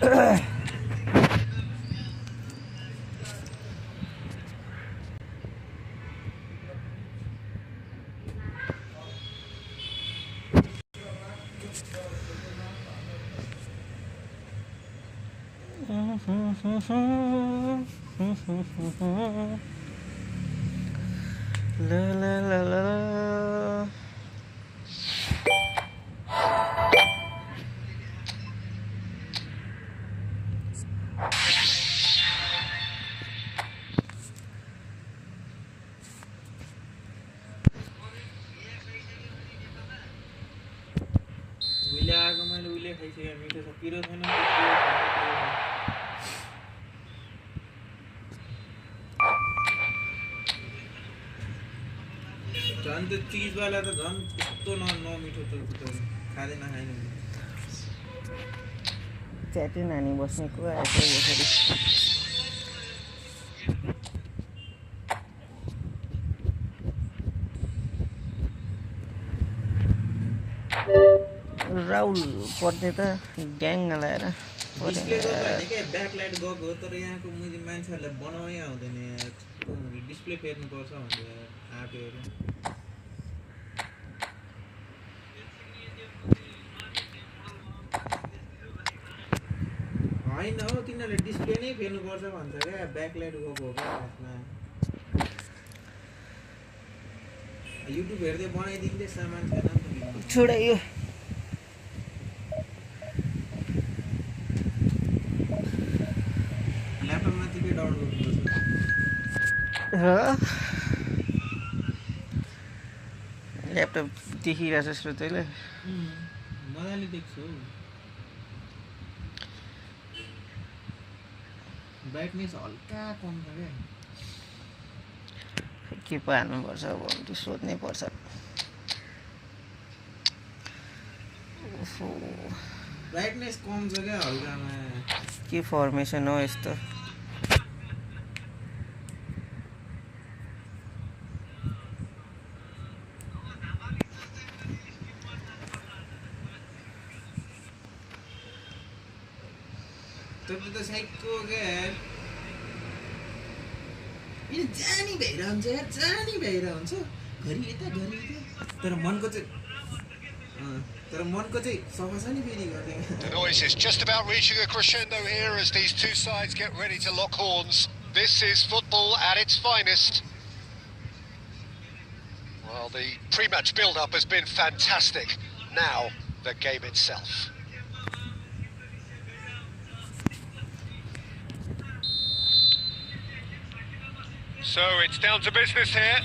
La la la la. उहिले आएको मैले उहिले खाइसकेँ मिठो छ पिरो छैन झन् त्यो चिजवाला त झन् कस्तो नमिठो त खाँदैन खाइन च्याटे नानी बस्ने को आएछ यसरी राहुल पर्ने त ग्याङ लाएर डिस्प्ले के ब्याकलाइट गएको हो तर यहाँको मान्छेहरूलाई बनाउनै आउँदैन डिस्प्ले फेर्नुपर्छ भनेर आँटेर होइन हो तिनीहरूले डिस्प्ले नै फेर्नुपर्छ भन्छ क्या ब्याकलाइट गएको हो क्या खासमा युट्युब हेर्दै बनाइदिँदै सामान छैन नि त छोडायो ल्यापटपमा चाहिँ के डाउनलोड गर्नुपर्छ ल्यापटप देखिरहेछ श्रोतैले मजाले देख्छु ब्राइटनेस हल्का कम छ क्या के पो हाल्नुपर्छ अब त्यो सोध्नै पर्छ ब्राइटनेस कम छ क्या हल्कामा के फर्मेसन हो यस्तो तपाईँ त साइकको क्या यो जानी भइरहन्छ यार जानी भइरहन्छ घरि यता घरि यता तर मनको चाहिँ सफा छ नि फेरि गर्दै The noise is just about reaching a crescendo here as these two sides get ready to lock horns. This is football at its finest. Well, the pre-match build-up has been fantastic. Now, the game itself. So it's down to business here.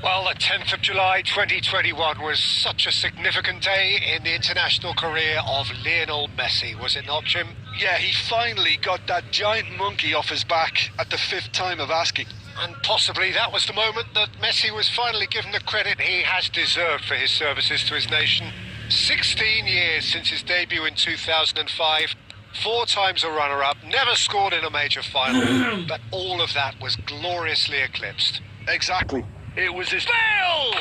Well, the 10th of July 2021 was such a significant day in the international career of Lionel Messi, was it not, Jim? Yeah, he finally got that giant monkey off his back at the 5th time of asking. And possibly that was the moment that Messi was finally given the credit he has deserved for his services to his nation. 16 years since his debut in 2005. 4 times a runner-up, never scored in a major final, but all of that was gloriously eclipsed. Exactly. It was his Bale!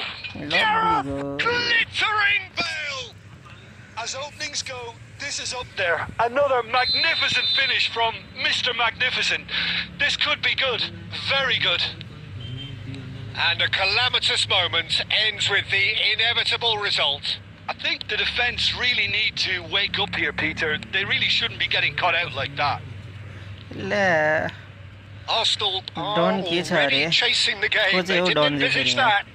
glittering Bale! As openings go, this is up there. Another magnificent finish from Mr. Magnificent. This could be good. Very good. And a calamitous moment ends with the inevitable result. I think the defence really need to wake up here, Peter. They really shouldn't be getting caught out like that. Arsenal are already chasing the game. They didn't envisage that.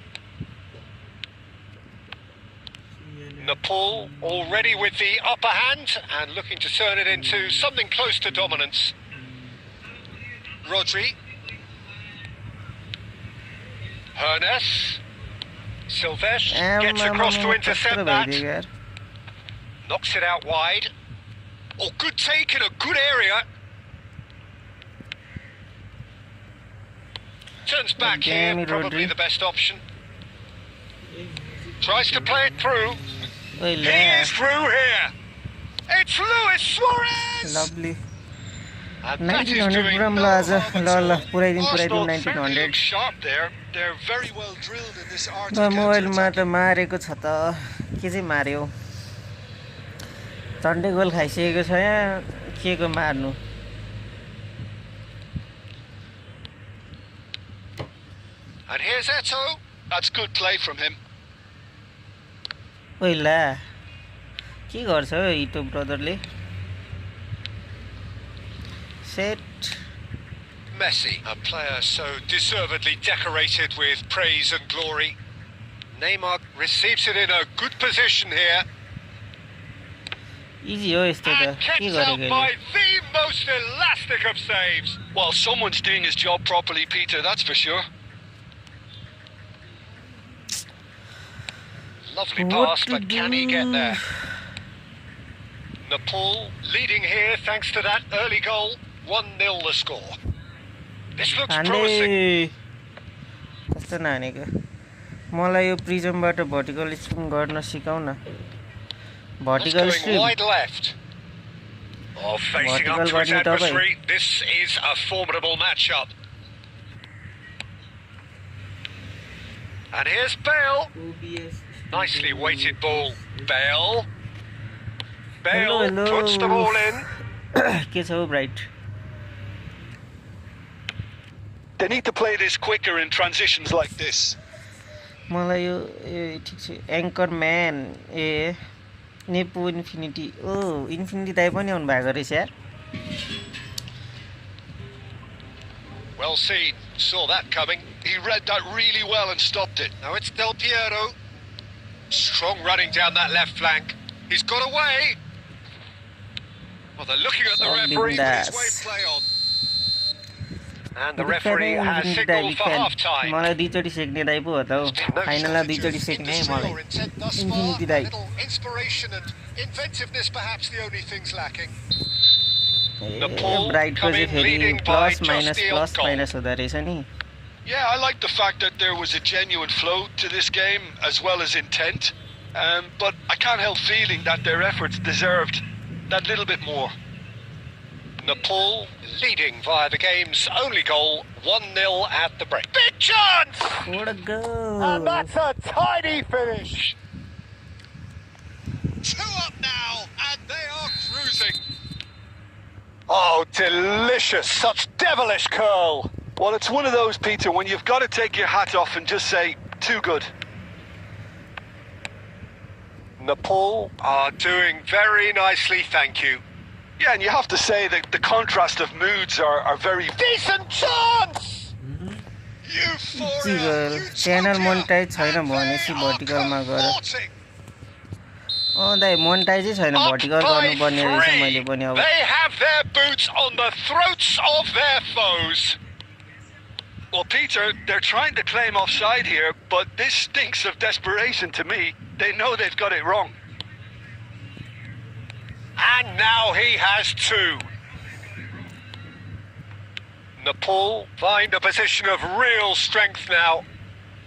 Nepal already with the upper hand and looking to turn it into something close to dominance. Rodri. Hernes. Silvesh gets across to intercept that. Knocks it out wide. Oh, good take in a good area. Turns back here, probably the best option. Tries to play it through. He is through here. It's Luis Suarez. Lovely. And that is 1900 doing gram no laza harm at all. lalla purai Arsenal 1900 look sharp there. They're very well drilled in this art म of मोबाइलमा counter-attack. त मारेको छ त के चाहिँ मार्यो झन्डै गोल खाइसकेको छ यहाँ के को मार्नु And here's Eto. That's good play from him. ओइला के गर्छ हो इटो ब्रदरले set Messi, a player so deservedly decorated with praise and glory. Neymar receives it in a good position here. Easy हो यस्तो त And के kept out गरेको by यसले? the most elastic of saves. Well, someone's doing his job properly, Peter, that's for sure. Lovely What pass, to but can he get there? Nepal leading here thanks to that early goal. 1-0 the score. This looks promising. हान्डे कस्तो नानेको मलाई यो प्रिजमबाट vertical spin गर्न सिकाउ न That's vertical going stream wide left. Oh, facing up to his Vertical button adversary. This is a formidable matchup. And here's Bale. OBS Nicely weighted ball. Bale. Hello, Bale hello. puts the ball in. के छ हो bright They need to play this quicker in transitions like this. मलाई यो ए ठिक छ anchor म्यान ए nepo infinity ओ infinity दाइ पनि आउनु भएको रहेछ यार Well seen. Saw that coming. He read that really well and stopped it. Now it's Del Piero. Strong running down that left flank. He's got away. Well, they're looking at the referee, but it's wave play on. And the referee has signalled for half-time. मलाई दुईचोटि सेक्ने दाइ पो हो त हौ फाइनलमा दुईचोटि सेक्ने मलाई infinity Dai Little inspiration and inventiveness, perhaps the only things lacking. ब्राइटको चाहिँ फेरि plus minus हुँदो रहेछ नि Yeah, I like the fact that there was a genuine flow to this game as well as intent. But I can't help feeling that their efforts deserved that little bit more. Nepal leading via the game's only goal, 1-0 at the break. Big chance! What a goal! And that's a tidy finish. 2 up now, and they are cruising. Oh, delicious. Such devilish curl. Well, it's one of those, Peter, when you've got to take your hat off and just say, too good. Nepal are doing very nicely, thank you. Yeah, and you have to say that the contrast of moods are very... Decent chance! Euphoria! Channel monetise छैन भनेपछि भर्टिकलमा गएर अँ दाइ मोनिटाइजै छैन vertical गर्नुपर्ने रहेछ मैले पनि अब They have their boots on the throats of their foes. Well, Peter, they're trying to claim offside here, but this stinks of desperation to me. They know they've got it wrong. And now he has 2. Nepal find a position of real strength now.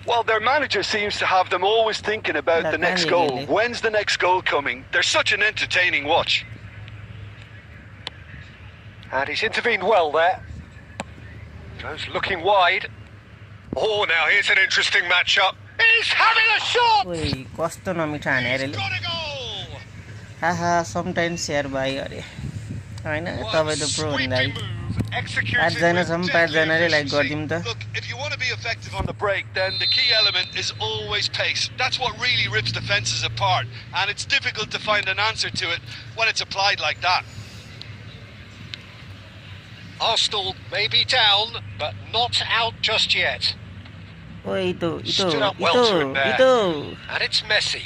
Well, their manager seems to have them always thinking about the next goal. When's the next goal coming? They're such an entertaining watch. And he's intervened well there. Goes looking wide. Oh, now here's an interesting matchup. He's having a shot! ओइ कस्तो नमिठो हाने अरे Got a goal! Haha sometimes share भाइ अरे हैन तपाई त pro हुँदै पाँचजनासम्म पाँचजनाले लाइक गरिदिउँ त Look, if you want to be effective on the break, then the key element is always pace. That's what really rips defences apart, and it's difficult to find an answer to it when it's applied like that. Arsenal may be down, but not out just yet. ओइ Stood up well to him there. And it's Messi.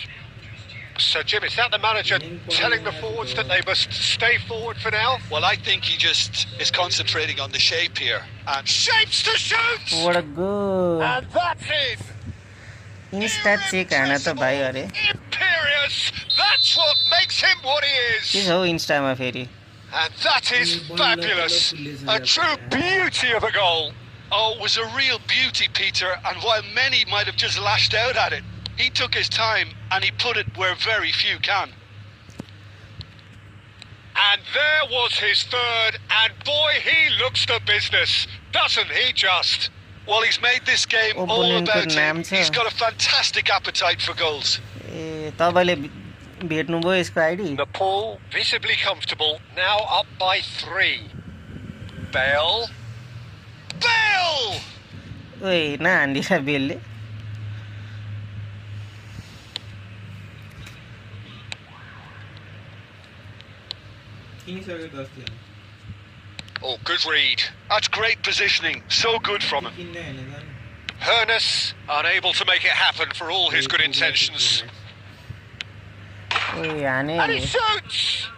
So, Jim, is that the manager telling the forwards that they must stay forward for now? Well, I think he just is concentrating on the shape here. And Shapes to shoot! What a goal! And that's it! Insta check हाना त भाइ अरे Imperious! That's what makes him what he के is! छ हौ इन्स्टामा फेरि And that is fabulous! A true beauty of a goal! Oh, it was a real beauty, Peter, and while many might have just lashed out at it, he took his time and he put it where very few can. And there was his third, and boy, he looks the business, doesn't he just? Well, he's made this game all Opponent about him. naam छ He's got a fantastic appetite for goals. ए तपाईले भेट्नुभयो यसको ID Nepal visibly comfortable, now up by 3. Bale. Bale! ओइ नहान्दिरा बेलले किनिसक्यो 10 थियो Oh, good read. That's great positioning. So good from him. किन्दै हैन जान Hernus unable to make it happen for all his good intentions. ओइ हाने And he shoots!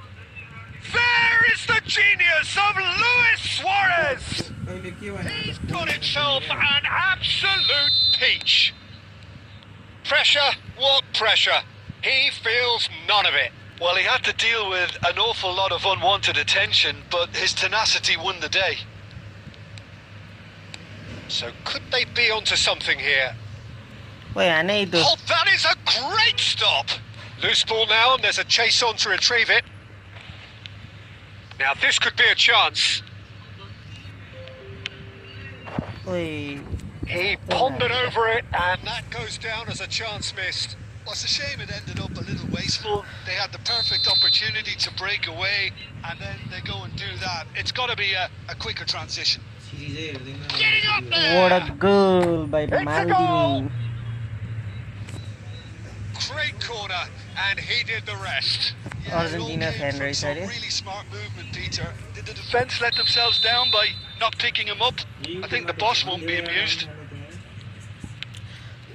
There is the genius of Luis Suarez! अहिले के भने He's got himself an absolute peach. Pressure? What pressure? He feels none of it. Well, he had to deal with an awful lot of unwanted attention, but his tenacity won the day. So could they be onto something here? ओइ हाने इतो Oh, that is a great stop! Loose ball now, and there's a chase on to retrieve it. Now this could be a chance. ओइ He pondered over it, and that goes down as a chance missed. Well, it's a shame it ended up a little wasteful. They had the perfect opportunity to break away, and then they go and do that. It's got to be a quicker transition. सिरिजै हेर्दैन Getting up what there! a goal by It's a Maldini goal! Great corner, and he did the rest. Yeah, it all Argentina came fan from race, some are they? really smart movement, Peter. Did the defence let themselves down by not picking him up? I think the boss won't be amused.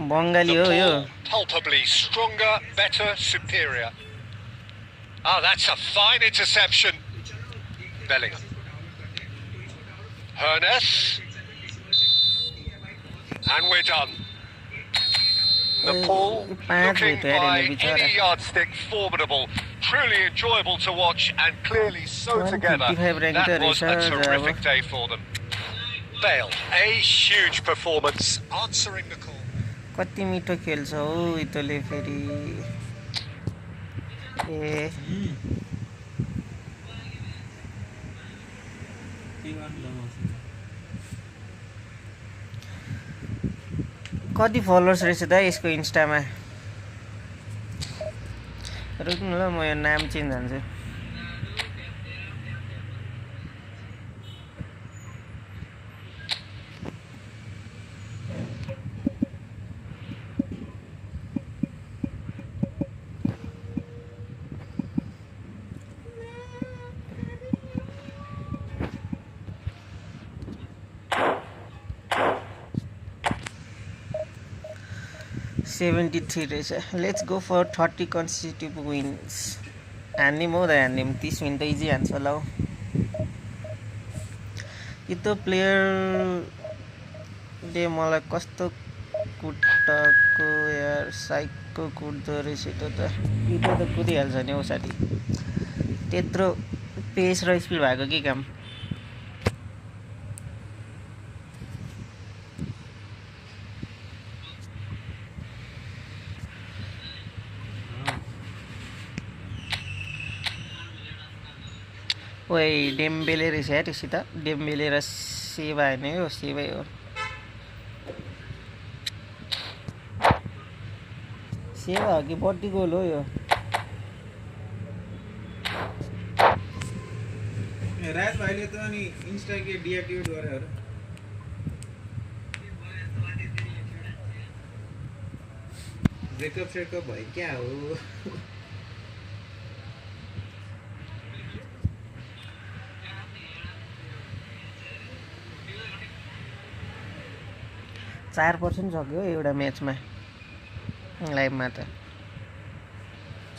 Bengali हो यो Nepal palpably stronger, better, superior. Oh, that's a fine interception. Bellingham. Hernus. And we're done. Nepal पाँच looking भेट्यो यार by यसले बिचरा any yardstick formidable. Truly enjoyable to watch and clearly so 155 together. ranked That was a reserve, terrific day for them. Bale, a huge performance, answering the call. कति मिठो खेल्छ हौ इतोले फेरि ए के गर्नु लगाउँछ कति फलोवर्स रहेछ त यसको इन्स्टामा रुक्नु ल म यो नाम चेन्ज हान्छु $73 रहेछ लेट्स गो फर 30 कन्सिक्युटिभ विन्स हान्ने म त हान्ने 30 मिनट इजी हान्छ होला हौ यो त प्लेयरले मलाई कस्तो खुट्टाको यार साइकको कुट्दो रहेछ यो त कुदिहाल्छ नि हौ साथी त्यत्रो पेस र स्पिड भएको के काम ओइ डेम्बेले रहेछ यार त्यसै त डेम्बेले र सेवा होइन यो सेवै हो सेवा हो कि बट्टी गोल हो यो राज भाइले त अनि इन्स्टा के डिएक्टिभेट गरे हो र ब्रेकअप सेकअप भयो क्या हो 4% सक्यो एउटा म्याचमा लाइभमा त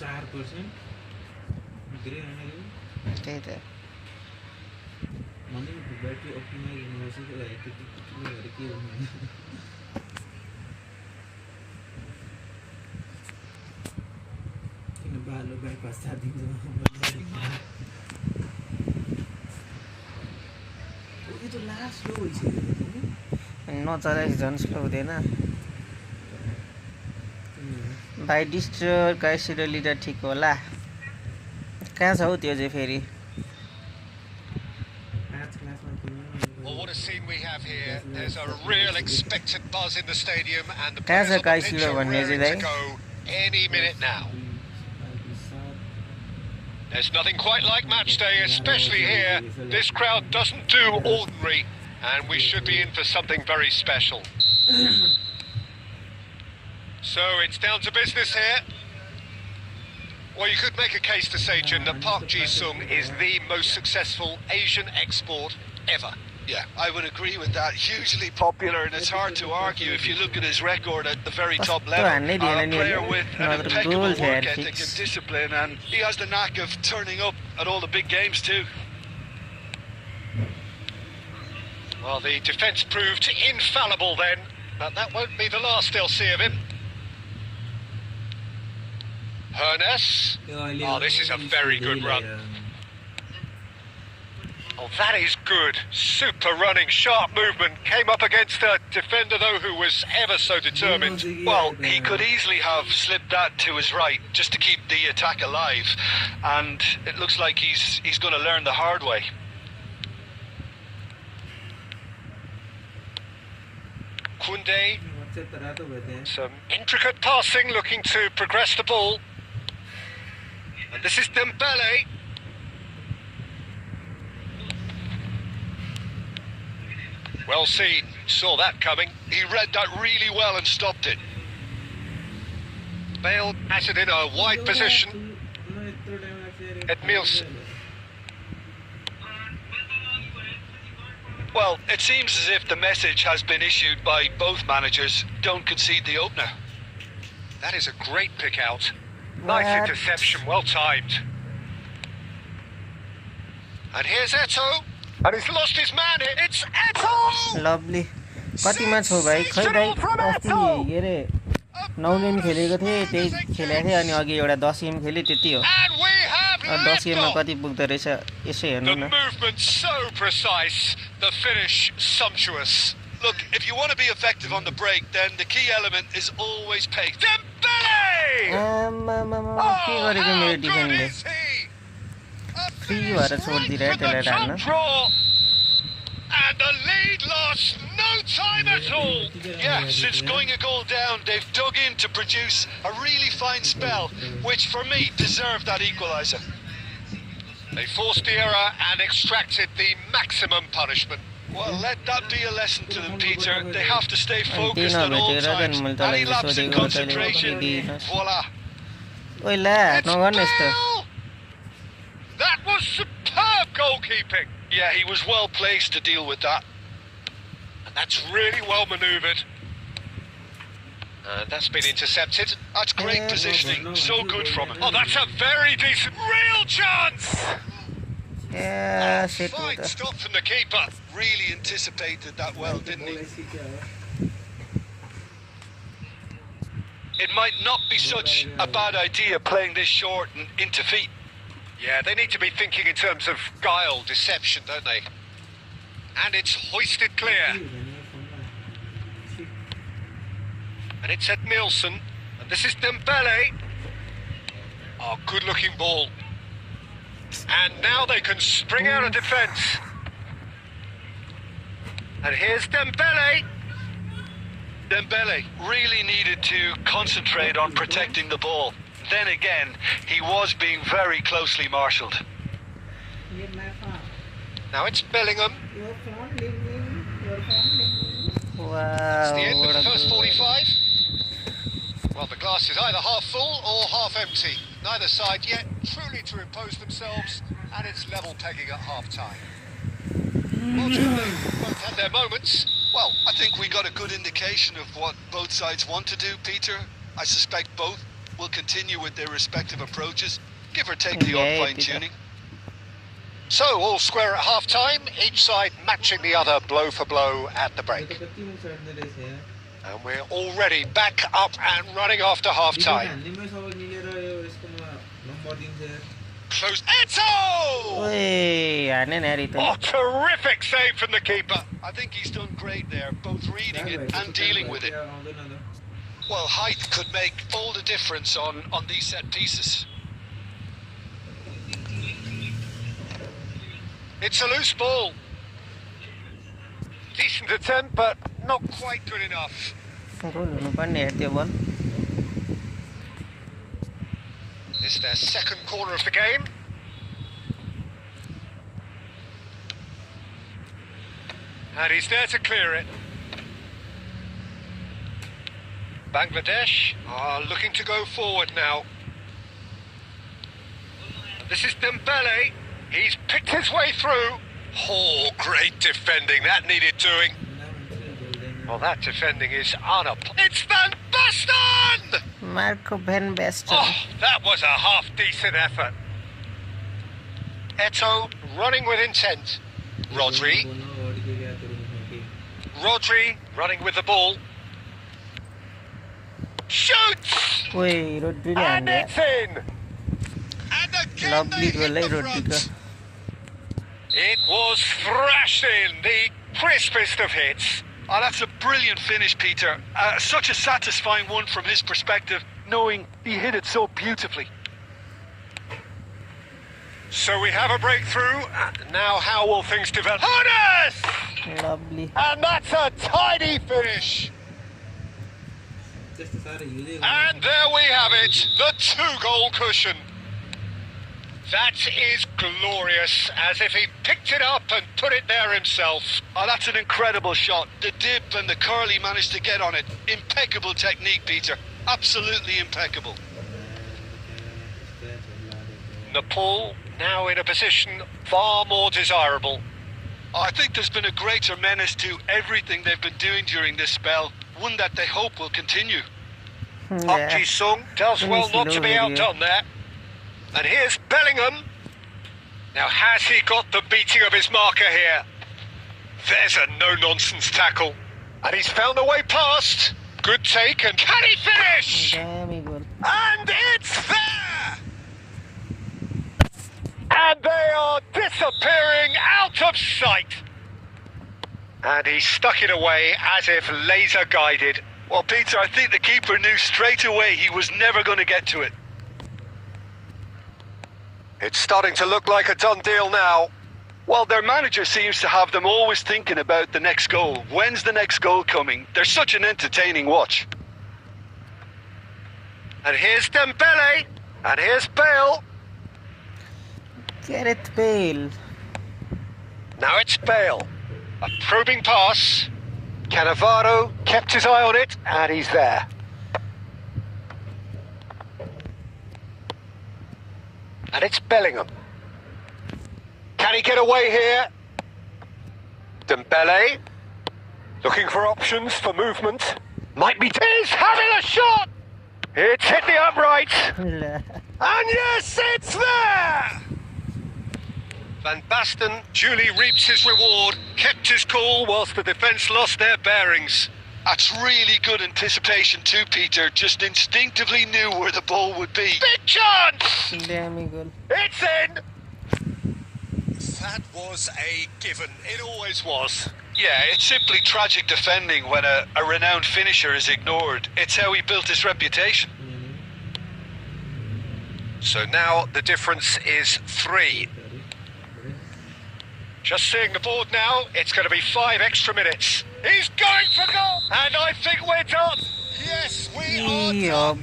4% धेरै हैन यो त्यही त भन्दै ब्याट्री अप्टिमाइज हुनुपर्छ के लागि त्यति भएर के हुनु किन बालो बाइपास छाडिदिन्छ यो त लास्ट स्लो भइसक्यो नचलाएपछि झन् स्लो हुँदैन भाइ डिस्टर गाइसिरो लिडर ठिक होला कहाँ छ हौ त्यो चाहिँ फेरि Well, what a scene we have here. There's a real expectant buzz in the stadium, and the Kaya players on the guys pitch sila are one raring yesterday. to go any minute now. There's nothing quite like match day, especially here. This crowd doesn't do ordinary, and we should be in for something very special. So it's down to business here. Well, you could make a case to say, Jim, that Park Ji-sung is the most successful Asian export ever. Yeah, I would agree with that. Hugely popular, and it's hard to argue if you look at his record at the very top level. A player with an impeccable work ethic and discipline, and he has the knack of turning up at all the big games too. Well, the defence proved infallible then, but that won't be the last they'll see of him. Hernes. Oh, this is a very good run. Oh, that is good. Super running, sharp movement. Came up against a defender, though, who was ever so determined. Well, he could easily have slipped that to his right just to keep the attack alive. And it looks like he's going to learn the hard way. Kunde. Some intricate passing, looking to progress the ball. And this is Dembele. Well seen, saw that coming. He read that really well and stopped it. Bale has it in a wide position. Edmilson. Well, it seems as if the message has been issued by both managers. Don't concede the opener. That is a great pick out. Nice interception, well timed. And here's Eto'o. And he's lost his man. It's Eto'o! Lovely. कति match हो भाइ खै भाइ अस्ति के अरे 9 game खेलेको थिए त्यही खेलेको थिए अनि अघि एउटा 10 गेम खेले त्यति हो 10 गेममा कति पुग्दो रहेछ यसो हेर्नु न The movement so precise, the finish sumptuous. Look, if you want to be effective on the break, then the key element is always pace. Dembele! के गरेको मेरो डिफेन्डले फ्री भएर छोडिदिएर त्यसलाई राख्न And the lead lost no time at all. Yeah, since going a goal down, they've dug in to produce a really fine spell, which for me deserved that equaliser. They forced the error and extracted the maximum punishment. Well, let that be a lesson to them, Peter. They have to stay focused at all times. Any lapse in concentration, voila. Oila, नगर्नु यस्तो That was superb goalkeeping. Yeah, he was well placed to deal with that. And that's really well manoeuvred. And that's been intercepted. That's great positioning. So good from him. Oh, that's a very decent, real chance. Yeah, shit. Fine stop from the keeper. Really anticipated that well, didn't he? It might not be such a bad idea playing this short and into feet. Yeah, they need to be thinking in terms of guile, deception, don't they? And it's hoisted clear. And it's Edmilson. And this is Dembele. Oh, good-looking ball. And now they can spring out of defence. And here's Dembele. Dembele really needed to concentrate on protecting the ball. Then again, he was being very closely marshalled. Now it's Bellingham. Wow, It's the end of the first 45. Well, the glass is either half full or half empty. Neither side yet truly to impose themselves, and it's level pegging at half-time. Well, both had their moments. Well, I think we got a good indication of what both sides want to do, Peter. I suspect both will continue with their respective approaches, give or take the odd fine-tuning. So, all square at half-time, each side matching the other blow for blow at the break. And we're already back up and running after half-time. Close. Eto'o! Oh, terrific save from the keeper. I think he's done great there, both reading it and dealing with it. Well, height could make all the difference on these set pieces. It's a loose ball. Decent attempt, but not quite good enough. It's their second corner of the game. And he's there to clear it. Bangladesh are looking to go forward now. This is Dembele. He's picked his way through. Oh, great defending. That needed doing. Well, that defending is It's Van Basten! Marco Van Basten. Oh, that was a half-decent effort. Eto'o running with intent. Rodri running with the ball. Shoots! Oi, Rodri And it's in! And again Lovely they goal, hit the Rodri. front. It was thrashed in, the crispest of hits. Oh, that's a brilliant finish, Peter. Such a satisfying one from his perspective, knowing he hit it so beautifully. So we have a breakthrough. Now how will things develop? Hannes! Lovely. And that's a tidy finish. And there we have it, the 2-goal cushion. That is glorious, as if he picked it up and put it there himself. Oh, that's an incredible shot. The dip and the curl he managed to get on it. Impeccable technique, Peter. Absolutely impeccable. Nepal now in a position far more desirable. Oh, I think there's been a greater menace to everything they've been doing during this spell. One that they hope will continue. Park Ji-sung does well not to be outdone there. And here's Bellingham. Now, has he got the beating of his marker here? There's a no-nonsense tackle. And he's found a way past. Good take, and can he finish? Damn goal. And it's there! And they are disappearing out of sight. And he stuck it away as if laser-guided. Well, Peter, I think the keeper knew straight away he was never going to get to it. It's starting to look like a done deal now. Well, their manager seems to have them always thinking about the next goal. When's the next goal coming? They're such an entertaining watch. And here's Dembele. And here's Bale. Gareth Bale. Now it's Bale. A probing pass. Cannavaro kept his eye on it, and he's there. And it's Bellingham. Can he get away here? Dembele. Looking for options for movement. Might be... He's having a shot! It's hit the upright. And yes, it's there! Van Basten duly reaps his reward, kept his cool whilst the defence lost their bearings. That's really good anticipation too, Peter. Just instinctively knew where the ball would be. Big chance! Damn goal. It's in! That was a given. It always was. Yeah, it's simply tragic defending when a renowned finisher is ignored. It's how he built his reputation. So now the difference is 3. Just seeing the board now, it's going to be 5 extra minutes. He's going for goal! And I think we're done! Yes, we are done!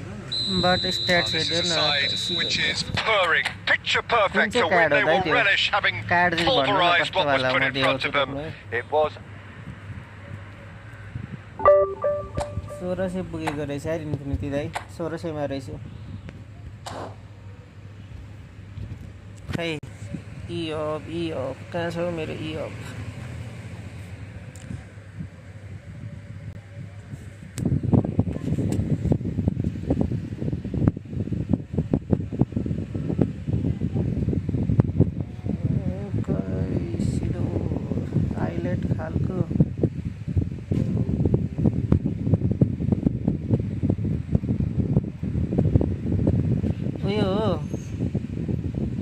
But stats This is a side which is purring, picture perfect, a win they will relish, having pulverised what was put in front of them. It was... 1600 पुगेको रहेछ यार infinity दाइ 1600 मा रहेछ खै ई of कहाँ छ मेरो ई of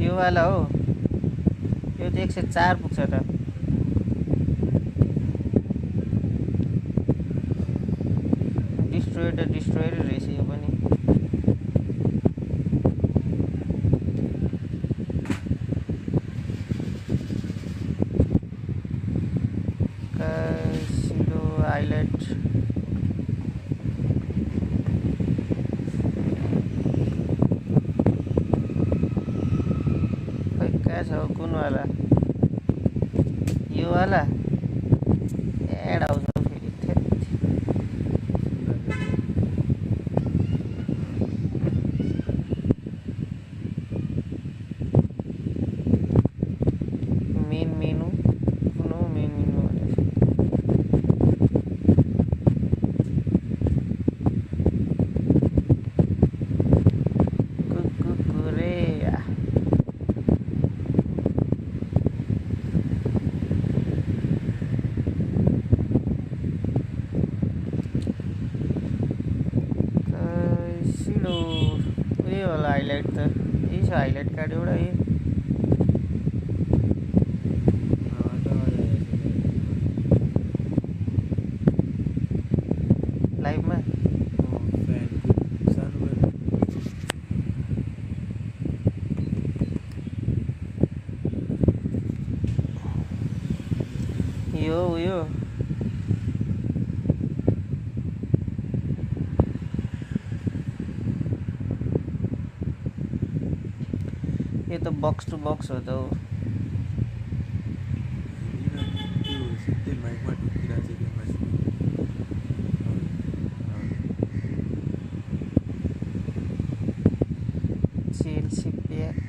यो वाला हो यो त 104 पुग्छ त डिस्ट्रोयर रहेछ यो पनि कासिडो आइल्यान्ड कुन वाला यो वाला यही होला हाइलाइट त यही छ हाइलाइट कार्ड एउटा यही लाइभमा यो उयो यो त बक्स टु बक्स हो त हो चेल्सी प्याक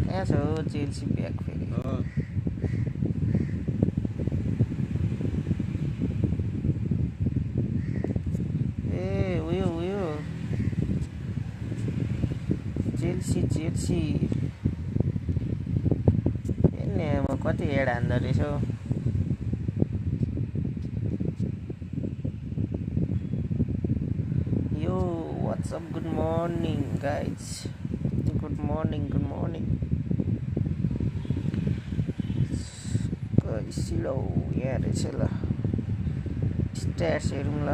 कहाँ छ हो चेल्सी प्याक फेरि ए उयो उयो चेल्सी चेल्सी हेर्ने म कति एड हान्दो रहेछ हौ यो WhatsApp good morning guys good morning कैसिलो यहाँ रहेछ ल स्ट्याट्स हेरौँ ल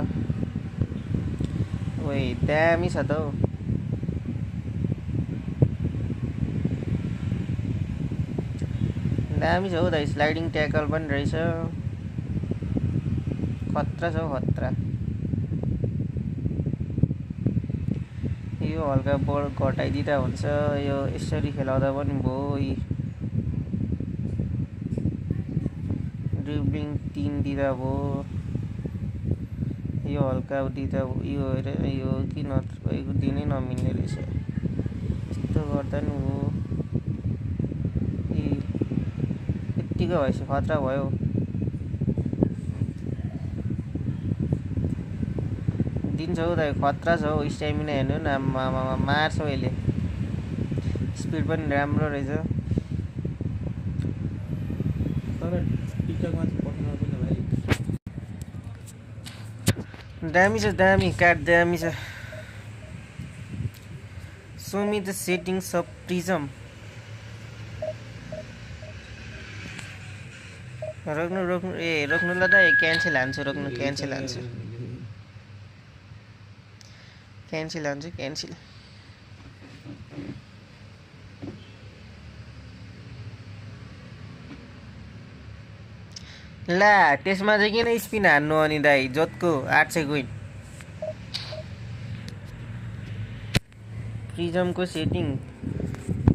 ओइ दामी छ त हौ दामी छ हौ दाइ स्लाइडिङ ट्याकल पनि रहेछ खतरा छ हौ खतरा यो हल्का बल घटाइदिँदा हुन्छ यो यसरी खेलाउँदा पनि भयो ड्रिब्लिङ 3 दिँदा भयो यो हल्का दिँदा यो हेरेर यो किन दिनै नमिल्ने रहेछ यस्तो गर्दा नि हो यत्तिकै भएपछि खतरा भयो दिन्छ हौ दाइ खतरा छ हौ स्ट्यामिना हेर्नु न मार्छ अहिले स्पिड पनि राम्रो रहेछ दामी छ दामी कार्ड दामी छ show me the settings of prism रोक्नु ए रोक्नु ल दाइ क्यान्सल हान्छु रोक्नु क्यान्सल हान्छु क्यान्सल ला त्यसमा चाहिँ किन स्पिन हान्नु अनि दाइ जतको 800 कोइन प्रिजमको सेटिङ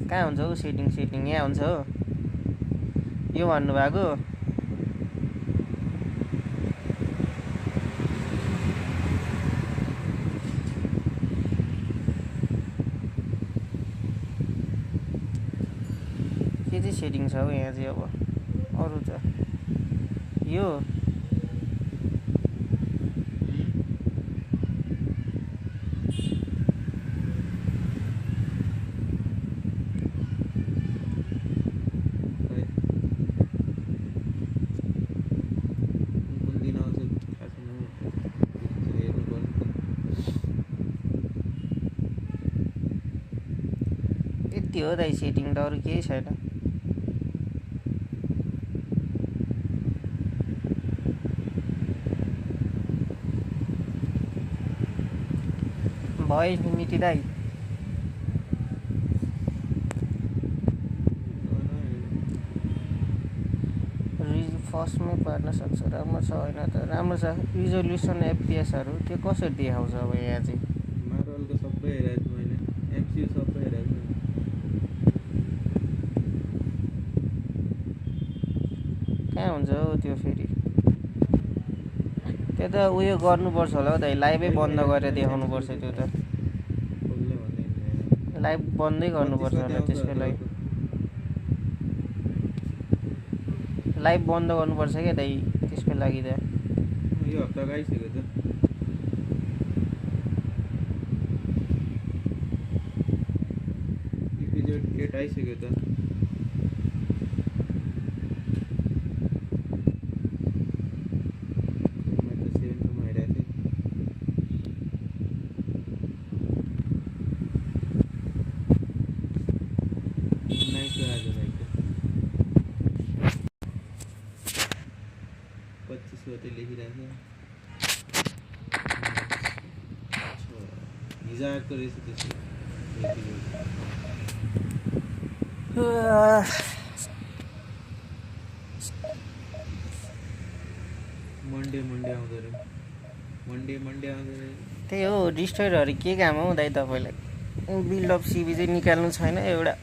कहाँ हुन्छ हौ सेटिङ यहाँ हुन्छ हो यो भन्नुभएको के चाहिँ सेटिङ छ हौ यहाँ चाहिँ अब अरू त यो यति हो दाइ सेटिङ त अरू केही छैन भयो मिति दाइ फर्स्टमै पार्न सक्छ राम्रो छ होइन त राम्रो छ रिजोल्युसन एफपिएसहरू त्यो कसरी देखाउँछ अब यहाँ चाहिँ मार्वलको सबै हेरेको छु मैले एमसियु सबै हेरेको छु कहाँ हुन्छ हौ त्यो फेरि त्यो त उयो गर्नुपर्छ होला हौ दाइ लाइभै बन्द गरेर देखाउनुपर्छ त्यो त लाइभ बन्दै गर्नुपर्छ होला त्यसको लागि लाइभ बन्द गर्नुपर्छ क्या दाइ त्यसको लागि त यो हप्ता आइसक्यो त एपिसोड 8 आइसक्यो त कतै लेखिरहेको हिजोको रहेछ त्यसको मन्डे आउँदो रे मन्डे आउँदो रे त्यही हो डिस्ट्रोयरहरू के काम हो दाइ तपाईँलाई बिल्डअप सिबी चाहिँ निकाल्नु छैन एउटा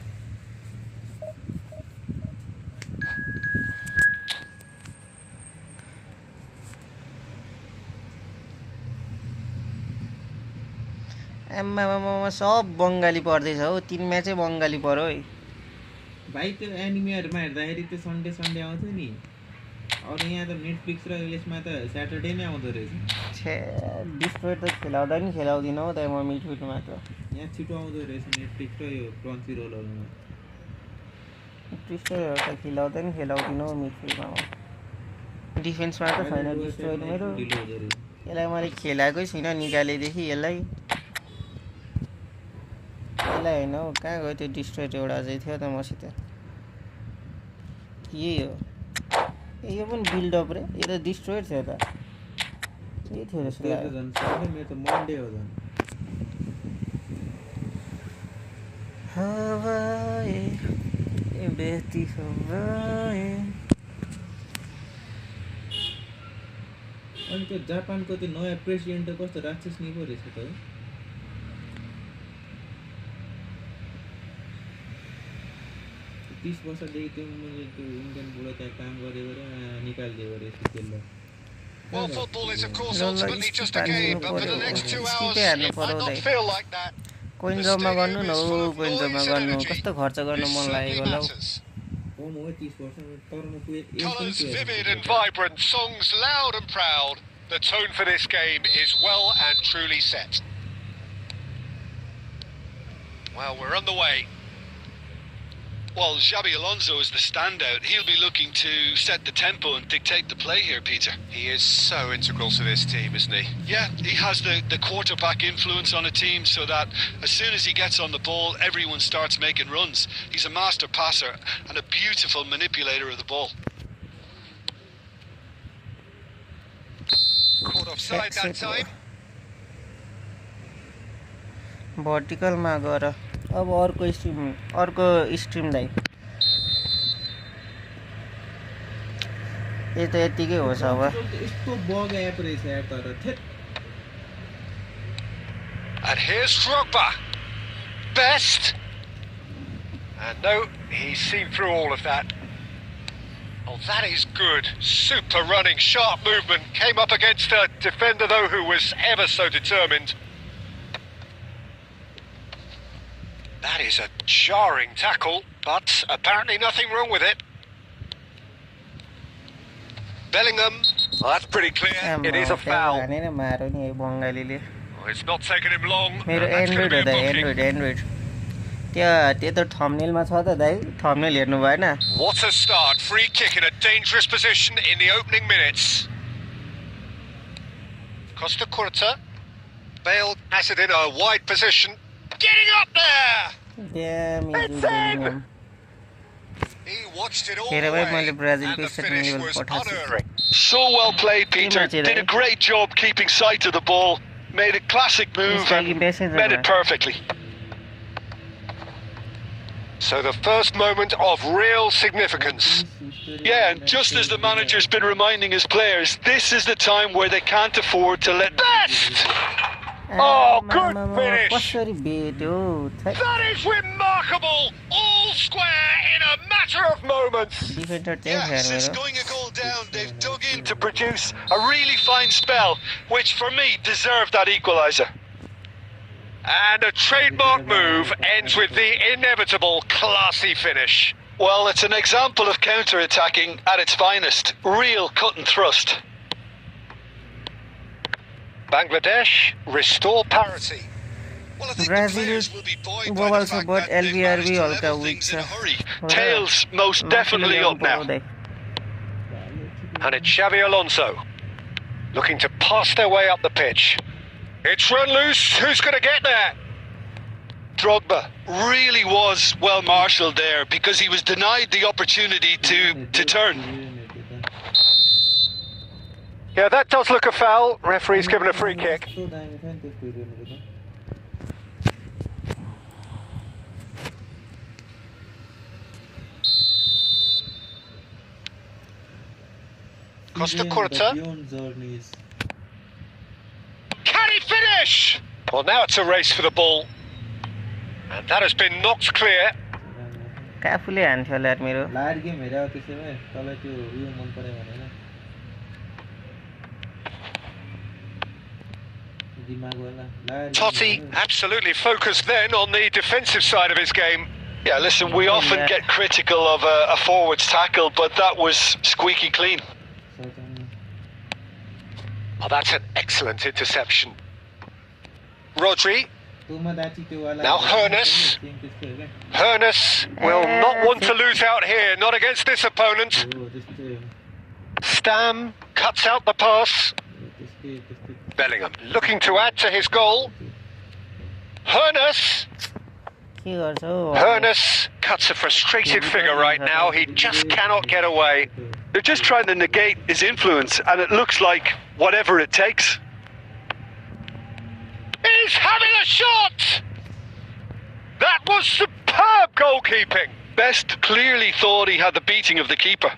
आम्मामा सब बङ्गाली पर्दैछ हो 3 म्याचै बङ्गाली पर्यो है भाइ त्यो एनिमेहरूमा हेर्दाखेरि त्यो सन्डे आउँथ्यो नि अरू यहाँ त नेटफ्लिक्स र यसमा त स्याटरडे नै आउँदो रहेछ छे डिस्ट्रोयर त खेलाउँदा नि खेलाउँदिनँ हौ दाइ म मिडफिल्डमा त यहाँ छिटो आउँदो रहेछ नेटफ्लिक्स र यो क्रन्ची रोलहरूमा डिस्ट्रोयरहरू त खेलाउँदा नि खेलाउँदिनँ हौ मिडफिल्डमा डिफेन्समा त छैन डिस्ट्रोयर मेरो यसलाई मैले खेलाएकै छुइनँ निकालेदेखि यसलाई होइन हौ कहाँ गयो त्यो डिस्ट्रोयर एउटा अझै थियो त मसित यही हो यो पनि बिल्डअप रे यो त डिस्ट्रोयर थियो त यही थियो जस्तो लाग्यो मेरो त मन्डे हो झन् हवाए बेती हवाए अनि त्यो जापानको त्यो नयाँ प्रेसिडेन्ट कस्तो राक्षस नि पो रहेछ त 30 वर्षदेखि त्यो मैले त्यो इन्डियनबाट त्यहाँ काम गरेको र निकालिदिएको रहेछ त्यसलाई Well, football is of course ultimately just a game, but for the next 2 hours it might not feel like that. Coin जम्मा गर्नु न हो कोइन जम्मा गर्नु कस्तो खर्च गर्नु मन लागेको होला Colours vivid and vibrant, songs loud and proud. The tone for this game is well and truly set. Well, we're on the way. Well, Xabi Alonso is the standout. He'll be looking to set the tempo and dictate the play here, Peter. He is so integral to this team, isn't he? Yeah, he has the quarterback influence on a team so that as soon as he gets on the ball, everyone starts making runs. He's a master passer and a beautiful manipulator of the ball. Caught offside that time. Vertical मा गएर अब अर्को stream दाइ यो त यतिकै हो सब यस्तो bug app रहेछ यार तर थेट And here's Drogba. Best. And no, he's seen through all of that. Oh, that is good. Super running, sharp movement. Came up against a defender, though, who was ever so determined. That is a jarring tackle, but apparently nothing wrong with it. Bellingham. Oh, that's pretty clear. It is a foul. Oh, it's not taken him long. That's going to be a Android. त्यो त थम्बनेलमा छ त दाइ thumbnail हेर्नु भएन What a start. Free kick in a dangerous position in the opening minutes. Costa Curta. Bale has it in a wide position. Getting up there! Damn, it's in! He watched it all the way, and the finish was unerring. So well played, Peter. Did a great job keeping sight of the ball. Made a classic move and met it perfectly. So the first moment of real significance. Yeah, and just as the manager's been reminding his players, this is the time where they can't afford to let... Best! Oh, good finish! That is remarkable! All square in a matter of moments! Yeah, since going a goal down, they've dug in to produce a really fine spell, which for me deserved that equaliser. And a trademark move ends with the inevitable classy finish. Well, it's an example of counter-attacking at its finest. Real cut and thrust. Bangladesh restore parity. Well, I think the players will be buoyed by the fact that they've managed to level things in a hurry. Tails most definitely up now. And it's Xabi Alonso looking to pass their way up the pitch. It's run loose. Who's going to get there? Drogba really was well marshalled there because he was denied the opportunity to turn. Yeah, that does look a foul. Referee's given a free kick. Costa Curta. Can he finish? Well, now it's a race for the ball. And that has been knocked clear. काफुले हान्थ्यो होला यार मेरो light game हेरेको त्यसैमा तँलाई त्यो उयो मन पर्यो भनेर दिमाग होला Totti absolutely focused then on the defensive side of his game. Yeah, listen, we often get critical of a forward's tackle, but that was squeaky clean. Oh, that's an excellent interception. Rodri. Now Hernus. Hernus will not want to lose out here, not against this opponent. Stam cuts out the pass. Bellingham looking to add to his goal. Hernus. Hernus cuts a frustrated figure right now. He just cannot get away. They're just trying to negate his influence, and it looks like whatever it takes. He's having a shot! That was superb goalkeeping. Best clearly thought he had the beating of the keeper.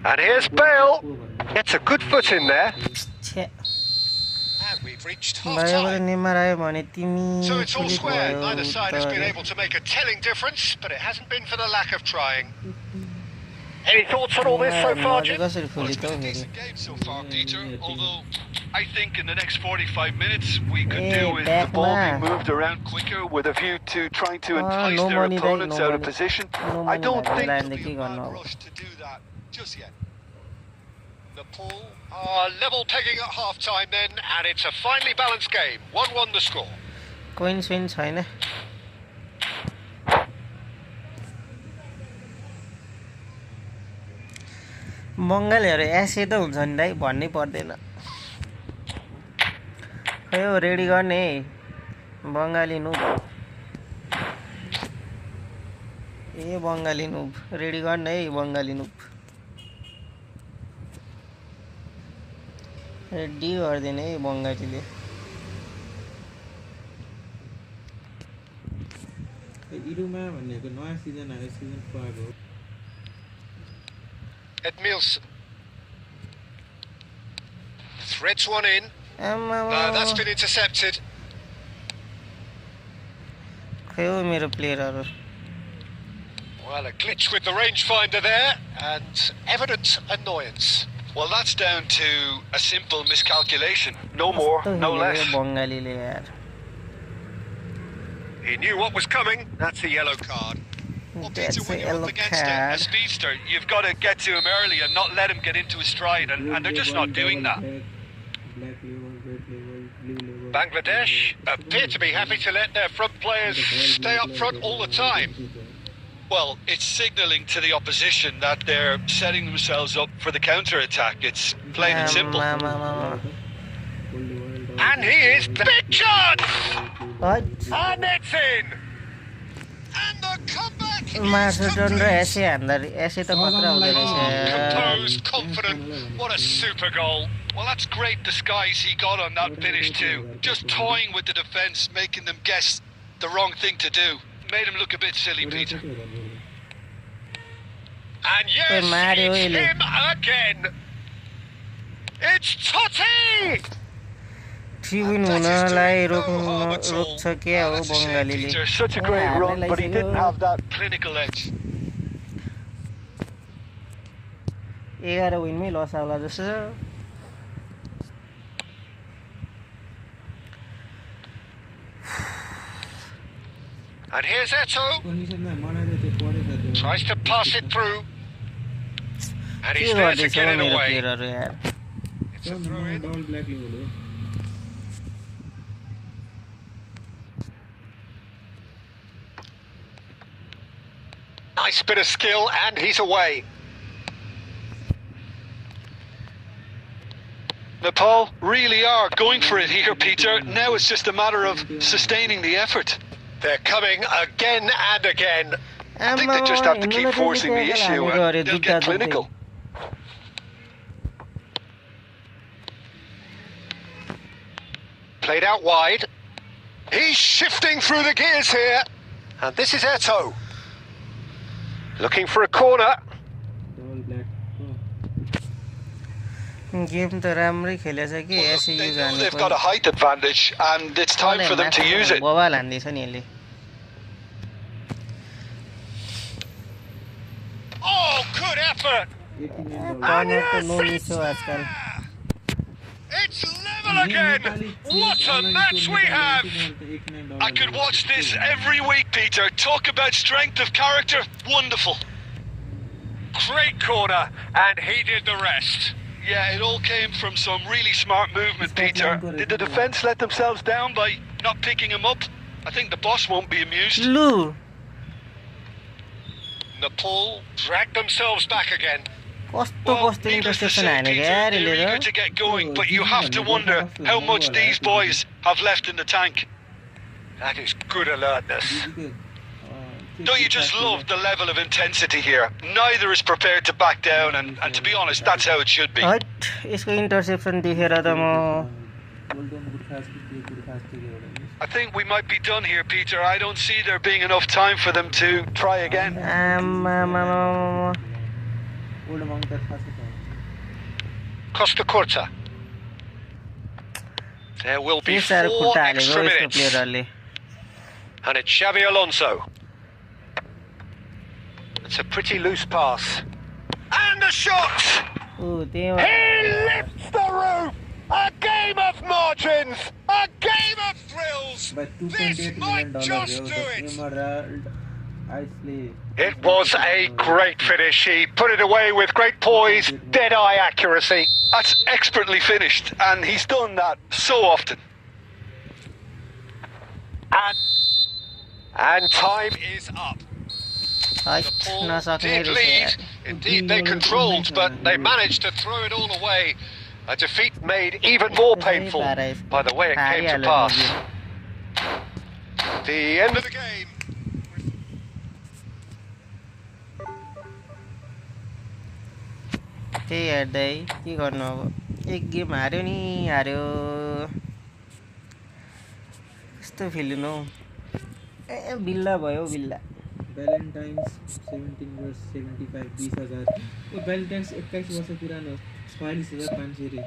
And here's Bale. Gets a good foot in there. And we've reached half-time. So it's all square. Neither side has been able to make a telling difference, but it hasn't been for the lack of trying. Any thoughts on all this so far, Jim? Well, it's been a decent game so far, Peter, although I think in the next 45 minutes we could do with the ball being moved around quicker with a view to trying to entice their opponents out of position. I don't think they'll be in a rush to do that just yet. The pool are level pegging at half-time then, and it's a finely balanced game. 1-1 the score. Coins win छैन बङ्गालीहरु एसे त हुन्छ नि दाइ भन्नै पर्दैन खै हो ready गर्ने बङ्गाली नुब ए Bengali नुब ready गर्ने है बङ्गाली नुब रेडी गर्दैन है बङ्गालीले इरुमा भन्नेको नयाँ सिजन आयो सिजन 5 हो Edmilson threads one in. No, that's been intercepted. मेरो प्लेयरहरु Well, a glitch with the rangefinder there, and evident annoyance. Well, that's down to a simple miscalculation. No more, no less. बङ्गालीले यार He knew what was coming. That's a yellow card. Well, Peter, when you're up against a speedster, you've got to get to him early and not let him get into his stride, and they're just not doing that. Bangladesh appear to be happy to let their front players stay up front all the time. Well, it's signalling to the opposition that they're setting themselves up for the counter-attack. It's plain and simple. And he is big chance! And it's in! And the comeback Macedon र एसे हान्दा एसे त खतरा हुँदै रहेछ composed, confident. What a super goal. Well, that's great disguise he got on that finish too. Just toying with the defence, making them guess the wrong thing to do. Made him look a bit silly, Peter. And yes, it's him again. It's Totti! Tribhuvan हुनलाई रोक्छ क्या हो बङ्गालीले Such a great run, but he didn't have that clinical edge. 11 विनमै लस आउला जस्तो And here's Eto. Tries to pass it through. And he's there to get it away. It's a throw in. Nice bit of skill, and he's away. Nepal really are going for it here, Peter. Now it's just a matter of sustaining the effort. They're coming again and again. I think they just have to keep forcing the issue and they'll get clinical. Played out wide. He's shifting through the gears here. And this is Eto. Looking for a corner. Game त राम्रै खेलेछ कि SU जानु They've got a height advantage and it's time for them to use it. बवाल हान्दैछ नि यसले Oh, good effort. Corner त no miss हो आजकल It's level again. What a match we have. I could watch this every week, Peter. Talk about strength of character. Wonderful. Great corner, and he did the rest. Yeah, it all came from some really smart movement, Peter. Did the defence let themselves down by not picking him up? I think the boss won't be amused. लु Nepal dragged themselves back again. कस्तो interception हानेको यार They're यसले eager to get going, but you have to wonder how much these boys have left in the tank. That is good alertness. Don't you just love the level of intensity here? Neither is prepared to back down, and to be honest, that's how it should be. हट यसको interception देखेर त म I think we might be done here, Peter. I don't see there being enough time for them to try again. Costa Curta. There will be 4 extra minutes. And it's Xavi Alonso. It's a pretty loose pass. And the shot! He lifts the roof! A game of margins! A game of thrills! This might just do it! It was a great finish. He put it away with great poise, dead-eye accuracy. That's expertly finished, and he's done that so often. And time is up. Nepal did lead. Indeed, they controlled, but they managed to throw it all away. A defeat made even more painful by the way it came to pass. The end of the game. त्यही हेर्दै के गर्नु अब एक game हार्यो नि हार्यो कस्तो fill हुनु ए बिल्ला भयो बिल्ला भ्यालेन्टाइन्स 17 वर्ष 75 20,000 ओ भ्यालेन्टाइन्स 21 वर्ष पुरानो 46,500 रे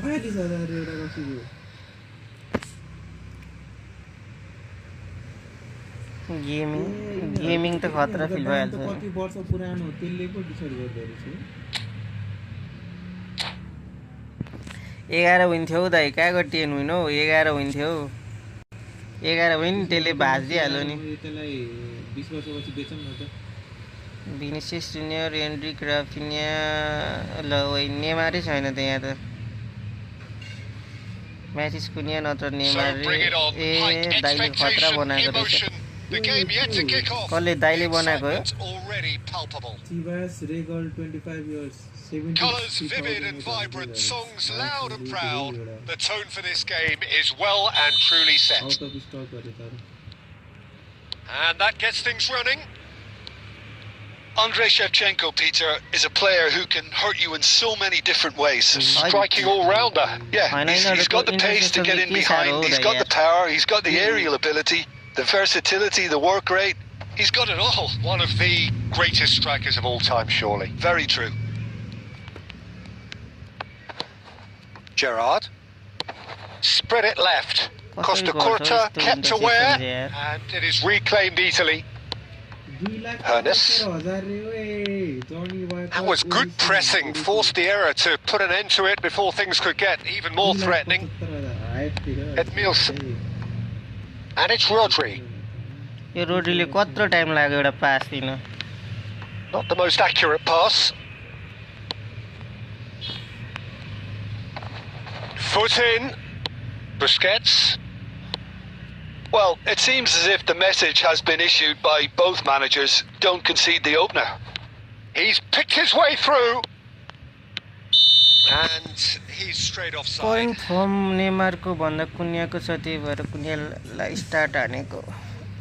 46,000 एउटा रसिदियो गेमिङ त खतरा फिल भइहाल्छ कति वर्ष पुरानो त्यसले पो डिसाइड गर्दै रहेछ 11 विन थियो दाइ कहाँको 10 विन हो 11 विन थियो 11 विन त्यसले भाजिदिहाल्यो नि त्यसलाई 20 वर्षपछि बेचौँ न त भिनिसियस जुनियर एन्ड्रिक राफिनिया ल ओइ नेमारै छैन त यहाँ त म्याचिस कुनिया नत्र नेमार ए दाइले खतरा बनाएको रहेछ कसले दाइले बनाएको हो Chivas Regal 25 years Colours vivid and vibrant, songs loud and proud. The tone for this game is well and truly set. out of stock And that gets things running. Andrei Shevchenko, Peter, is a player who can hurt you in so many different ways. Striking all-rounder. Yeah, he's got the pace to get in behind, he's got the power, he's got the aerial ability, the versatility, the work rate. He's got it all. One of the greatest strikers of all time, surely. Very true. Gerrard. Spread it left. Costa Curta kept aware, and it is reclaimed easily. Ernest. That was good pressing, forced the error to put an end to it before things could get even more threatening. Edmilson. And it's Rodri. यो रोड्रीले कत्रो time लाग्यो एउटा पास दिन Not the most accurate pass. Foot in. Busquets. Well, it seems as if the message has been issued by both managers. Don't concede the opener. He's picked his way through. And he's straight offside. Point from नेमारको भन्दा कुन्याको छ त्यही भएर कुन्यालाई start हानेको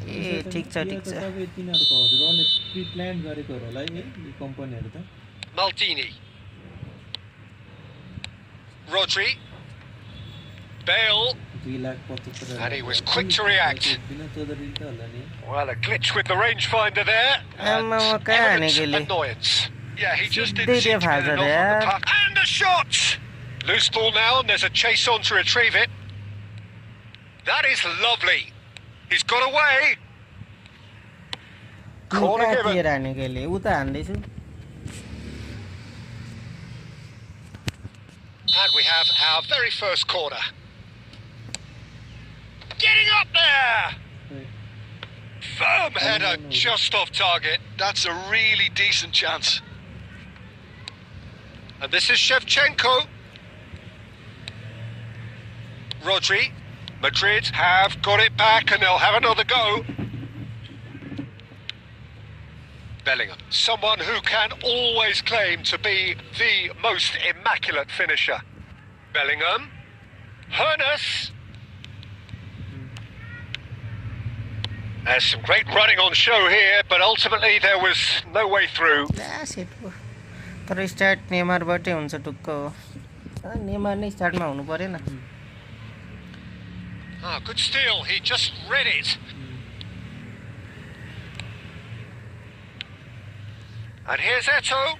ए ठिक छ ठिक छ तिनीहरुको हजुरले प्री प्लान गरेको होला है यो कम्पनीहरु त Maldini. Rodri. Bale. And he was quick to react. Well, a glitch with the rangefinder there. And evidence of annoyance. Yeah, he just didn't seem to get enough on the puck. And a shot! Loose ball now, and there's a chase on to retrieve it. That is lovely. He's got away. Corner given. And we have our very first corner. Getting up there! Firm header just off target. That's a really decent chance. And this is Shevchenko. Rodri. Madrid have got it back and they'll have another go. Bellingham. Someone who can always claim to be the most immaculate finisher. Bellingham. Hernus. There's some great running on show here, but ultimately there was no way through. That's it. तर start नेमारबाटै हुन्छ टुक्क हो Neymar नै स्टार्टमा हुनु पर्यो न Ah, good steal. He just read it. And here's Eto'o.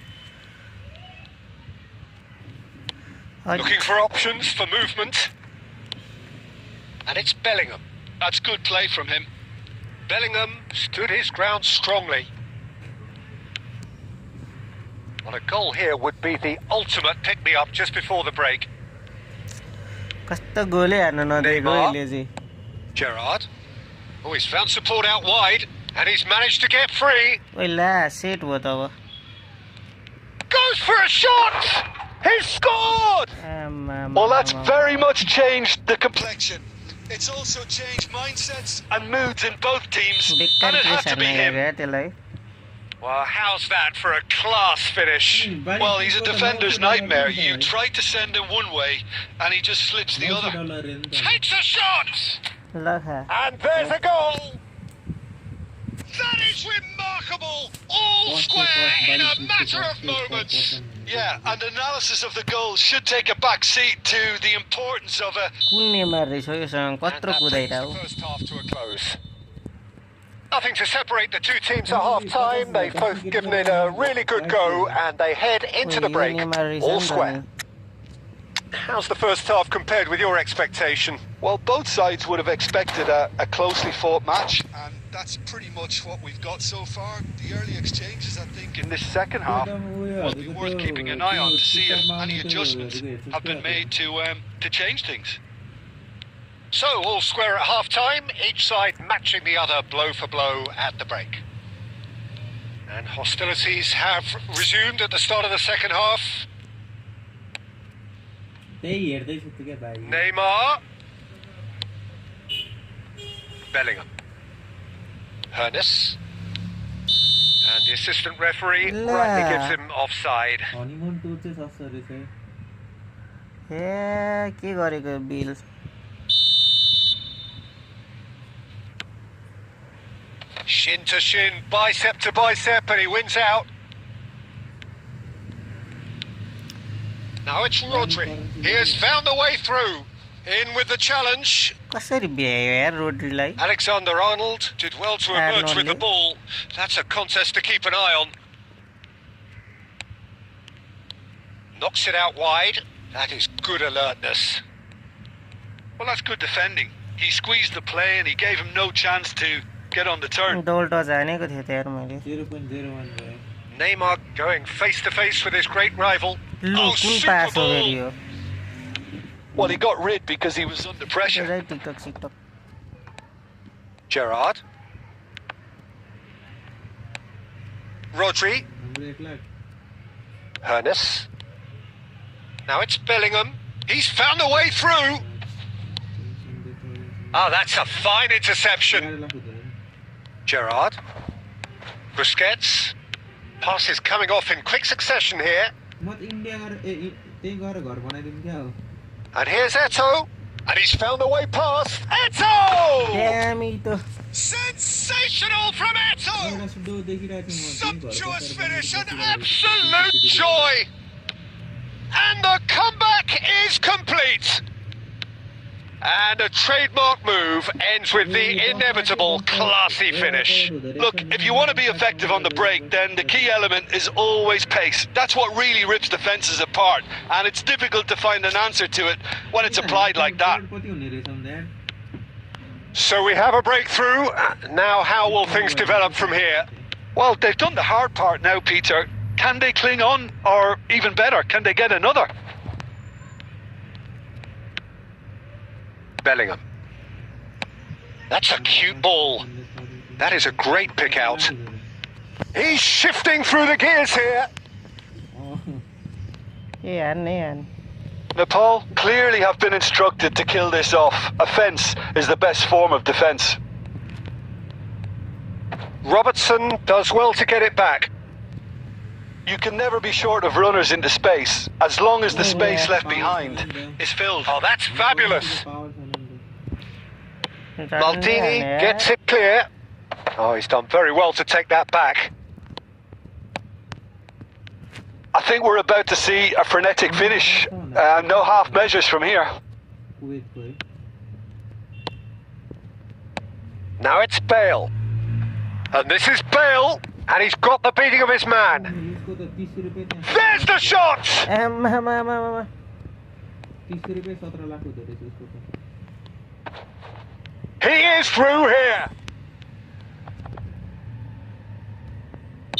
Looking for options for movement. And it's Bellingham. That's good play from him. Bellingham stood his ground strongly. Well, a goal here would be the ultimate pick-me-up just before the break. Neymar. Gerrard. Oh, he's found support out wide, and he's managed to get free. Goes for a shot! He's scored! Well, that's very much changed the complexion. It's also changed mindsets and moods in both teams, and it had to be him. Well, how's that for a class finish? Well, he's a defender's nightmare. You try to send him one way, and he just slips the other. Takes a shot! And there's a goal! That is remarkable! All square in a matter of moments! Yeah, and analysis of the goal should take a back seat to the importance of a... And that brings the first half to a close. Nothing to separate the two teams at half-time. They've both given it a really good go, and they head into the break, all square. How's the first half compared with your expectation? Well, both sides would have expected a closely fought match, and that's pretty much what we've got so far. The early exchanges, I think, in this second half will be worth keeping an eye on to see if any adjustments have been made to change things. So, all square at half-time, each side matching the other blow for blow at the break. And hostilities have resumed at the start of the second half. Neymar. Bellingham. Hernus. And the assistant referee rightly gives him offside. Shin to shin, bicep to bicep, and he wins out. Now it's Rodri. He has found a way through. In with the challenge. Alexander-Arnold did well to emerge with the ball. That's a contest to keep an eye on. Knocks it out wide. That is good alertness. Well, that's good defending. He squeezed the play and he gave him no chance to get on the turn. Neymar going face to face with his great rival. Oh, super ball. Well, he got rid because he was under pressure. Gerrard. Rodri. Hernus. Now it's Bellingham. He's found a way through. Oh, that's a fine interception. Gerrard. Busquets. Pass is coming off in quick succession here. And here's Eto'o. And he's found the way past. Eto! Damn it. Sensational from Eto! एउटा sudo देखिरहेको थिएँ म Sumptuous finish, an absolute joy! And the comeback is complete! And a trademark move ends with the inevitable classy finish. Look, if you want to be effective on the break, then the key element is always pace. That's what really rips defences apart, and it's difficult to find an answer to it when it's applied like that. So we have a breakthrough. Now how will things develop from here? Well, they've done the hard part now, Peter. Can they cling on, or even better, can they get another? Bellingham. That's a cute ball. That is a great pick out. He's shifting through the gears here. Yeah. Nepal clearly have been instructed to kill this off. Offence is the best form of defence. Robertson does well to get it back. You can never be short of runners into space, as long as the space left behind is filled. Oh, that's fabulous. Maldini gets it clear. Oh, he's done very well to take that back. I think we're about to see a frenetic finish. No half measures from here. Now it's Bale. And this is Bale. And he's got the beating of his man. There's the shot! He is through here.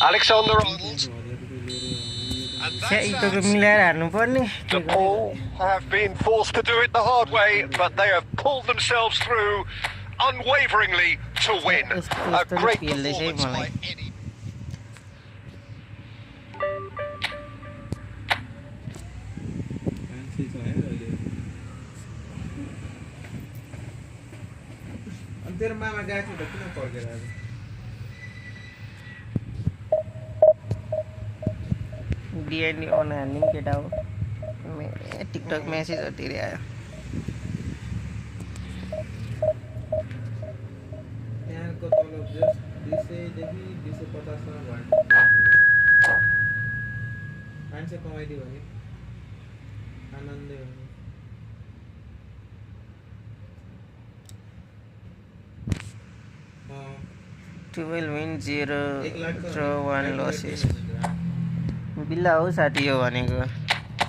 Alexander-Arnold. And Nepal have been forced to do it the hard way, but they have pulled themselves through unwaveringly to win. A great performance by any. तेरो मामा गएको थियो त किन फर्केर आयो DND on हान्ने पनि केटा हो टिकटक मेसेज धेरै आयो यहाँको तलब जस्ट 200 देखि 250 सम्म भयो मान्छे कमाइदियो भने आनन्दै हो 12 wins 0 draw 1 losses बिल्ला हो साथी यो भनेको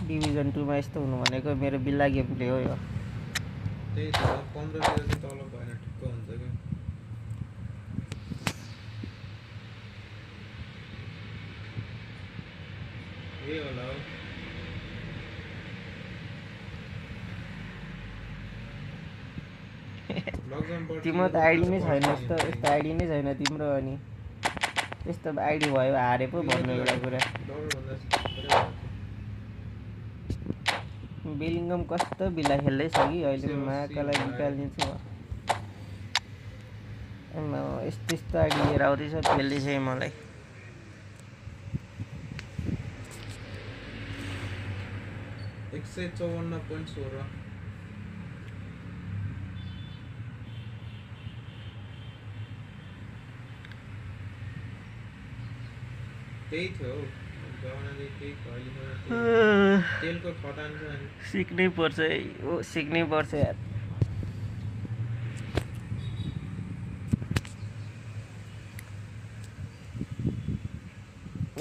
डिभिजन 2 मा यस्तो हुनु भनेको मेरो बिल्ला गेम प्ले हो यो त्यही त 15 तिर चाहिँ तलब भएन ठिक्क हुन्छ के ए होला हो तिम्रो त आइडी नै छैन यस्तो आइडी नै छैन तिम्रो अनि यस्तो आइडी भयो हारे पो भन्नु एउटा कुरा बेलिङ्गम कस्तो बिल्ला खेल्दैछ कि अहिले महाकालाई निकाल्दिन्छु म यस्तो आइडी लिएर आउँदैछ खेल्दैछ मलाई 154.16 त्यही थियो गाउनाले त्यही कहिले तेलको खटान छ अनि सिक्नै पर्छ ओ सिक्नै पर्छ यार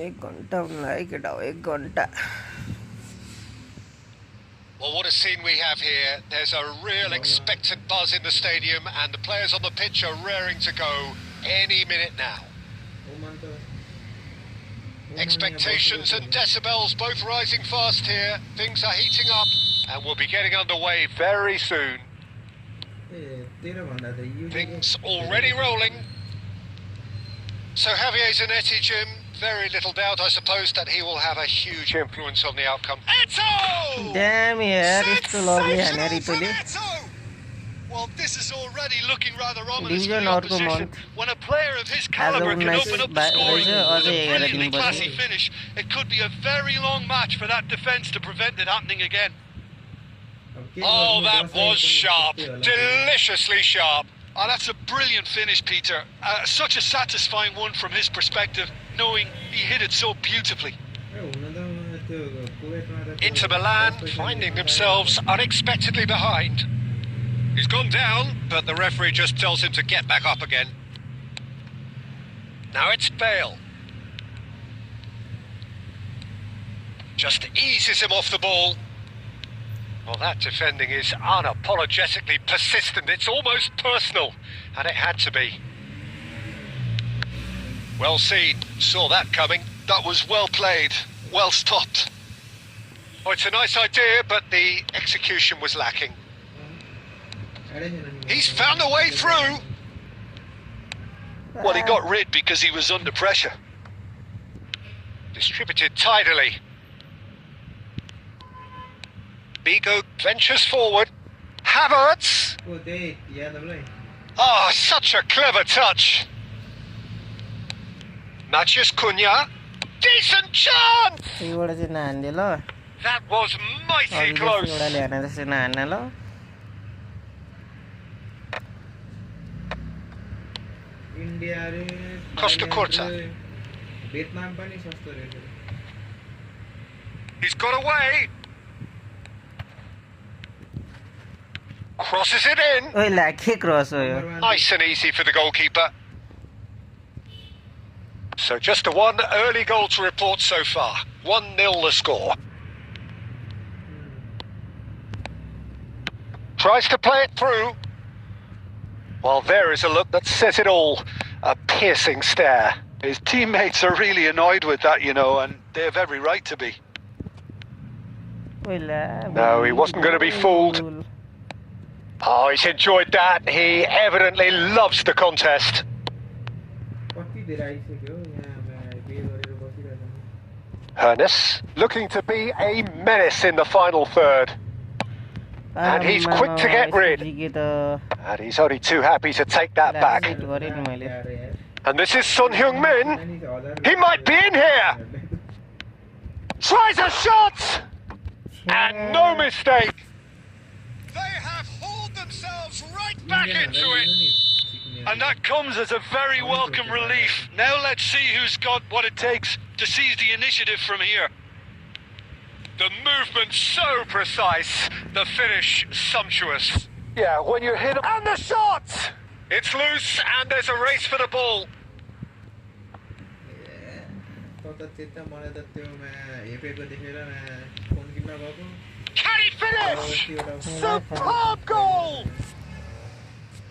एक घन्टा लाग्यो केटा हो 1 घन्टा Well, what a scene we have here. There's a real expectant buzz in the stadium and the players on the pitch are raring to go any minute now. Expectations and decibels both rising fast here. Things are heating up and we'll be getting underway very soon. Things already rolling. So Javier Zanetti, Jim, very little doubt, I suppose, that he will have a huge influence on the outcome. Eto! Damn, yeah, it's too lovely, Well, this is already looking rather ominous for the opposition. When a player of his caliber can open up the scoring with a brilliantly classy finish, it could be a very long match for that defence to prevent it happening again. अब Oh, that was sharp. Deliciously sharp. Oh, that's a brilliant finish, Peter. Such a satisfying one from his perspective, knowing he hit it so beautifully. Inter Milan finding themselves unexpectedly behind. He's gone down, but the referee just tells him to get back up again. Now it's Bale. Just eases him off the ball. Well, that defending is unapologetically persistent. It's almost personal, and it had to be. Well seen. Saw that coming. That was well played. Well stopped. Oh, it's a nice idea, but the execution was lacking. He's found a way through. Well, he got rid because he was under pressure. Distributed tidily. Bigo ventures forward. Havertz. Oh, such a clever touch. Matheus Cunha. Decent chance! That was mighty close. Costa Curta. He's got away. Crosses it in. Nice and easy for the goalkeeper. So just a one early goal to report so far. 1-0 the score. Tries to play it through. Well, there is a look that says it all. A piercing stare. His teammates are really annoyed with that, you know, and they have every right to be. No, he wasn't going to be fooled. Oh, he's enjoyed that. He evidently loves the contest. Ernest looking to be a menace in the final third. And he's quick to get rid. And he's only too happy to take that back. And this is Son Heung-min. He might be in here. Tries a shot. And no mistake. They have hauled themselves right back into it. And that comes as a very welcome relief. Now let's see who's got what it takes to seize the initiative from here. The movement so precise, the finish sumptuous. Yeah, when you're hit... And the shot! It's loose and there's a race for the ball. Can he finish? Superb goal!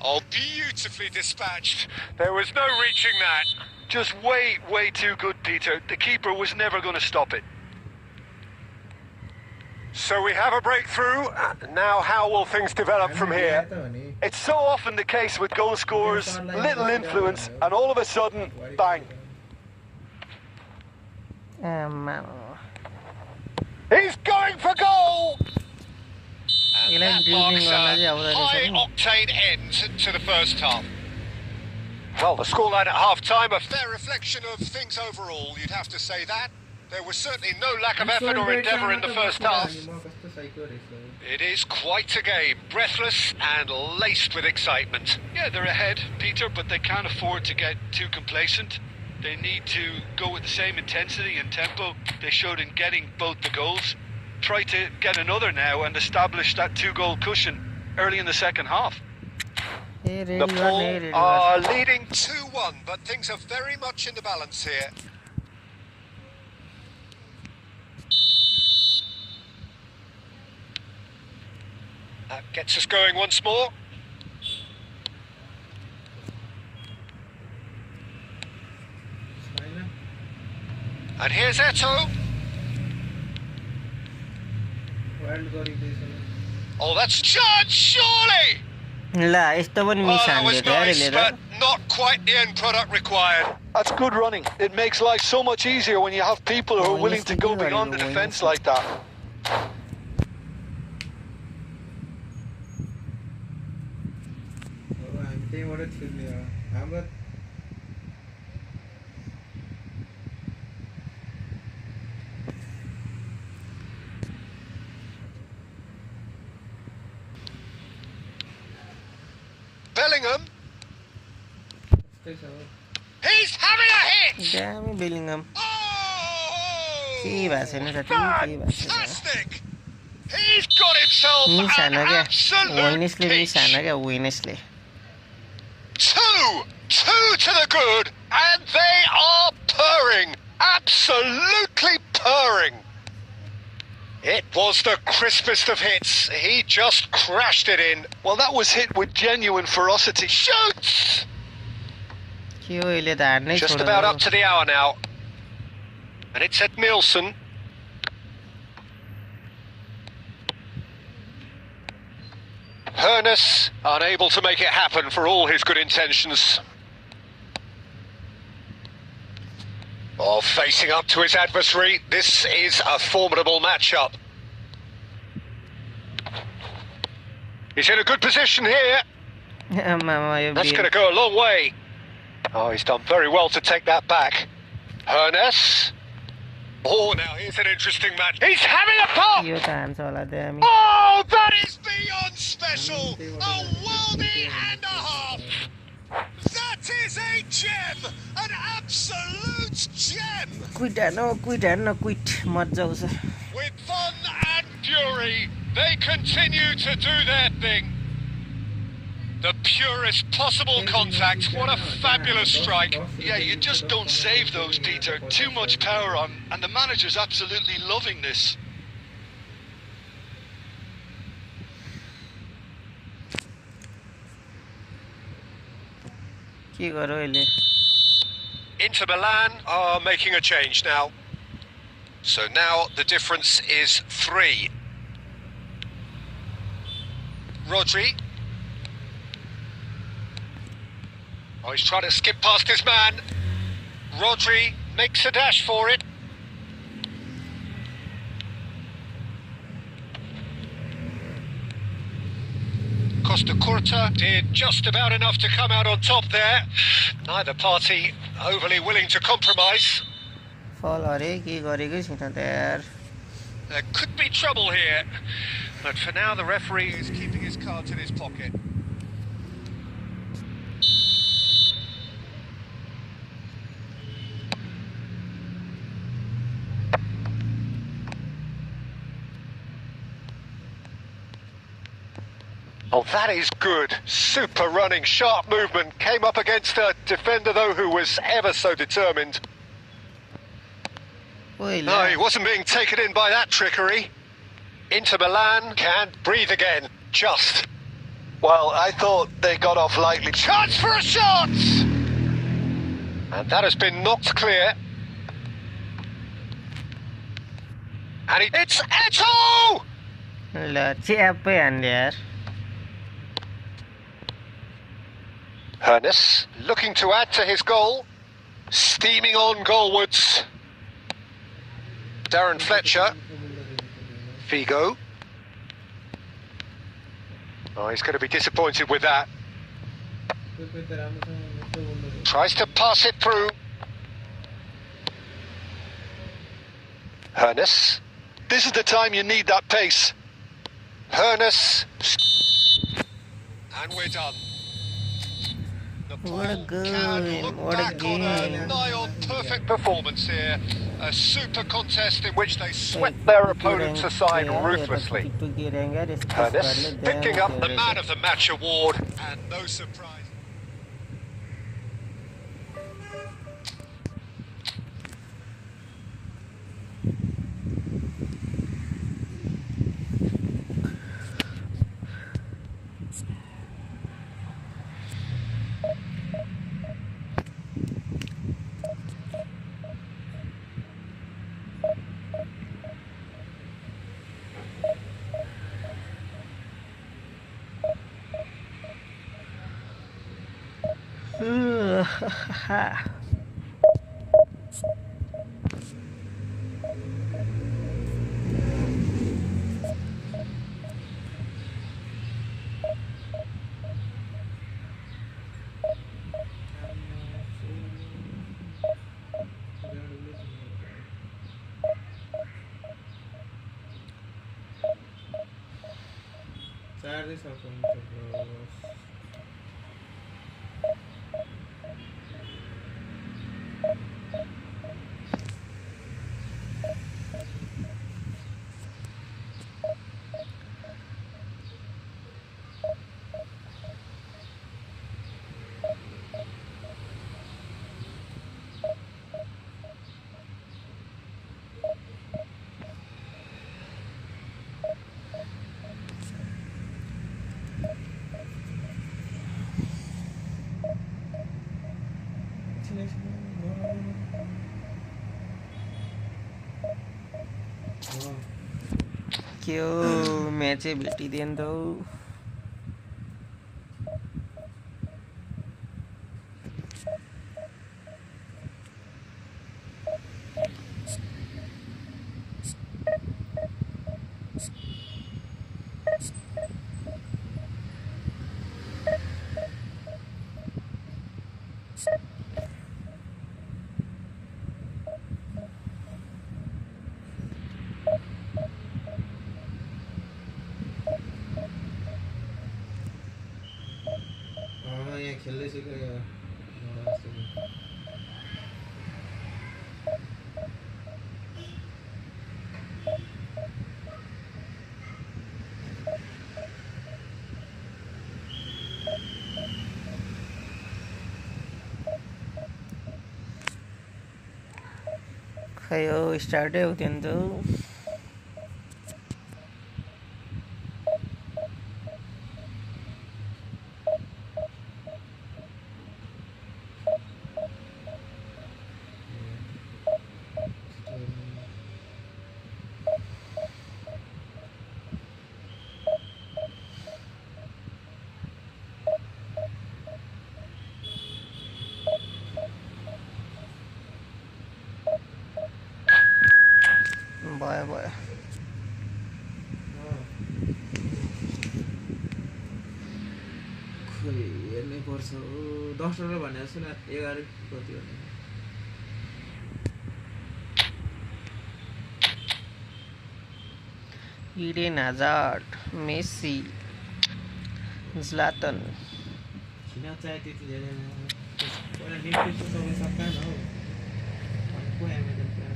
Oh, beautifully dispatched. There was no reaching that. Just way too good, Peter. The keeper was never going to stop it. So we have a breakthrough. Now how will things develop from here? It's so often the case with goal scorers, little influence, and all of a sudden, bang. He's going for goal! And that marks a high-octane end to the first half. Well, the scoreline at half-time, a fair reflection of things overall, you'd have to say that. There was certainly no lack of effort or endeavour in the first half. It is quite a game, breathless and laced with excitement. Yeah, they're ahead, Peter, but they can't afford to get too complacent. They need to go with the same intensity and tempo they showed in getting both the goals. Try to get another now and establish that 2-goal cushion early in the second half. Napoli are leading 2-1, but things are very much in the balance here. That gets us going once more. And here's Eto. Oh, that's chance, surely! That was nice, but not quite the end product required. That's good running. It makes life so much easier when you have people who are willing to go beyond the defence like that. Bellingham. He's having a hit! Damn Bellingham. Oh! Fantastic! He's got himself an absolute peach. 2 to the good, and they are purring. Absolutely purring. It was the crispest of hits. He just crashed it in. Well, that was hit with genuine ferocity. Shoots! Just about up to the hour now. And it's at Nielsen. Hernus, unable to make it happen for all his good intentions. Oh, facing up to his adversary, this is a formidable matchup. He's in a good position here. That's going to go a long way. Oh, he's done very well to take that back. Hernus. Oh, now here's an interesting match. He's having a pop! Oh, that is beyond special! A worldie and a half! That is a gem! An absolute gem! Quit. With fun and fury, they continue to do their thing. The purest possible contact. What a fabulous strike. Yeah, you just don't save those, Peter. Too much power on, and the manager's absolutely loving this. Inter Milan are making a change now. So now the difference is 3. Rodri. Oh, he's trying to skip past his man. Rodri makes a dash for it. Costa Curta did just about enough to come out on top there. Neither party overly willing to compromise. There could be trouble here, but for now the referee is keeping his cards in his pocket. Oh, that is good. Super running, sharp movement. Came up against a defender, though, who was ever so determined. No, he wasn't being taken in by that trickery. Inter Milan can't breathe again. Just. Well, I thought they got off lightly. Chance for a shot! And that has been knocked clear. And it's Eto'o! Hernus looking to add to his goal. Steaming on goalwards. Darren Fletcher. Figo. Oh, he's going to be disappointed with that. Tries to pass it through. Hernus. This is the time you need that pace. Hernus. And we're done. What a game, what a game. A nigh-on perfect performance here. A super contest in which they swept their opponents aside ruthlessly. Hernus picking up the Man of the Match award, and no surprise. थियो म्याचै भेटिदिएन त यहाँ खेल्दैछु क्या खै हो स्टार्टै हुँदैन त भयो भयो खोइ हेर्नै पर्छ 10 रन भने जस्तो 11 कति हो इडेन हजार्ड मेसी ज्लाटन किन चाहिँ त्यति धेरै पहिला निम्ति सबै सक्का न हौ को एमेजन प्लान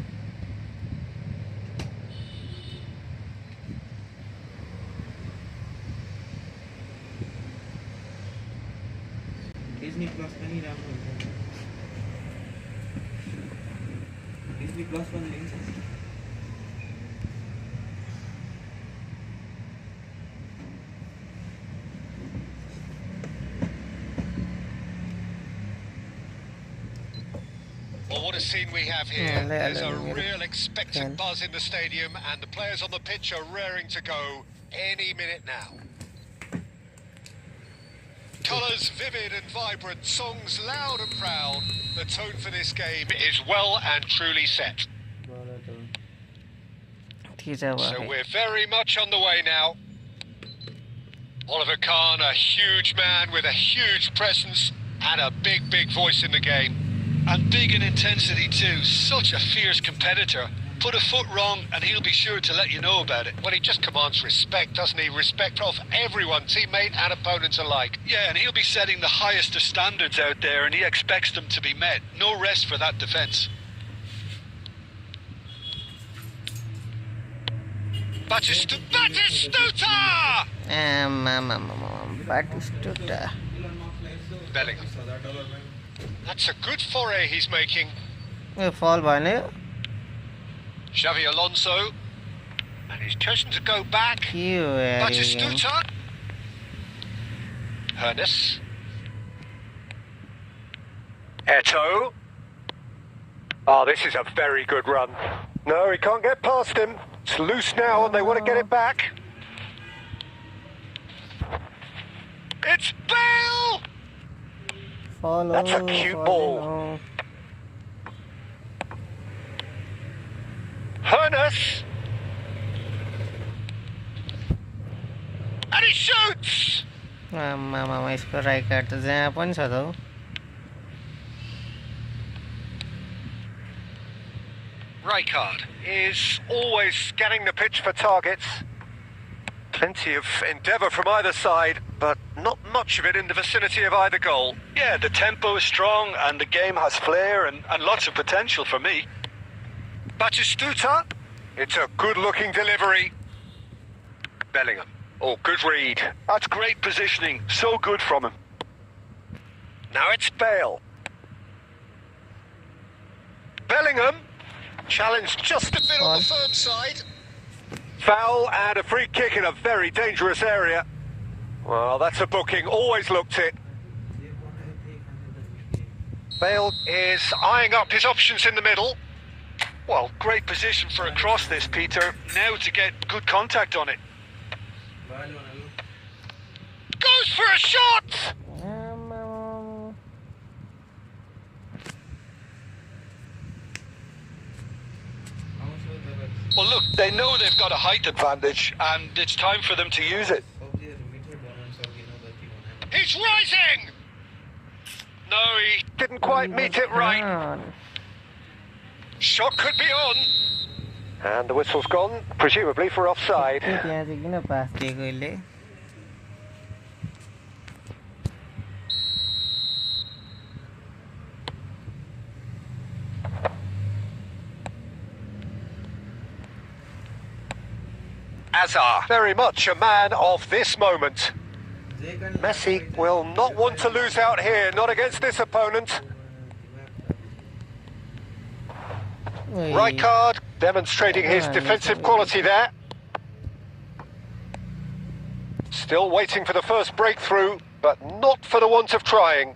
डिज्नी प्लस पनि राम्रो हुन्छ डिज्नी प्लस पनि लिन्छ Well, what a scene we have here. There's a real expectant buzz in the stadium and the players on the pitch are raring to go any minute now. Colours vivid and vibrant, songs loud and proud. The tone for this game is well and truly set. So we're very much on the way now. Oliver Kahn, a huge man with a huge presence and a big, big voice in the game. And big in intensity too. Such a fierce competitor. Put a foot wrong and he'll be sure to let you know about it. Well, he just commands respect, doesn't he? Respect of everyone, teammate and opponents alike. Yeah, and he'll be setting the highest of standards out there and he expects them to be met. No rest for that defence. Batistuta! Batistuta. Bellingham. That's a good foray he's making. Fall bhayo Xavi Alonso. And he's chosen to go back. Batistuta. Hernes. Eto'o. Oh, this is a very good run. No, he can't get past him. It's loose now and they want to get it back. It's Bale! That's a cute ball. Hernes! And he shoots! यसको right card त जहाँ पनि छ त हौ Rijkaard is always scanning the pitch for targets. Plenty of endeavour from either side, but not much of it in the vicinity of either goal. Yeah, the tempo is strong and the game has flair and lots of potential for me. Batistuta. It's a good-looking delivery. Bellingham. Oh, good read. That's great positioning. So good from him. Now it's Bale. Bellingham. Challenged just a bit on the firm side. Foul and a free kick in a very dangerous area. Well, that's a booking. Always looked it. Bale is eyeing up his options in the middle. Well, great position for a cross this, Peter. Now to get good contact on it. Goes for a shot! Well, look, they know they've got a height advantage, and it's time for them to use it. He's rising! No, he didn't quite meet it right. Shot could be on. And the whistle's gone, presumably for offside. Azar, very much a man of this moment. Messi will not want to lose out here, not against this opponent. Right card, demonstrating his defensive quality there. Still waiting for the first breakthrough, but not for the want of trying.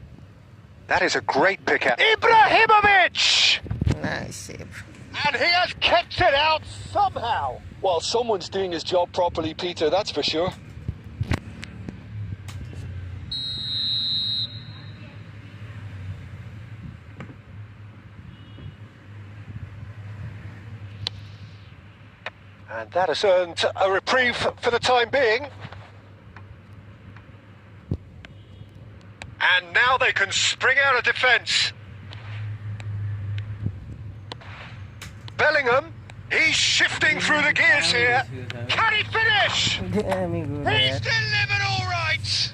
That is a great pick out. Ibrahimovic! Nice save. And he has kept it out somehow. Well, someone's doing his job properly, Peter, that's for sure. And that has earned a reprieve for the time being. And now they can spring out of defence. Bellingham, he's shifting through the gears here. Can he finish? He's delivered all right.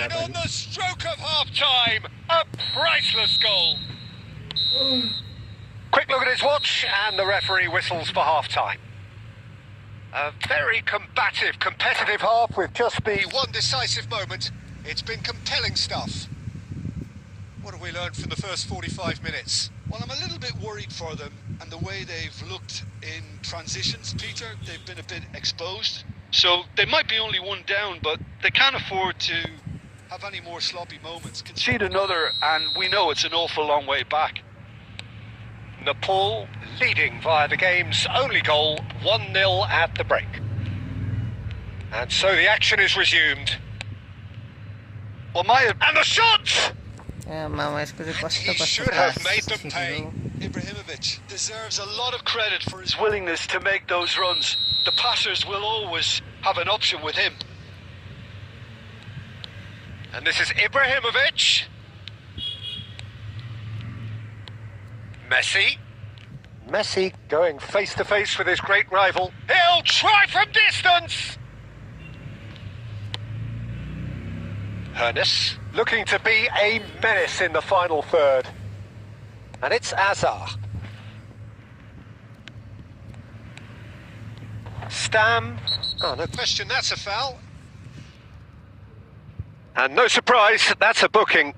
And on the stroke of half-time, a priceless goal. Quick look at his watch, and the referee whistles for half-time. A very combative, competitive half with just the one decisive moment. It's been compelling stuff. What have we learned from the first 45 minutes? Well, I'm a little bit worried for them and the way they've looked in transitions, Peter. They've been a bit exposed. So they might be only one down, but they can't afford to have any more sloppy moments. Concede another, and we know it's an awful long way back. Nepal leading via the game's only goal, 1-0 at the break. And so the action is resumed. Well, and the shot! He should have made them pay. Ibrahimovic deserves a lot of credit for his willingness to make those runs. The passers will always have an option with him. And this is Ibrahimovic. Messi going face to face with his great rival. He'll try from distance. Hernes looking to be a menace in the final third. And it's Azar. Stam. Oh, no question, that's a foul. And no surprise, that's a booking.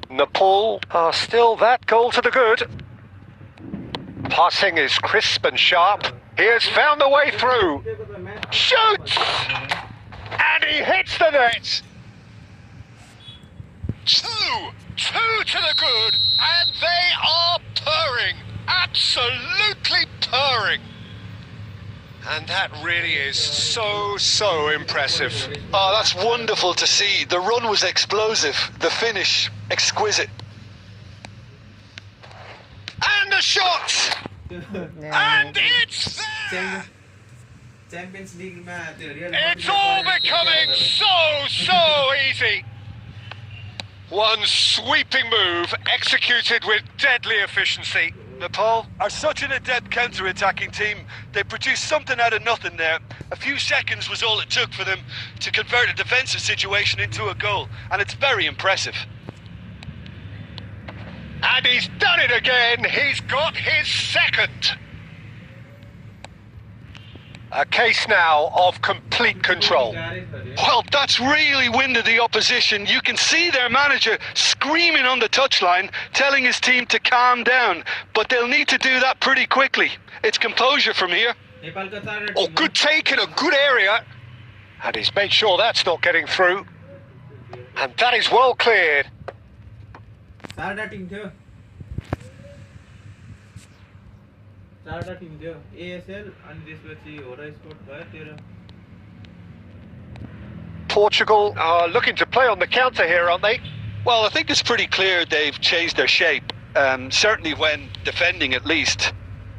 Nepal are still that goal to the good. Passing is crisp and sharp. He has found the way through. Shoots! And he hits the net. Two to the good, and they are purring. Absolutely purring. And that really is so impressive. Oh, that's wonderful to see. The run was explosive. The finish, exquisite. And the shot! And it's there! Champions League match. It's all becoming so easy. One sweeping move executed with deadly efficiency. Nepal are such an adept counter-attacking team. They produced something out of nothing there. A few seconds was all it took for them to convert a defensive situation into a goal, and it's very impressive. And he's done it again. He's got his second. A case now of complete control. Well, that's really winded the opposition. You can see their manager screaming on the touchline, telling his team to calm down. But they'll need to do that pretty quickly. It's composure from here. Oh, good take in a good area. And he's made sure that's not getting through. And that is well cleared. चारवटा Tim थियो ASL अनि त्यसपछि होरा sport भयो 13 Portugal are looking to play on the counter here, aren't they? Well, I think it's pretty clear they've changed their shape, certainly when defending at least,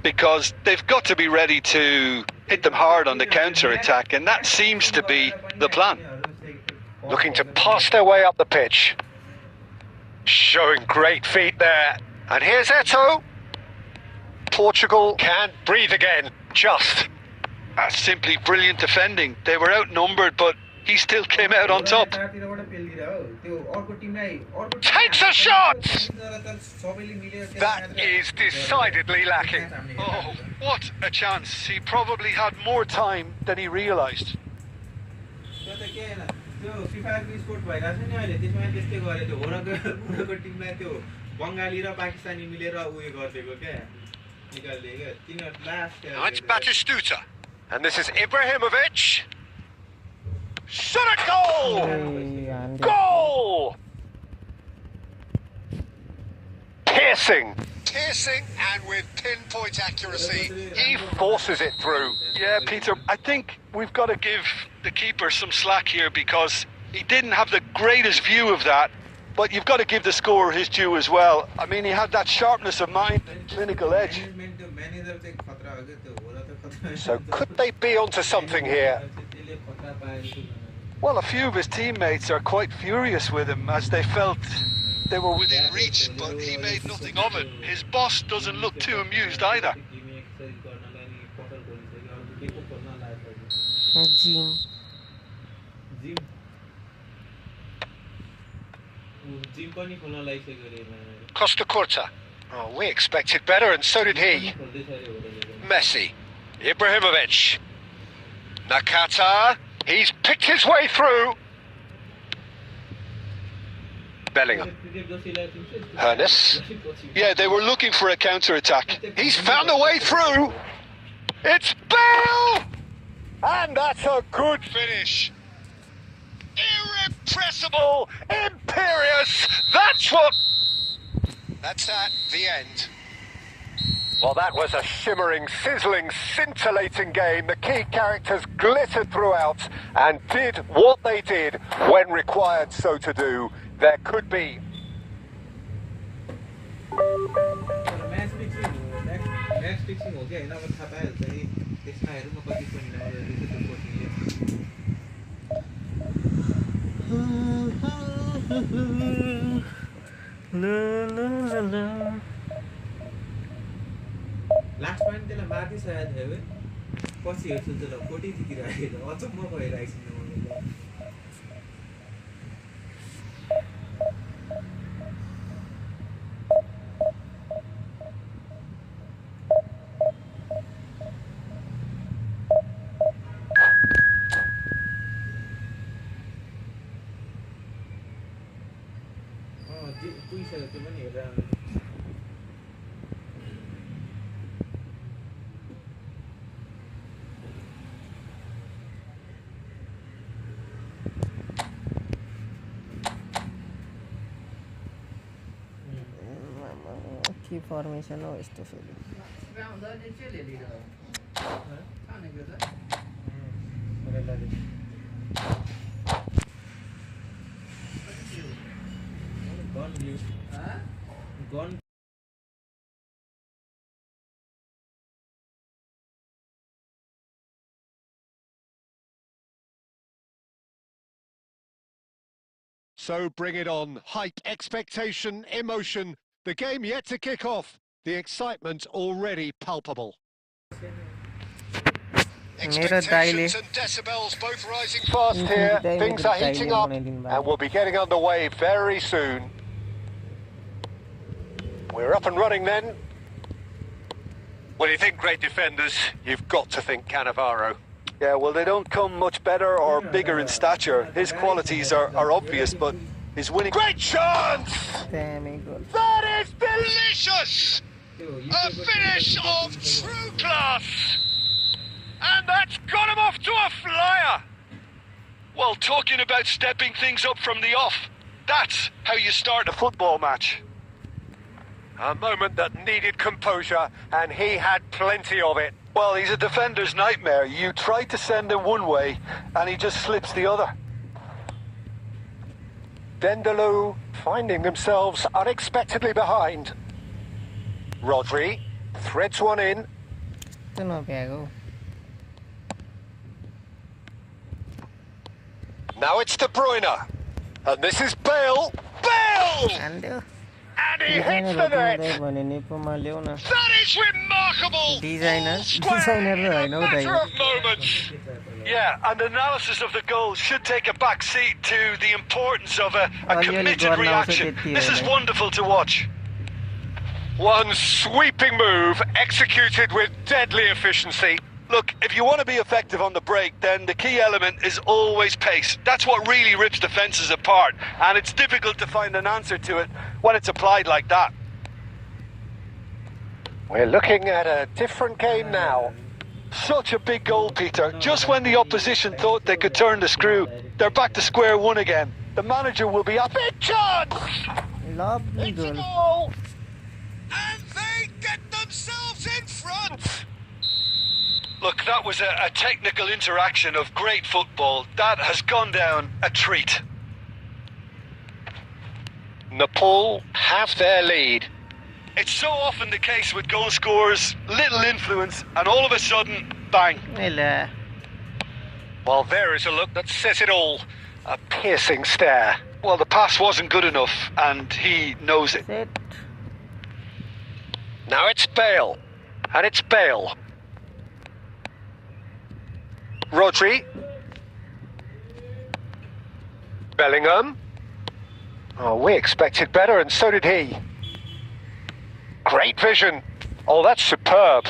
because they've got to be ready to hit them hard on the counter-attack, and that seems to be the plan. Looking to pass their way up the pitch. Showing great feet there. And here's Eto'o. Portugal can't breathe again, just. That's simply brilliant defending. They were outnumbered, but he still came out on top. Takes a shot! That is decidedly lacking. Oh, what a chance. He probably had more time than he realised. Now it's Batistuta. And this is Ibrahimovic. Shot at goal! Goal! Piercing and with pinpoint accuracy. He forces it through. Yeah, Peter, I think we've got to give the keeper some slack here because he didn't have the greatest view of that, but you've got to give the scorer his due as well. I mean, he had that sharpness of mind and clinical edge. So could they be onto something here? Well, a few of his teammates are quite furious with him as they felt they were within reach, but he made nothing of it. His boss doesn't look too amused either. Costa Curta. Oh, we expected better, and so did he. Messi. Ibrahimovic. Nakata. He's picked his way through. Bellingham. Hernes. Yeah, they were looking for a counter-attack. He's found a way through. It's Bale! And that's a good finish. Irrepressible, imperious. That's at the end. Well, that was a shimmering, sizzling, scintillating game. The key characters glittered throughout and did what they did when required so to do. There could be. Last pant त्यसलाई माथिसकेको थियो है पछि हेर्छु त्यसलाई 40 जितिरहेको अचम्म भइरहेको छ मलाई पुगिसक्यो त्यो पनि हेरेर के फर्मेसन हो यस्तो फेरि So bring it on. Hype, expectation, emotion. The game yet to kick off. The excitement already palpable. Expectations and decibels both rising fast here. Things are heating up and we'll be getting underway very soon. We're up and running then. When you think great defenders, you've got to think Cannavaro. Yeah, well, they don't come much better or bigger in stature. His qualities are obvious, but his winning... Great chance! That is delicious! A finish of true class! And that's got him off to a flyer! Well, talking about stepping things up from the off, that's how you start a football match. A moment that needed composure, and he had plenty of it. Well, he's a defender's nightmare. You try to send him one way, and he just slips the other. Dendeloo finding themselves unexpectedly behind. Rodri threads one in. Itu no pego. Now it's De Bruyne. And this is Bale. Bale! Ando. And he hits the net. That is remarkable. Designer In a matter of moments. Yeah, and analysis of the goal should take a back seat to the importance of a committed reaction. This is wonderful to watch. One sweeping move executed with deadly efficiency. Look, if you want to be effective on the break, then the key element is always pace. That's what really rips defences apart, and it's difficult to find an answer to it when it's applied like that. We're looking at a different game now. Such a big goal, Peter. Just when the opposition thought they could turn the screw, they're back to square one again. The manager will be up. Big chance! Lovely It's a goal. goal! And they get themselves in front! Look, that was a technical interaction of great football. That has gone down a treat. Nepal have their lead. It's so often the case with goal scorers, little influence, and all of a sudden, bang. Ela. Well, there is a look that says it all. A piercing stare. Well, the pass wasn't good enough, and he knows it. Set. Now it's Bale. And it's Bale. Rodri. Bellingham. Oh, we expected better, and so did he. Great vision. Oh, that's superb.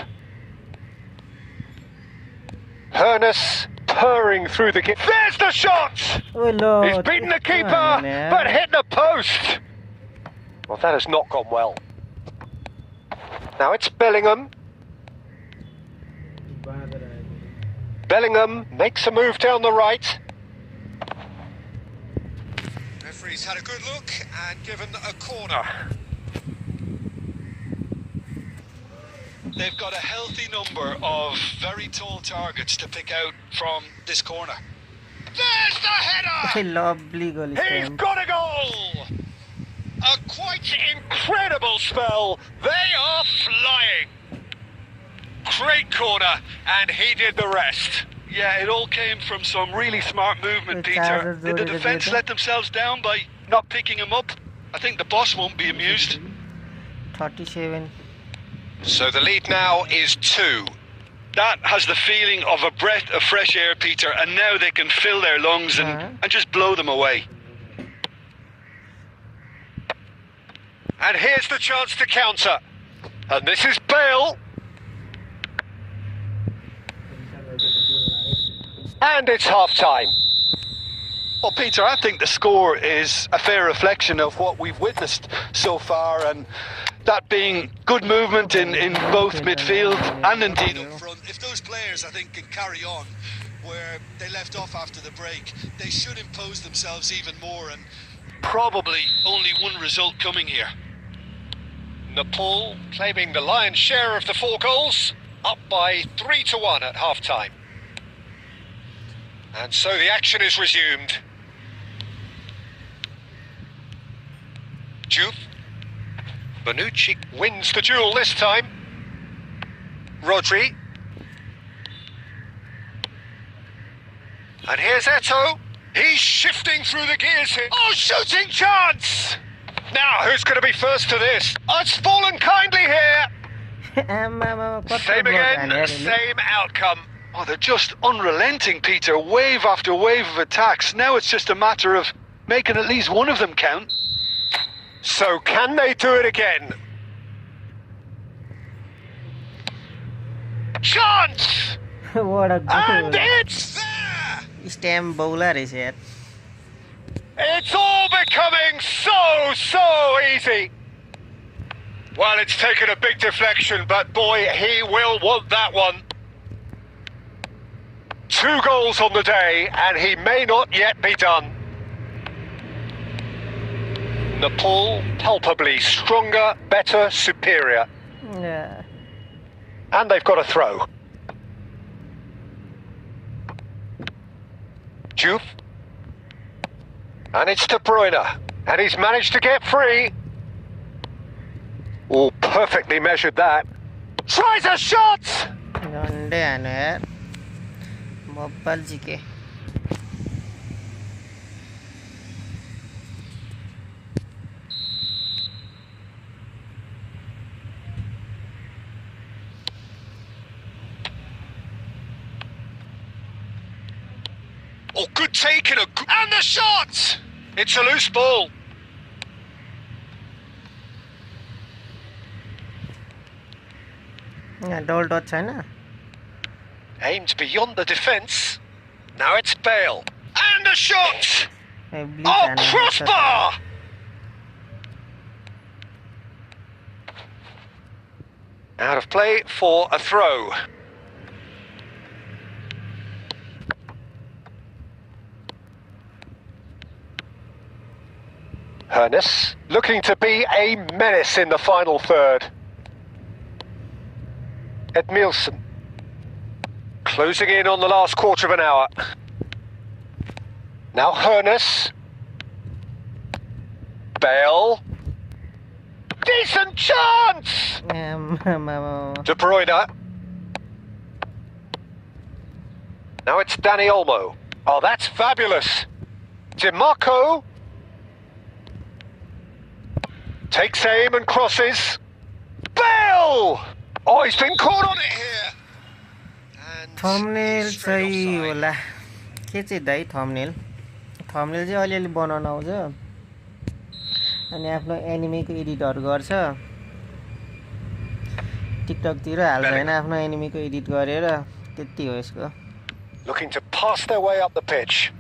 Hernus purring through the gap. There's the shot! Oh Lord. He's beaten the keeper, but hit the post. Well, that has not gone well. Now it's Bellingham. Bellingham makes a move down the right. Referee's had a good look and given a corner. They've got a healthy number of very tall targets to pick out from this corner. There's the header! A lovely goal. He's got a goal! A quite incredible spell. They are flying. Great corner, and he did the rest. Yeah, it all came from some really smart movement, Peter. Did the defence let themselves down by not picking him up? I think the boss won't be amused. 37. So the lead now is 2. That has the feeling of a breath of fresh air, Peter, and now they can fill their lungs and just blow them away. And here's the chance to counter. And this is Bale. And it's half-time. Well, Peter, I think the score is a fair reflection of what we've witnessed so far, and that being good movement in both midfield and indeed up front. If those players, I think, can carry on where they left off after the break, they should impose themselves even more, and probably only one result coming here. Nepal claiming the lion's share of the 4 goals, up by 3-1 at half-time. And so the action is resumed. Juve. Bonucci wins the duel this time. Rodri. And here's Eto'o. He's shifting through the gears here. Oh, shooting chance! Now, who's going to be first to this? Oh, it's fallen kindly here. Same again, same outcome. Oh, they're just unrelenting, Peter. Wave after wave of attacks. Now it's just a matter of making at least one of them count. So can they do it again? Chance! What a goal. And it's there! Stamp bowler is here. It's all becoming so easy. Well, it's taken a big deflection, but boy, he will want that one. 2 goals on the day, and he may not yet be done. Nepal, palpably stronger, better, superior. Yeah. And they've got a throw. Juve. And it's De Bruyne. And he's managed to get free. Oh, perfectly measured that. Tries a shot! झन्डै हान्यो यार बब्बाल जिके Oh, good take and the shot! It's a loose ball. यहाँ double touch छैन Aimed beyond the defence. Now it's Bale. And a shot! Oh, crossbar! Out of play for a throw. Hernus looking to be a menace in the final third. Edmilson closing in on the last quarter of an hour. Now Hernus. Bale. Decent chance! De Bruyne. Now it's Danny Olmo. Oh, that's fabulous. DiMarco. Takes aim and crosses. Bale! Oh, he's been caught on it here. Thumbnail चाहिँ होला के चाहिँ दाइ thumbnail thumbnail चाहिँ अलिअलि बनाउन आउँछ अनि आफ्नो एनिमीको एडिटहरु गर्छ टिकटकतिर हाल्छ हैन आफ्नो एनिमीको एडिट गरेर त्यति हो यसको Looking to pass their way up the pitch.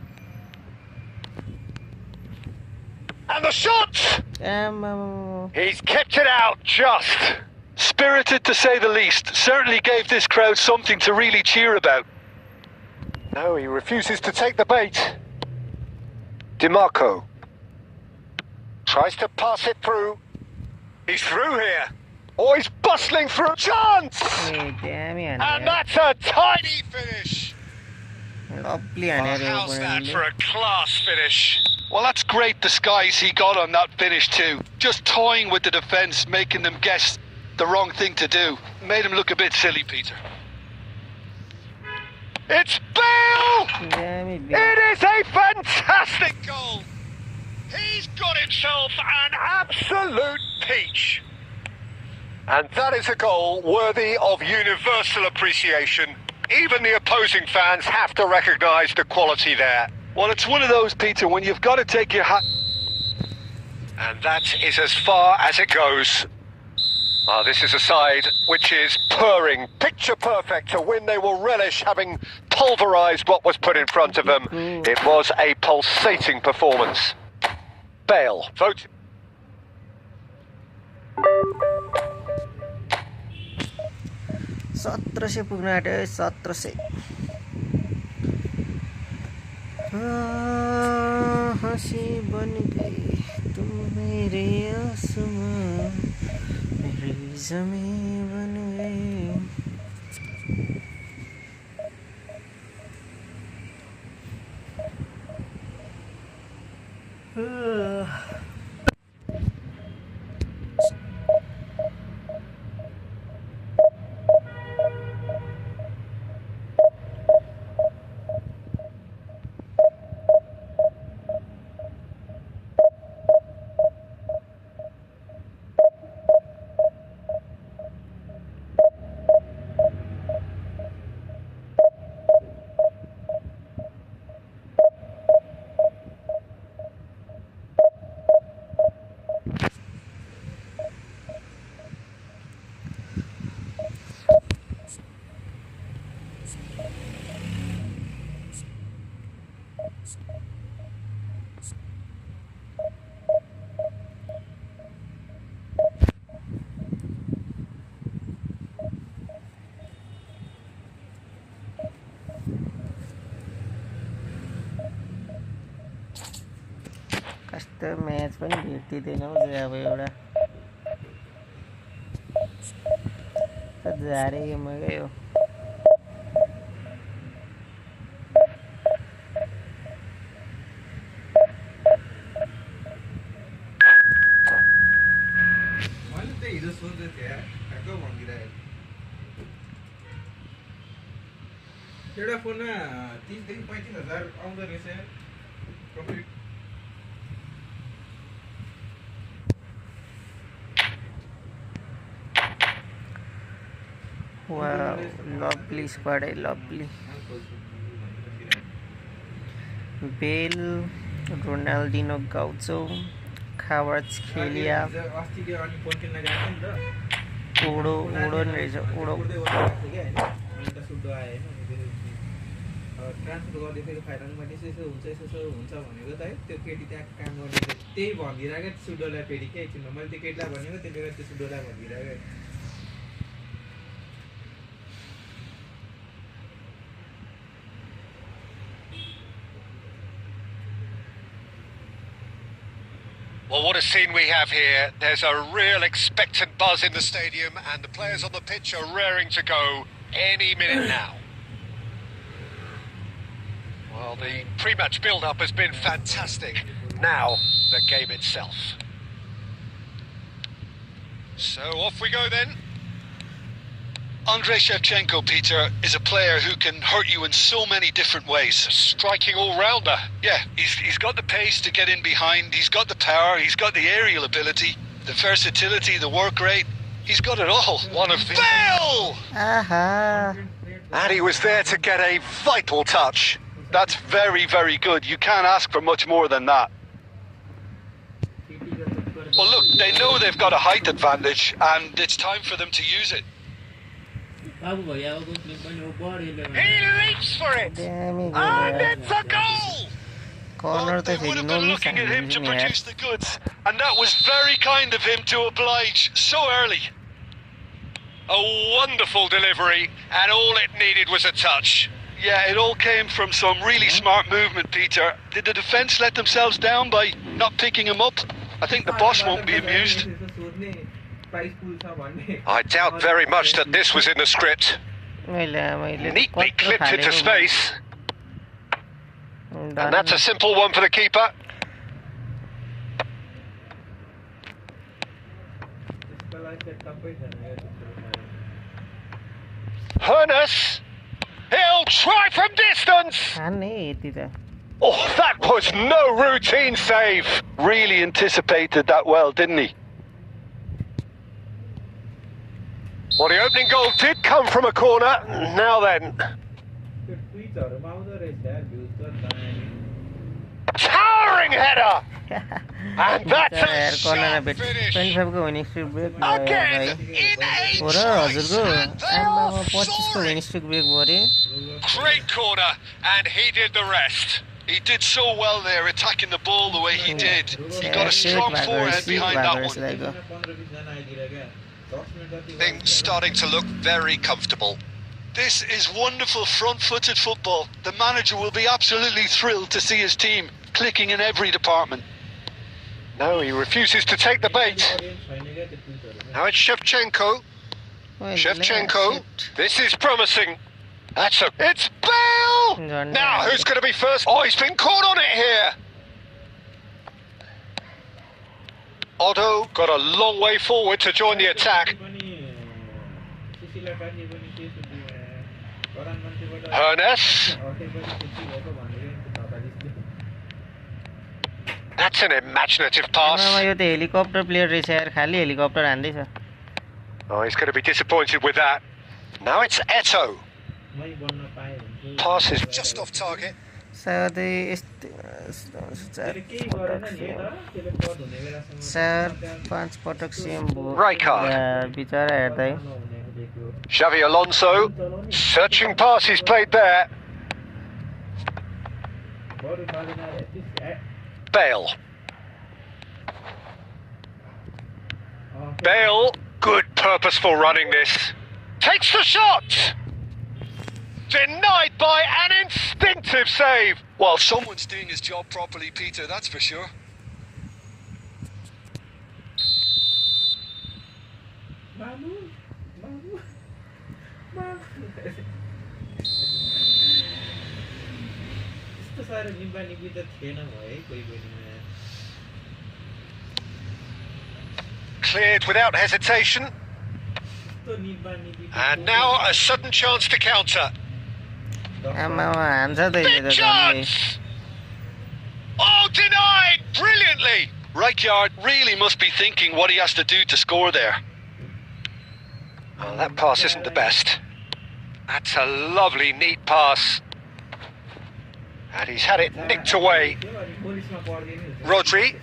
And the shot! He's kept it out just. Spirited to say the least. Certainly gave this crowd something to really cheer about. No, he refuses to take the bait. DiMarco. Tries to pass it through. He's through here. Oh, he's bustling through. Chance! And that's a tiny finish. How's that for a class finish? Well, that's great disguise he got on that finish too. Just toying with the defence, making them guess the wrong thing to do. Made him look a bit silly, Peter. It's Bale! It is a fantastic goal! He's got himself an absolute peach. And that is a goal worthy of universal appreciation. Even the opposing fans have to recognise the quality there. Well, it's one of those, Peter, when you've got to take your hat... And that is as far as it goes. This is a side which is purring, picture perfect to win. They will relish having pulverised what was put in front of them. It was a pulsating performance. Bale, vote. सत्रसे पुग्न आँट्यो 1700 हँसी बन गई तुम मेरे आसमां मेरी ज़मीं बन गई म्याच पनि भेटिँदैन हौ अब एउटा झारे गेमकै हो मैले त हिजो सोध्दै थिएँ ठ्याक्क भनिदिरहेको एउटा फोनमा 30 देखि 35,000 आउँदो रहेछ profit Wow, lovely squad, lovely. Bale, Ronaldinho, Gaucho, Kvaratskhelia, Udo रहेछ उडो ट्रान्सफर गरिदिएको फाइनलमा यसो हुन्छ भनेको त है त्यो केटी त्यहाँ काम गर्ने त्यही भनिदिरहेको सुडोलाई फेरि के एकछिनमा मैले त्यो केटीलाई भनेको त्यति बेला त्यो सुडोलाई भनिदिरहेको Well, what a scene we have here. There's a real expectant buzz in the stadium and the players on the pitch are raring to go any minute now. Well, the pre-match build-up has been fantastic. Now, the game itself. So, off we go then. Andrei Shevchenko, Peter, is a player who can hurt you in so many different ways. A striking all-rounder. Yeah, he's got the pace to get in behind, he's got the power, he's got the aerial ability, the versatility, the work rate. He's got it all. One of the... Bale! And he was there to get a vital touch. That's very, very good. You can't ask for much more than that. Well, look, they know they've got a height advantage, and it's time for them to use it. He leaps for it! And it's a goal! Corner They would have been looking at him to produce the goods, and that was very kind of him to oblige so early. A wonderful delivery, and all it needed was a touch. Yeah, it all came from some really smart movement, Peter. Did the defence let themselves down by not picking him up? I think the boss won't be amused. I doubt very much that this was in the script. Neatly clipped into space. And that's a simple one for the keeper. Hernus! He'll try from distance! Oh, that was no routine save! Really anticipated that well, didn't he? Well, the opening goal did come from a corner. Now then. Towering header! And that's a shot finish. Again, in a great corner, and he did the rest. He did so well there, attacking the ball the way he did. He got a strong forehand behind that one. Things starting to look very comfortable. This is wonderful front-footed football. The manager will be absolutely thrilled to see his team clicking in every department. No, he refuses to take the bait. Now it's Shevchenko. Shevchenko. This is promising. It's Bale! Now who's going to be first? Oh, he's been caught on it here. Otto got a long way forward to join the attack. Hernus. That's an imaginative pass. Helicopter player helicopter. Oh, he's going to be disappointed with that. Now it's Eto. Pass is just off target. Sir, 5 पटक same बिचरा हेर्दै Xavi Alonso, searching pass he's played there. Bale. Bale, good purposeful running this. Takes the shot! Denied by an instinctive save. Well, someone's doing his job properly, Peter, that's for sure. मामु मामु मामु यस्तो साह्रो निब्बा निब्बी त थिएन भए कोही पनि Cleared without hesitation. And now a sudden chance to counter. Big chance! Oh, denied! Brilliantly! Rijkaard really must be thinking what he has to do to score there. Well, that pass isn't the best. That's a lovely, neat pass. And he's had it nicked away. Rodri.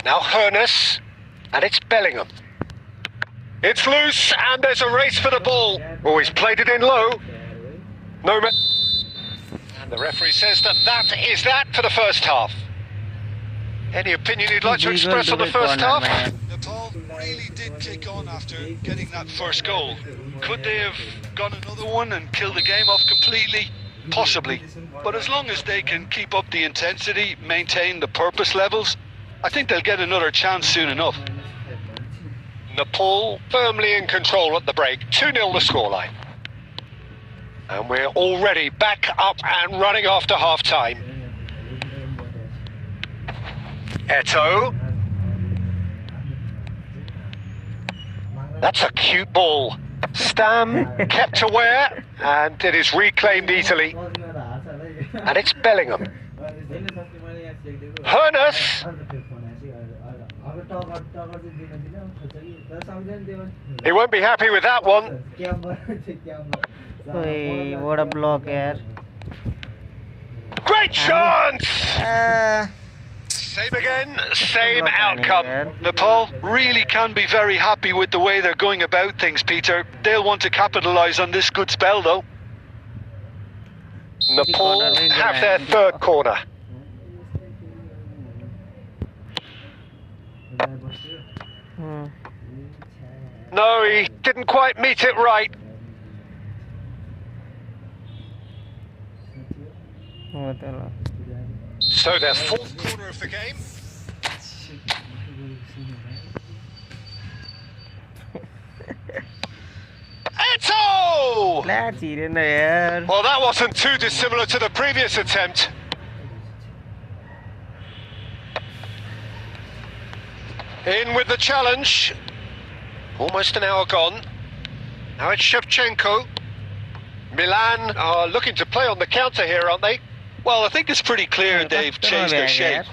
Now Hoeneß. And it's Bellingham. It's loose, and there's a race for the ball. Oh, he's played it in low. No. And the referee says that is that for the first half. Any opinion you'd like to express on the first half? Nepal really did kick on after getting that first goal. Could they have got another one and killed the game off completely? Possibly. But as long as they can keep up the intensity, maintain the purpose levels, I think they'll get another chance soon enough. Nepal firmly in control at the break. 2-0 the scoreline. And we're already back up and running after half-time. Eto'o. That's a cute ball. Stam kept aware, and it is reclaimed easily. And it's Bellingham. Hoeneß. He won't be happy with that one. What a block, yaar. Great chance! Same again, same outcome. Nepal really can be very happy with the way they're going about things, Peter. They'll want to capitalise on this good spell, though. Nepal have their third corner. No, he didn't quite meet it right. So their fourth corner of the game. Eto'o! Well, that wasn't too dissimilar to the previous attempt. In with the challenge. Almost an hour gone. Now it's Shevchenko. Milan are looking to play on the counter here, aren't they? Well, I think it's pretty clear they've changed their shape.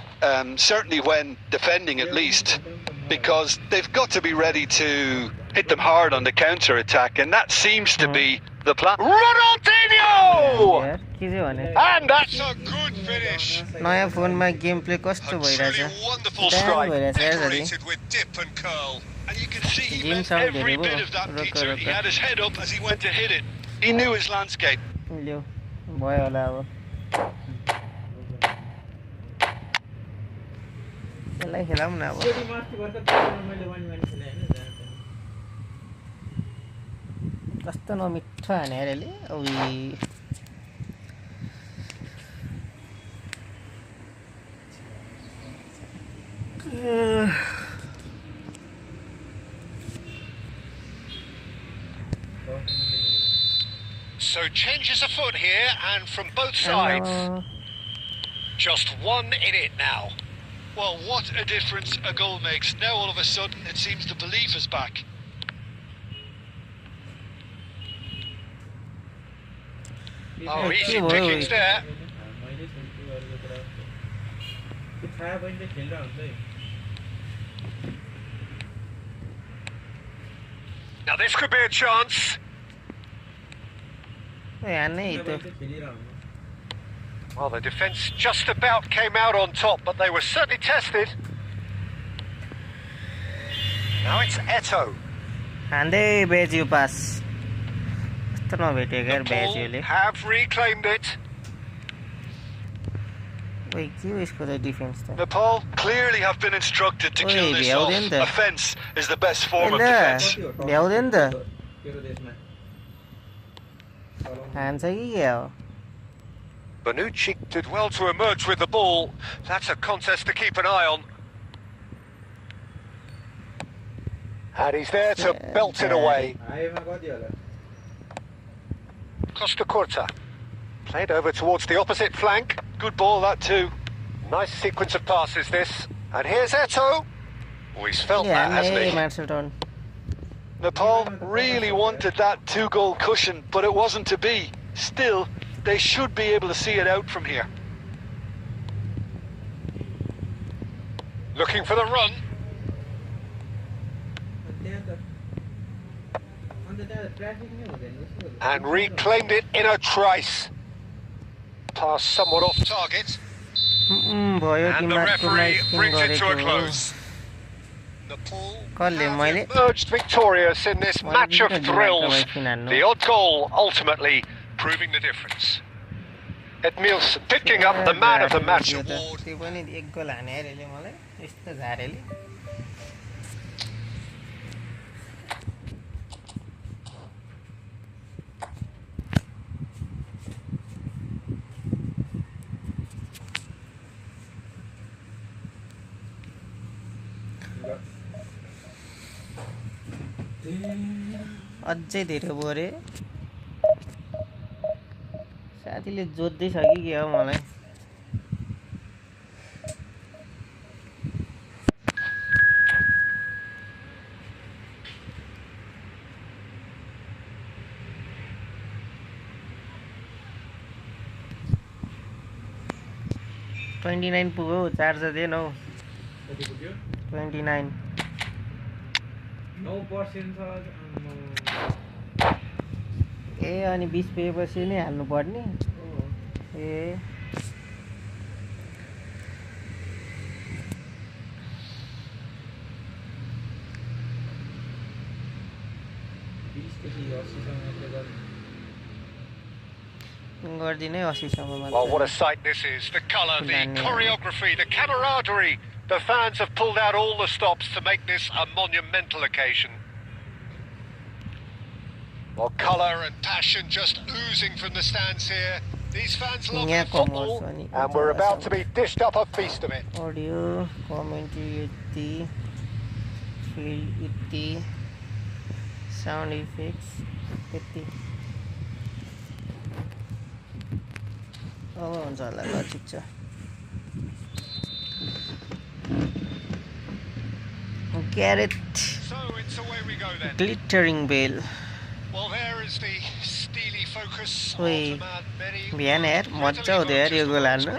Certainly when defending, at least. Because they've got to be ready to hit them hard on the counter-attack, and that seems to be the plan. Ronaldinho! And that's a good finish. नयाँ फोनमा game play कस्तो भइरहेछ Wonderful strike, decorated with dip and curl. And you can see he meant every bit of that, Peter. He had his head up as he went to hit it. He knew his landscape. ल्यो भयो होला अब यसलाई खेलाउँ न अब कस्तो नमिठो हाने अरे यसले ओइ So changes afoot here, and from both sides. Just one in it now. Well, what a difference a goal makes. Now all of a sudden it seems the belief is back. Oh, easy pickings there. Now this could be a chance. Well, the defence just about came out on top, but they were certainly tested. Now it's Eto'o. And they bet you pass. Nepal have reclaimed it. Nepal clearly have been instructed to kill this off. Offence is the best form of defence. Bonucci did well to emerge with the ball. That's a contest to keep an eye on. And he's there to belt it away. आएमा कति होला Costa Curta. Played over towards the opposite flank. Good ball, that too. Nice sequence of passes, this. And here's Eto'o. Oh, he's felt that, hasn't he? Marcelton. Nepal really wanted that 2-goal cushion, but it wasn't to be. Still, they should be able to see it out from here. Looking for the run. And reclaimed it in a trice. Pass somewhat off target. And the referee brings it to a close. Nepal have emerged victorious in this match of thrills. The odd goal ultimately proving the difference. Edmils picking up the man of the match award. अझै धेरै भयो रे साथीले जोत्दै छ कि के हो मलाई $29 पुग्यो चार्जर दे न 29 9% ए अनि 20 पेपछि नै हाल्नु पर्ने ए गर्दिनै 80 सम्ममा Well, what a sight this is. The colour, the choreography, the camaraderie. The fans have pulled out all the stops to make this a monumental occasion. Well, colour and passion just oozing from the stands here. These fans love their football, and we're about to be dished up a feast of it. Audio, commentary, field, sound effects, oh, हुन्छ होला ल ठिक छ Carrot. So it's away we go then. Glittering bell. Well, there is the steely focus of Wait. the man many बिहान यार मजा आउँथ्यो यार यो गोल हाल्नु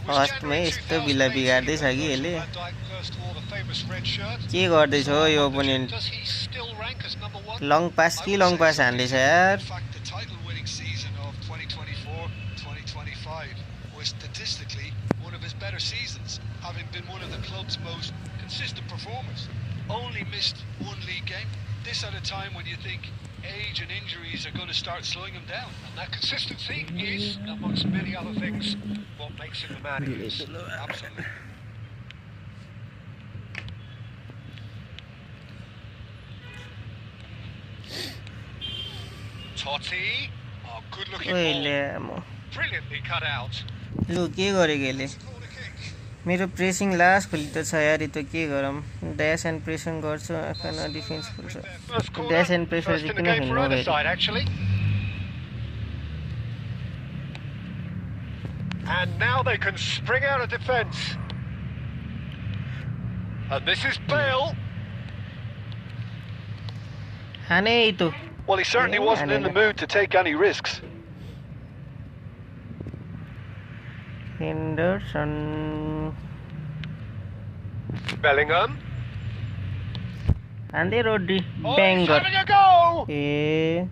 फर्स्टमै यस्तो बिला बिगार्दैछ कि यसले के गर्दैछ हो यो ओपोनेन्ट लङ पास कि लङ पास हान्दैछ यार statistically one of his better seasons, having been one of the club's most consistent performers. Only missed one league game. This at a time when you think age and injuries are going to start slowing him down. And that consistency is, amongst many other things, what makes him the man he is. Absolutely. Totti, oh, good looking ball. Brilliantly cut out. लु के गरेको यसले मेरो pressing last खोली त छ यार त के गरम ड्याश एन्ड प्रेसिङ गर्छु आफैमा डिफेन्स खोल्छ ड्याश एन्ड प्रेसर चाहिँ किन खेल्नु actually. And now they can spring out of defence. And this is Bale. हाने त Well, he certainly wasn't in the mood to take any risks. Henderson. Bellingham. And they wrote the Oh, banger. he's having a go! Yeah.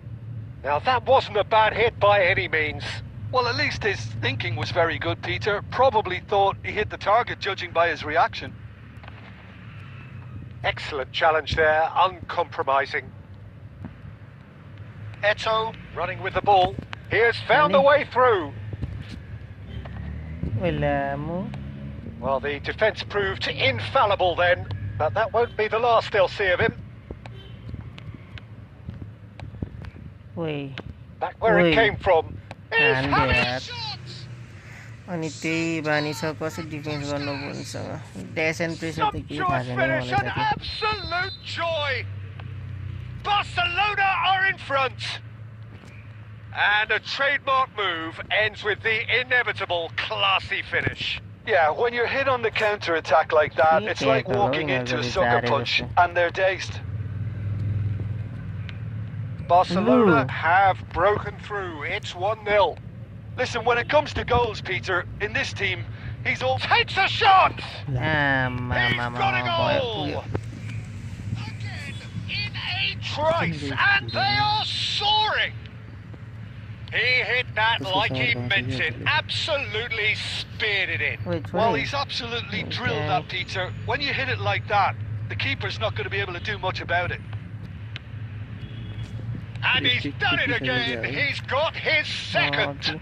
Now that wasn't a bad hit by any means. Well, at least his thinking was very good, Peter. Probably thought he hit the target, judging by his reaction. Excellent challenge there, uncompromising. Eto'o running with the ball. He has found a way through. Well, the defence proved infallible then, but that won't be the last they'll see of him. Back where it came from. He's having a shot! अनि त्यही बानी छ कसरी defence गर्नु बोनसँग dash end pressure त केही थाहा छैन मलाई An absolute joy. Barcelona are in front. And a trademark move ends with the inevitable classy finish. Yeah, when you're hit on the counter-attack like that, it's like walking into a sucker punch and they're dazed. Barcelona have broken through. It's 1-0. Listen, when it comes to goals, Peter, in this team, he's all... Takes a shot! He's got a goal! Again, in a trice, and they are soaring! He hit that like he meant it. Absolutely speared it in. Well, he's absolutely drilled that, Peter. When you hit it like that, the keeper's not going to be able to do much about it. And he's done it again. He's got his second.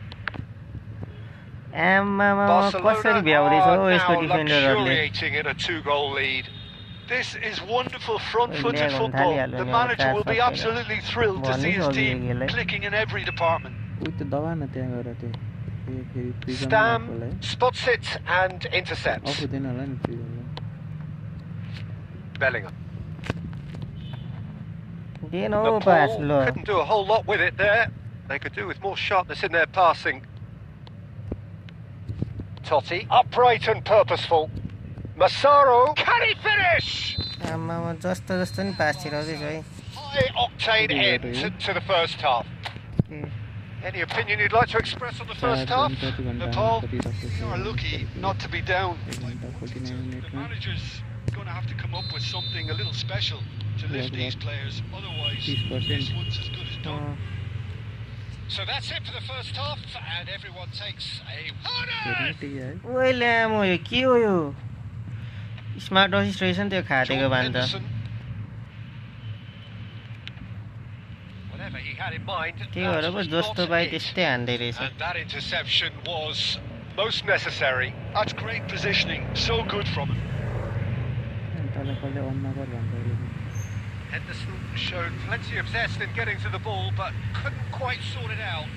Barcelona are now luxuriating in a 2-goal lead. This is wonderful front-footed football. The manager will be absolutely thrilled to see his team clicking in every department. Stam spots it and intercepts. Bellingham. Nepal couldn't do a whole lot with it there. They could do with more sharpness in their passing. Totti, upright and purposeful. Massaro, can he finish? High octane end to the first half. Any opinion you'd like to express on the first half? Nepal, you are lucky not to be down. The manager's going to have to come up with something a little special to lift these players, otherwise this one's as good as done. So that's it for the first half, and everyone takes a honor! Smart registration त्यो खाटेको बान्दा whatever he had in mind, त्यो भएर पो जस्तो पाए त्यस्तै हान्दै रहेछ and that interception was most necessary. That's great positioning, so good from him. Henderson showed plenty of zest in getting to the ball, but couldn't quite sort it out.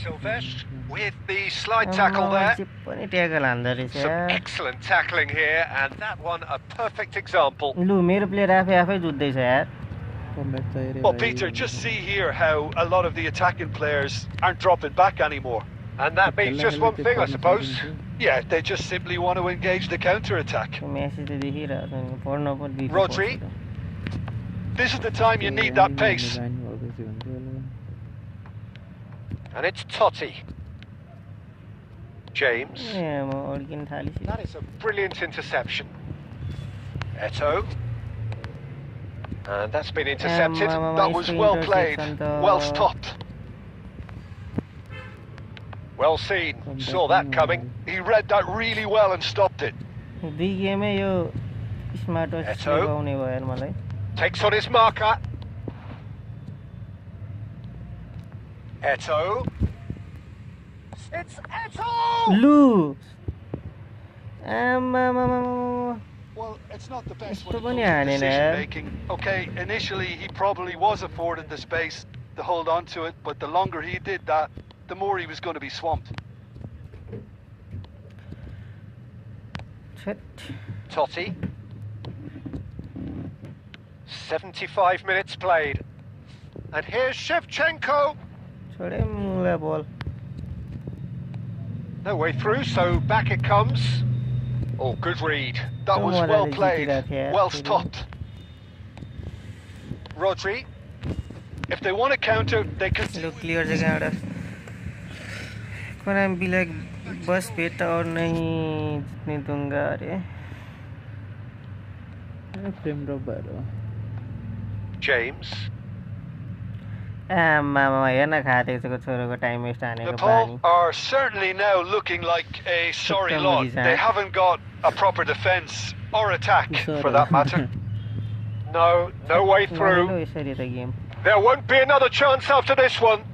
Silvestre with the slide tackle there. Some excellent tackling here, and that one a perfect example. Well, Peter, just see here how a lot of the attacking players aren't dropping back anymore. And that means just one thing, I suppose. Yeah, they just simply want to engage the counter-attack. Rodri. This is the time you need that pace. And it's Totti. James. That is a brilliant interception. Eto. And that's been intercepted. That was well played, well stopped. Well seen. Saw that coming. He read that really well and stopped it. Eto. Takes on his marker. Eto. It's Eto! Lou! Well, it's not the best when it comes to decision making. Okay, initially he probably was afforded the space to hold on to it, but the longer he did that, the more he was going to be swamped. Totti. 75 minutes played. And here's Shevchenko. No way through, so back it comes. Oh, good read. That was well played, well stopped. Rodri. If they want to counter, they can... clear the can be like bus beta or nahi jitne dunga re. James. Nepal are certainly now looking like a sorry lot. They haven't got a proper defence or attack for that matter. No way through. There won't be another chance after this one.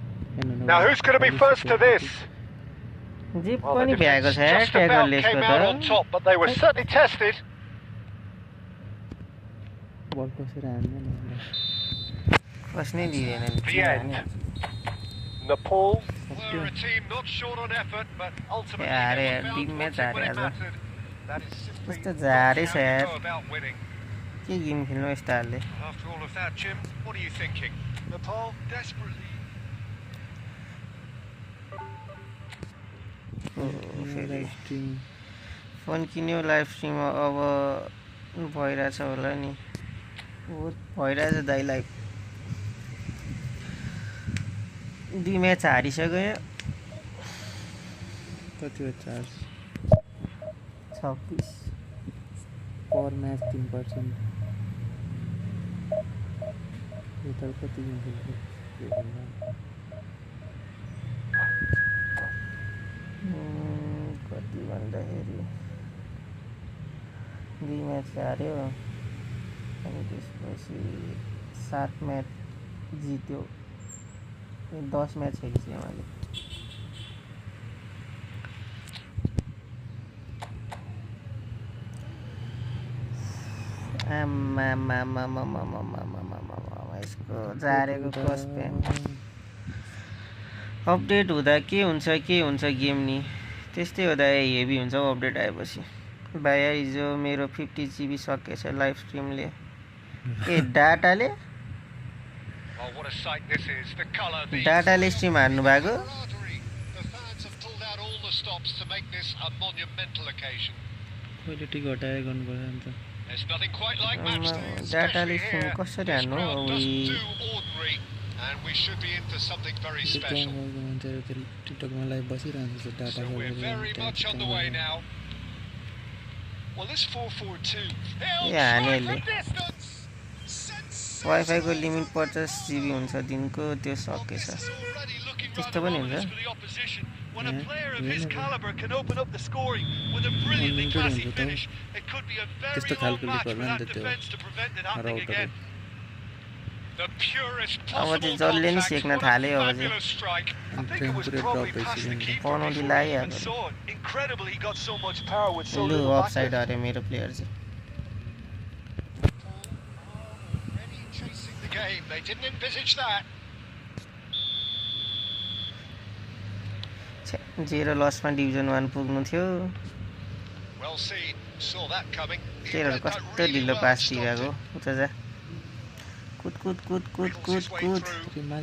Now who's going to be first to this? Well, the defense just about came out on top, but they were certainly tested. The end. Nepal Were a team not short on effort, but ultimately Yeah, they yeah, were big found match wanting when it are there. mattered. That is simply Mr. not Zari how said. you go about winning. के game खेल्नु यस्ताहरूले After all of that, Jim, what are you thinking? Nepal desperately. फेरि phone किन्यो live stream अब भइरहेछ होला नि बहुत भइरहेछ दाइ लाइभ 2 म्याच हारिसक्यो कति हो चार्ज 26 पर म्याच 3% टोटल कति गेम खेल्छ कति भन्दाखेरि 2 म्याच हार्यो अनि त्यसपछि 7 म्याच जित्यो 10 म्याच खेलिसक्यो मैले यसको जारेको क्रस प्यान अपडेट हुँदा के हुन्छ गेम नि त्यस्तै हुँदा हेभी हुन्छ अपडेट आएपछि भाइ हिजो मेरो 50 GB सकेछ लाइभ स्ट्रिमले ए डाटाले स्ट्रिम हार्नु भएको क्वालिटी घटाएर गर्नुपर्छ नि त डाटाले स्ट्रिम कसरी हार्नु हो मान्छेहरू टिकटकमा लाइभ बसिरहन्छ डाटा हानेले वाइफाईको लिमिट 50 GB हुन्छ दिनको त्यो सकेछ त्यस्तो पनि हुन्छ When a player of his caliber can open up the scoring with a brilliantly classy finish, it could be a very long match for that defense to prevent it happening again. The purest possible contact, what a fabulous strike. I think it was probably past the keeper before he even saw it. Incredible he got so much power with so little offside are मेरो player चाहिँ Already chasing the game, they didn't envisage that. 0 लसमा division 1 पुग्नु थियो Well seen, saw that coming. तेरो कस्तो ढिलो पास दिएको उता जा कुद कुद कुद कुद कुद कुद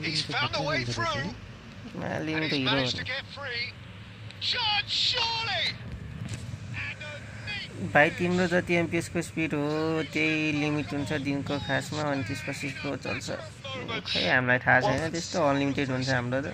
He's found a way through. Maling And त he's hero managed to get free. Chance, surely. भाइ तिम्रो जति एमपिएस को स्पिड हो त्यही लिमिट हुन्छ दिनको खासमा अनि त्यसपछि को चल्छ खै हामीलाई थाहा छैन त्यस्तो अनलिमिटेड हुन्छ हाम्रो त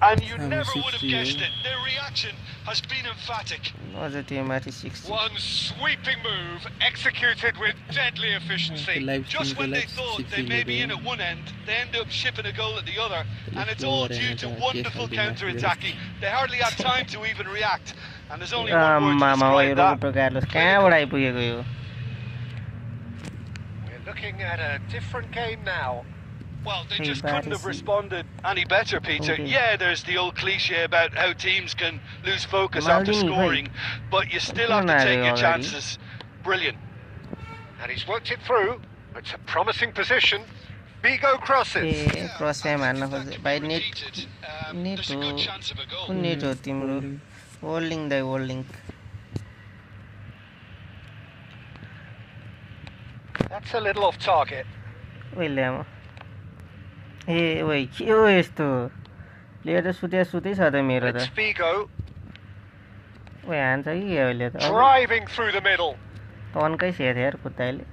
And you never would have guessed it. Their reaction has been emphatic. अझ त्यो माथि 60 One sweeping move executed with deadly efficiency. Just when they thought they may be in at one end, they end up shipping a goal at the other, and it's all due to wonderful counter-attacking. They hardly had time to even react, and there's only one word to describe that. कहाँबाट आइपुगेको यो We're looking at a different game now. Well, they just couldn't have responded any better, Peter. Yeah, there's the old cliche about how teams can lose focus after scoring, but you still have to take your chances. Brilliant. And he's worked it through. It's a promising position. Vigo crosses. Cross time हान्न खोज्यो भाइ net There's a good chance of a goal. कुन net हो तिम्रो holding the holding That's a little off target. ओइले आमा ए ओइ के हो यस्तो प्लेयर त सुतै छ त मेरो त It's Vigo ओइ हान्छ कि अहिले त driving through the middle. तन्कै सेथ यार कुत्ताले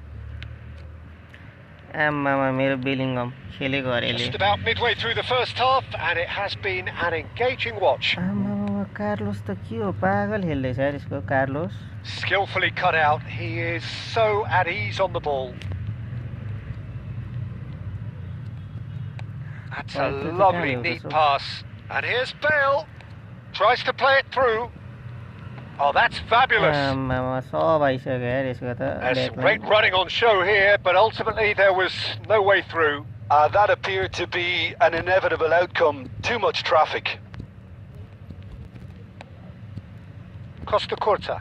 आमामा मेरो बेलिङम खेलेको अरेले Just about midway through the first half, and it has been an engaging watch. आमामा कार्लोस त के हो पागल खेल्दैछ यार यसको Carlos Skillfully cut out. He is so at ease on the ball. That's a lovely, neat pass. And here's Bale. Tries to play it through. Oh, that's fabulous. आमामा सब आइसक्यो यार यसको त There's some great running on show here, but ultimately there was no way through. That appeared to be an inevitable outcome. Too much traffic. Costa Curta.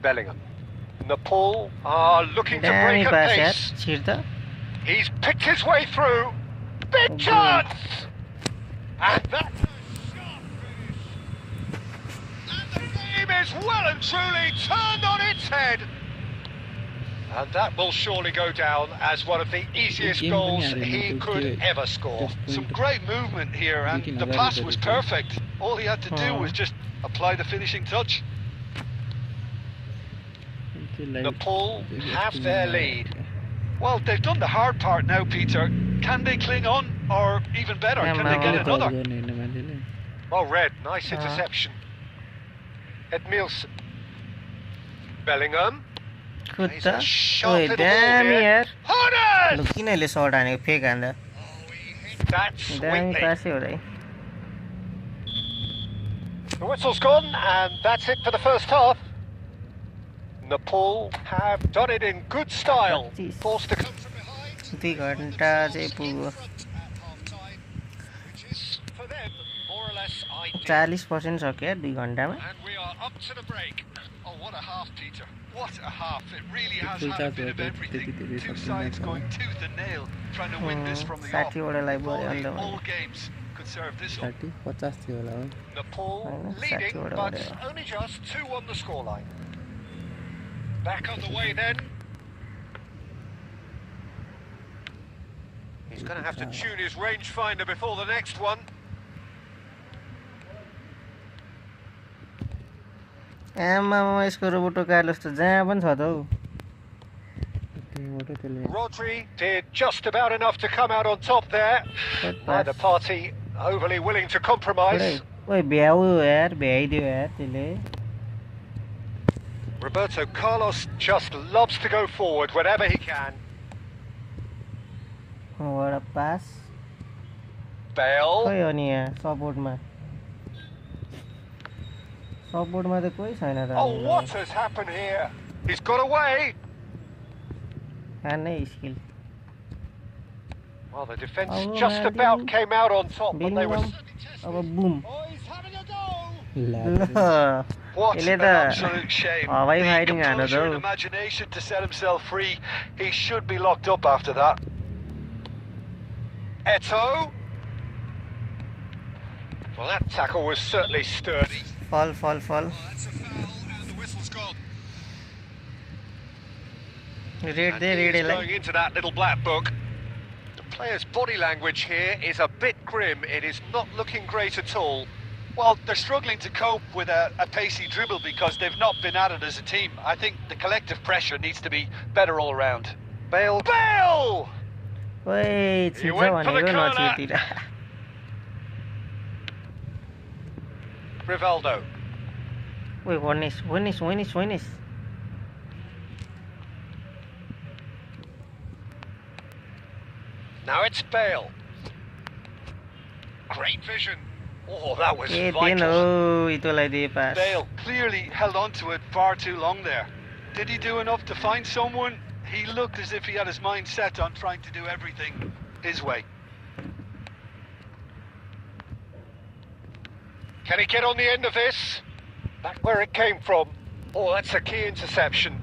Bellingham. Nepal are looking to break a pace. छिर्दा He's picked his way through. Big chance! And that's a sharp finish. And the game is well and truly turned on its head. And that will surely go down as one of the easiest goals he could ever score. Some great movement here, and the pass was perfect. All he had to do was just apply the finishing touch. Nepal have their lead. Well, they've done the hard part now, Peter. Can they cling on, or even better, can they get another? Well read, nice interception. Edmilson. Bellingham. He's a sharp little ball here. Hornet! Look, किन यसले shirt हानेको fake हान्दा That's दामी sweetly. पासै हो दाइ The whistle's gone, and that's it for the first half. Nepal have done it in good style. Forced to come from behind. 2 घण्टा चाहिँ पुग्यो Which is for them more or less ideal. 40% सक्यो 2 घण्टामा And we are up to the break. Oh, what a half, Peter. What a half. It really has had a bit of everything. Two sides going tooth and nail, trying to win this from the off. 60 वटालाई भयो अन्त All games could serve this up. 50 थियो होला हो Nepal Fine, leading, 60 but whatever. only just 2 on the scoreline. Back on the way then. He's going to have to tune his rangefinder before the next one. आमामा यसको Roboto Carlos त जहाँ पनि छ त हौ Rodri did just about enough to come out on top there. Neither party overly willing to compromise. ओइ भ्याउ यार भ्याइदियो यार त्यसले Roberto Carlos just loves to go forward whenever he can. what a pass Bale. खोइ हो नि यहाँ सपोर्टमा त कोही छैन त Oh, what has happened here? He's got away. हान्नै skill Well, the defence Oh, just Maddie. about came out on top, but they were. Bellingham अब Bum Oh, he's having a go. ल What यसले an त absolute shame. हवाई The fighting हान्नु त composure and how imagination to set himself free. He should be locked up after that. Eto'o. Well, that tackle was certainly sturdy. फल That's a foul, and the whistle's gone. Red And they he is red going into that little black book. The player's body language here is a bit grim. It is not looking great at all. Well, they're struggling to cope with a pacey dribble because they've not been at it as a team. I think the collective pressure needs to be better all around. Bale. Bale! ओइ He छिन्छ went for the भनेको corner. नछितिर Rivaldo. ओइ वनिस Now it's Bale. Great vision. Oh, that was a then vital. हो इतोलाई दिए pass Bale clearly held on to it far too long there. Did he do enough to find someone? He looked as if he had his mind set on trying to do everything his way. Can he get on the end of this? Back where it came from. Oh, that's a key interception.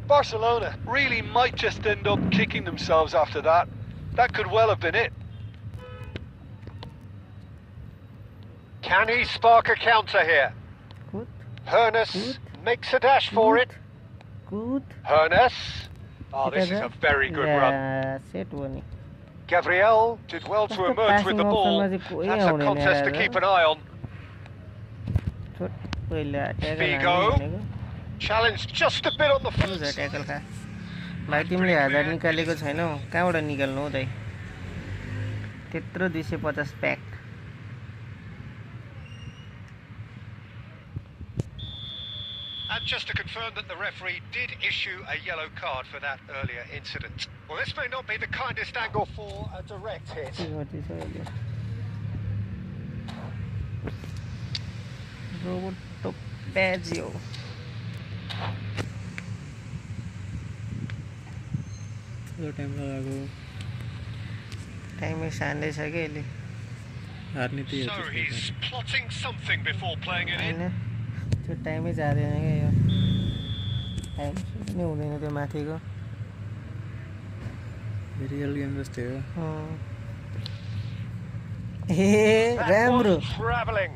Barcelona really might just end up kicking themselves after that. That could well have been it. Can he spark a counter here? Good. Hernus Good. makes a dash for it. Good. Hernus. Oh, this is a very good run. Set हो नि Gabriel did well to That's the emerge with the passing ball. option was a- That's a yeah, contest to yeah, keep an eye on. छोट पहिला tackle Figo. हान्नु भनेको Challenged just a bit on the लुज foot. Tackle खा भाइ तिमीले 1000 निकालेको छैनौ कहाँबाट निकाल्नु हो दाइ त्यत्रो 250 pack And just to confirm that the referee did issue a yellow card for that earlier incident. Well, this may not be the kindest angle for a direct hit. रोबोटो प्याजियो टाइम लगाएको टाइमै सान्दै छ कि अहिले हार्ने त्यही So he's plotting something before playing it in. होइन त्यो टाइमै जाँदैन क्या यो टाइम नै हुँदैन त्यो माथिको रियल गेम जस्तै हो ए That राम्रो was travelling.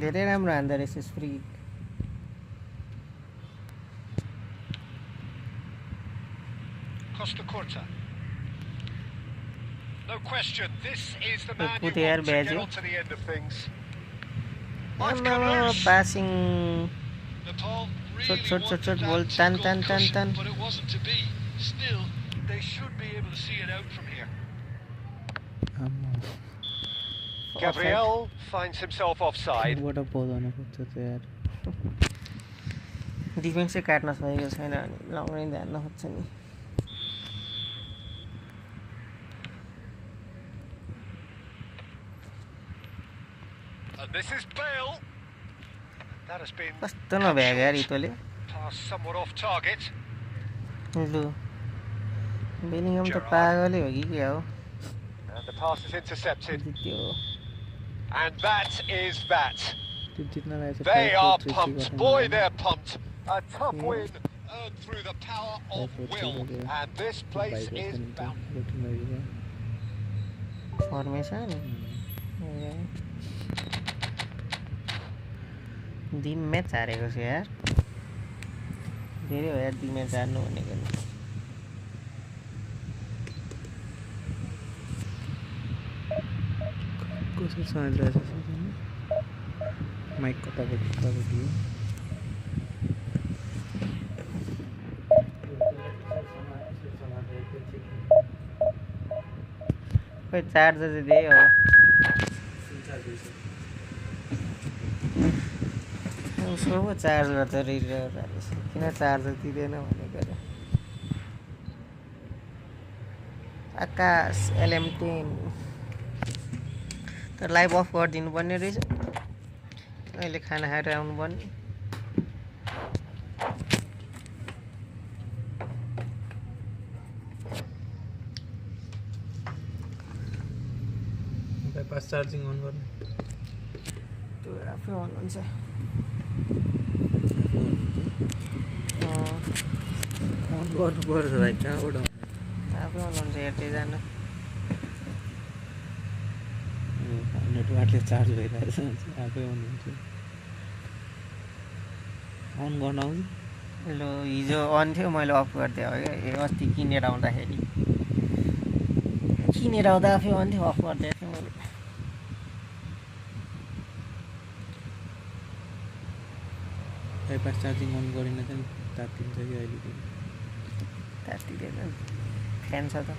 धेरै राम्रो हान्दा रहेछ free Costa Curta. No question, this is the man you Good air, want to get Baggio. on to the end of things. passing Nepal Shot, really shot, shot, wanted shot, that ball, to tan, go tan, tan, cushion, tan. but it wasn't to be. Still, they should be able to see it out from here. Gabriel finds himself offside. बाट पौधाउनु खोज्छ त यार डिफेन्सै काट्न सकेको छैन अनि long range हान्न खोज्छ नि And this is Bale. That has been कस्तो नभ्याएको यार इतोले passed somewhat off target. लु बेलिङम त पागलै हो कि के हो And the pass is intercepted. जित्यो And that is that. त्यो जित्न लागेको छ They are pumped. Boy, they're pumped. A tough win earned through the power of will. And this place is bound. Formation दिन म्याच हारेको छु यार धेरै हो यार दिन म्याच हार्नु भनेको नि कसरी समाज माइक कतापट्टि खोइ चार्जर चाहिँ त्यही हो उसको पो चार्ज गर्दा रिरहेको रहेछ किन चार्जर दिँदैन भनेको र आकाश LM10 तर लाइभ अफ गरिदिनु पर्ने रहेछ अहिले खाना खाएर आउनु पर्ने बाइपास चार्जिङ अन गर्नु त्यो आफै अन हुन्छ अन गर्नुपर्छ भाइ कहाँबाट आफै अन हुन्छ हेर्दै जान नेटवर्कले चार्ज भइरहेछ आफै अन हुन्छ अन गर्न आउँछ ल हिजो अन थियो मैले अफ गरिदिएँ हो क्या अस्ति किनेर आउँदाखेरि किनेर आउँदा आफै अन थियो अफ गरिदिएको थिएँ मैले बाइपास चार्जिङ अन गरिन चाहिँ तात्तिन्छ कि अहिले तात्तिँदैन फ्यान छ त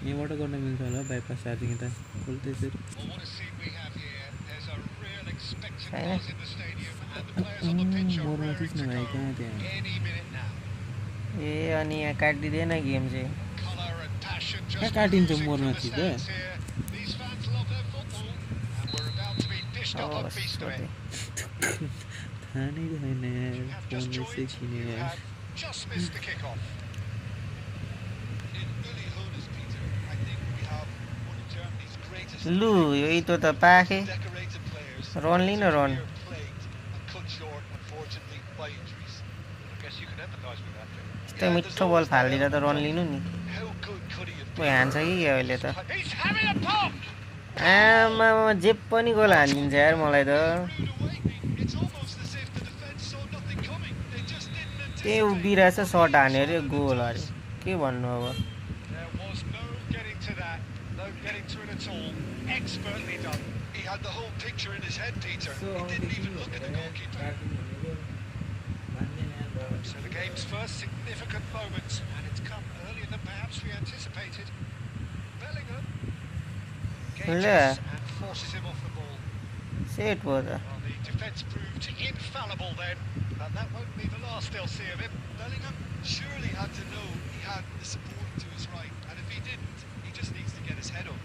यहाँबाट गर्न मिल्छ होला बाइपास चार्जिङ यता खोल्दै Well, what a scene we have here. There's a real expectant buzz in the stadium, and the players on the pitch are raring to go any minute now. ए अनि यहाँ काटिँदैन game चाहिँ Colour and passion कहाँ just काटिन्छ oozing from मोरमा the चाहिँ stands here. These fans love their football, and we're about to be dished up a feast of it. थाहा नै छैन You यार have just फोनले चाहिँ joined, किने you यार have just missed the kick-off. In Uli Hoeneß, Peter, I think we have one of Germany's greatest लु यो इतो त पाखे decorated players. रन लिन run Plagued and cut short, unfortunately, by injuries. I guess you can empathise with that. यस्तो मिठो बल फालिदिएर त run लिनु नि How good could he have कोही हान्छ कि के अहिले त He's having a pop! आमा जे पनि गोल हानिदिन्छ यार मलाई त thrown away? It's almost as if the defence saw nothing coming. They just didn't त्यही उभिरहेछ सर्ट हान्यो अरे गोल अरे के भन्नु अब There was no getting to that, no getting to it at all. Expertly done. He had the whole picture in his head, Peter. He didn't even look at the goalkeeper. So the game's first significant moment, and it's come earlier than perhaps we anticipated. Bellingham engages and forces him off the ball. Set भयो त Well, the defence proved infallible then, but that won't be the last they'll see of him. Bellingham surely had to know he had the support to his right, and if he didn't, he just needs to get his head up.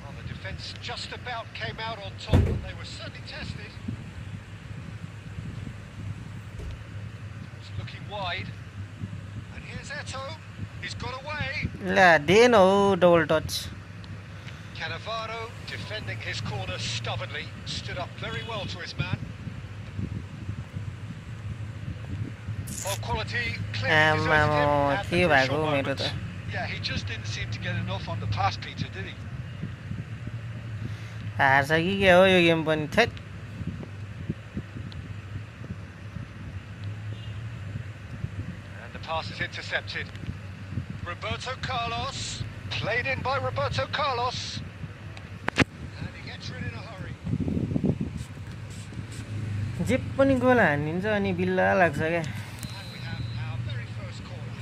Well, the defence just about came out on top, but they were certainly tested. It's looking wide, and here's Eto'o. He's got away. La then हो double touch Cannavaro defending his corner stubbornly, stood up very well to his man. Well, quality clearly deserted him at the के crucial भएको मेरो moment. त Yeah, he just didn't seem to get enough on the pass, Peter, did he? हार्छ कि के हो यो game पनि that And the pass is intercepted. Roberto Carlos. Played in by Roberto Carlos. And he gets rid in a hurry. जे पनि गोल हानिदिन्छ अनि बिल्ला लाग्छ क्या And we have our very first corner.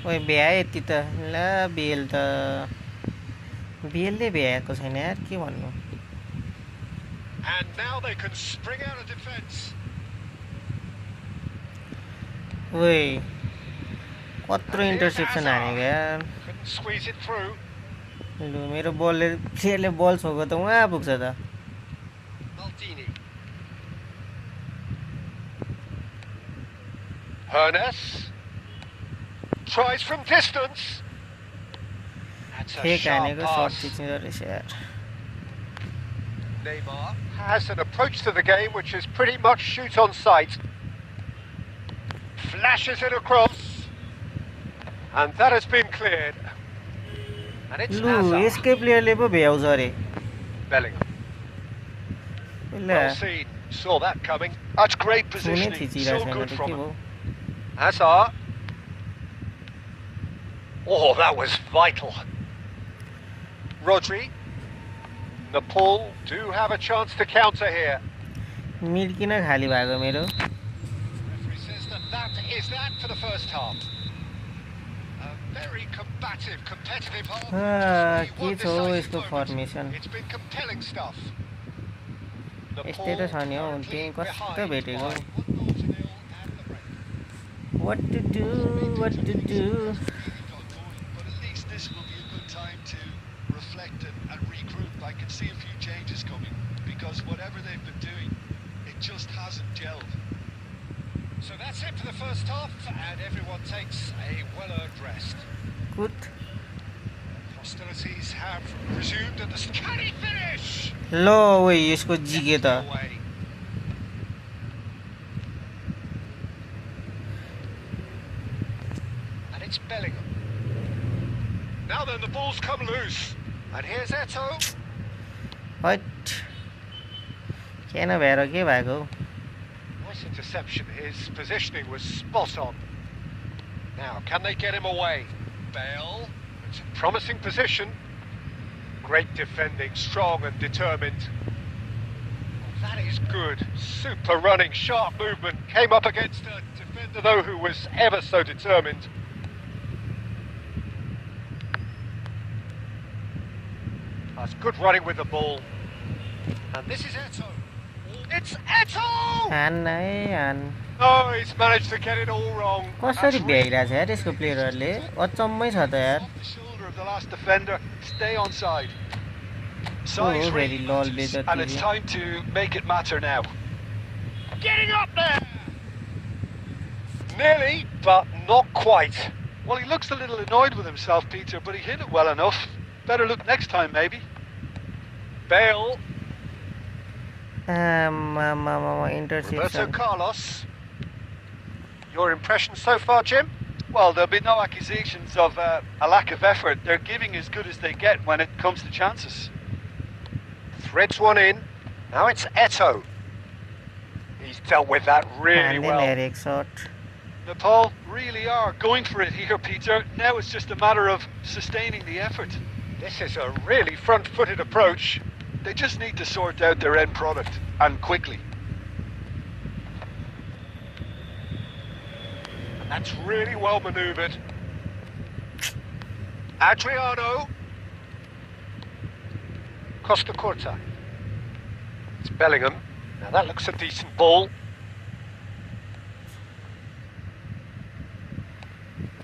ओइ भ्याए यति त ला बेल त बेलले भ्याएको छैन यार के भन्नु And now they can spring out of defence. ओइ कत्रो इन्टरसेप्सन हानेको यार Couldn't squeeze it through. लु मेरो बलले प्लेयरले बल छोको त उहाँ पुग्छ त Maldini. Hernes. Tries from distance. That's a fake sharp हानेको सर्ट pass. खिच्ने रहेछ यार Neymar has an approach to the game which is pretty much shoot on sight. Flashes it across. And that has been cleared. And it's लु Hazard. यसकै प्लेयरले पो भ्याउँछ अरे Bellingham. ल Well seen. Saw that coming. That's great छुनै positioning. So थिचिरहेको छैन good त के from भयो him. Hazard. Oh, that was vital. Rodri. Nepal do have a chance to counter here. मिड्किन खाली भएको मेरो Referee says that is that for the first half. A very combative, competitive half. के One छ हौ decisive यसको moment. Formation It's been compelling stuff. यस्तै त छ नि हौ त्यही कस्तो भेटेको what to do But at least this will be a good time to reflect and regroup. I can see a few changes coming because whatever they've been doing, it just hasn't gelled. So that's it for the first half, and everyone takes a well-earned rest. good Hostilities have resumed at the can he finish? ल ओइ यसको जिगे त Away. And it's Bellingham. Now then, the ball's come loose, and here's Eto'o. हट किन भएर के भएको Nice interception. His positioning was spot on. Now, can they get him away? Bale. It's a promising position. Great defending, strong and determined. Well, that is good. Super running, sharp movement. Came up against a defender, though, who was ever so determined. That's good running with the ball. And this is Eto'o. It's Eto'o! हान है हान Oh, he's managed to get it all wrong. कसरी भ्याइरहेछ यार यसको प्लेयरहरूले अचम्मै छ त यार Off the shoulder of the last defender. Stay onside. हो Size फेरि really लल matters, and it's बेजती time to make it matter now. Getting up there! Nearly, but not quite. Well, he looks a little annoyed with himself, Peter, but he hit it well enough. Better look next time, maybe. Bale, आमामामा Roberto interception Carlos. Your impression so far, Jim? Well, there'll be no accusations of a lack of effort. They're giving as good as they get when it comes to chances. Threads one in. Now it's Eto'o. He's dealt with that really हान्दैन well. यार एक shirt Nepal really are going for it here, Peter. Now it's just a matter of sustaining the effort. This is a really front-footed approach. They just need to sort out their end product, and quickly. And that's really well manoeuvred. Adriano. Costa Curta. It's Bellingham. Now that looks a decent ball.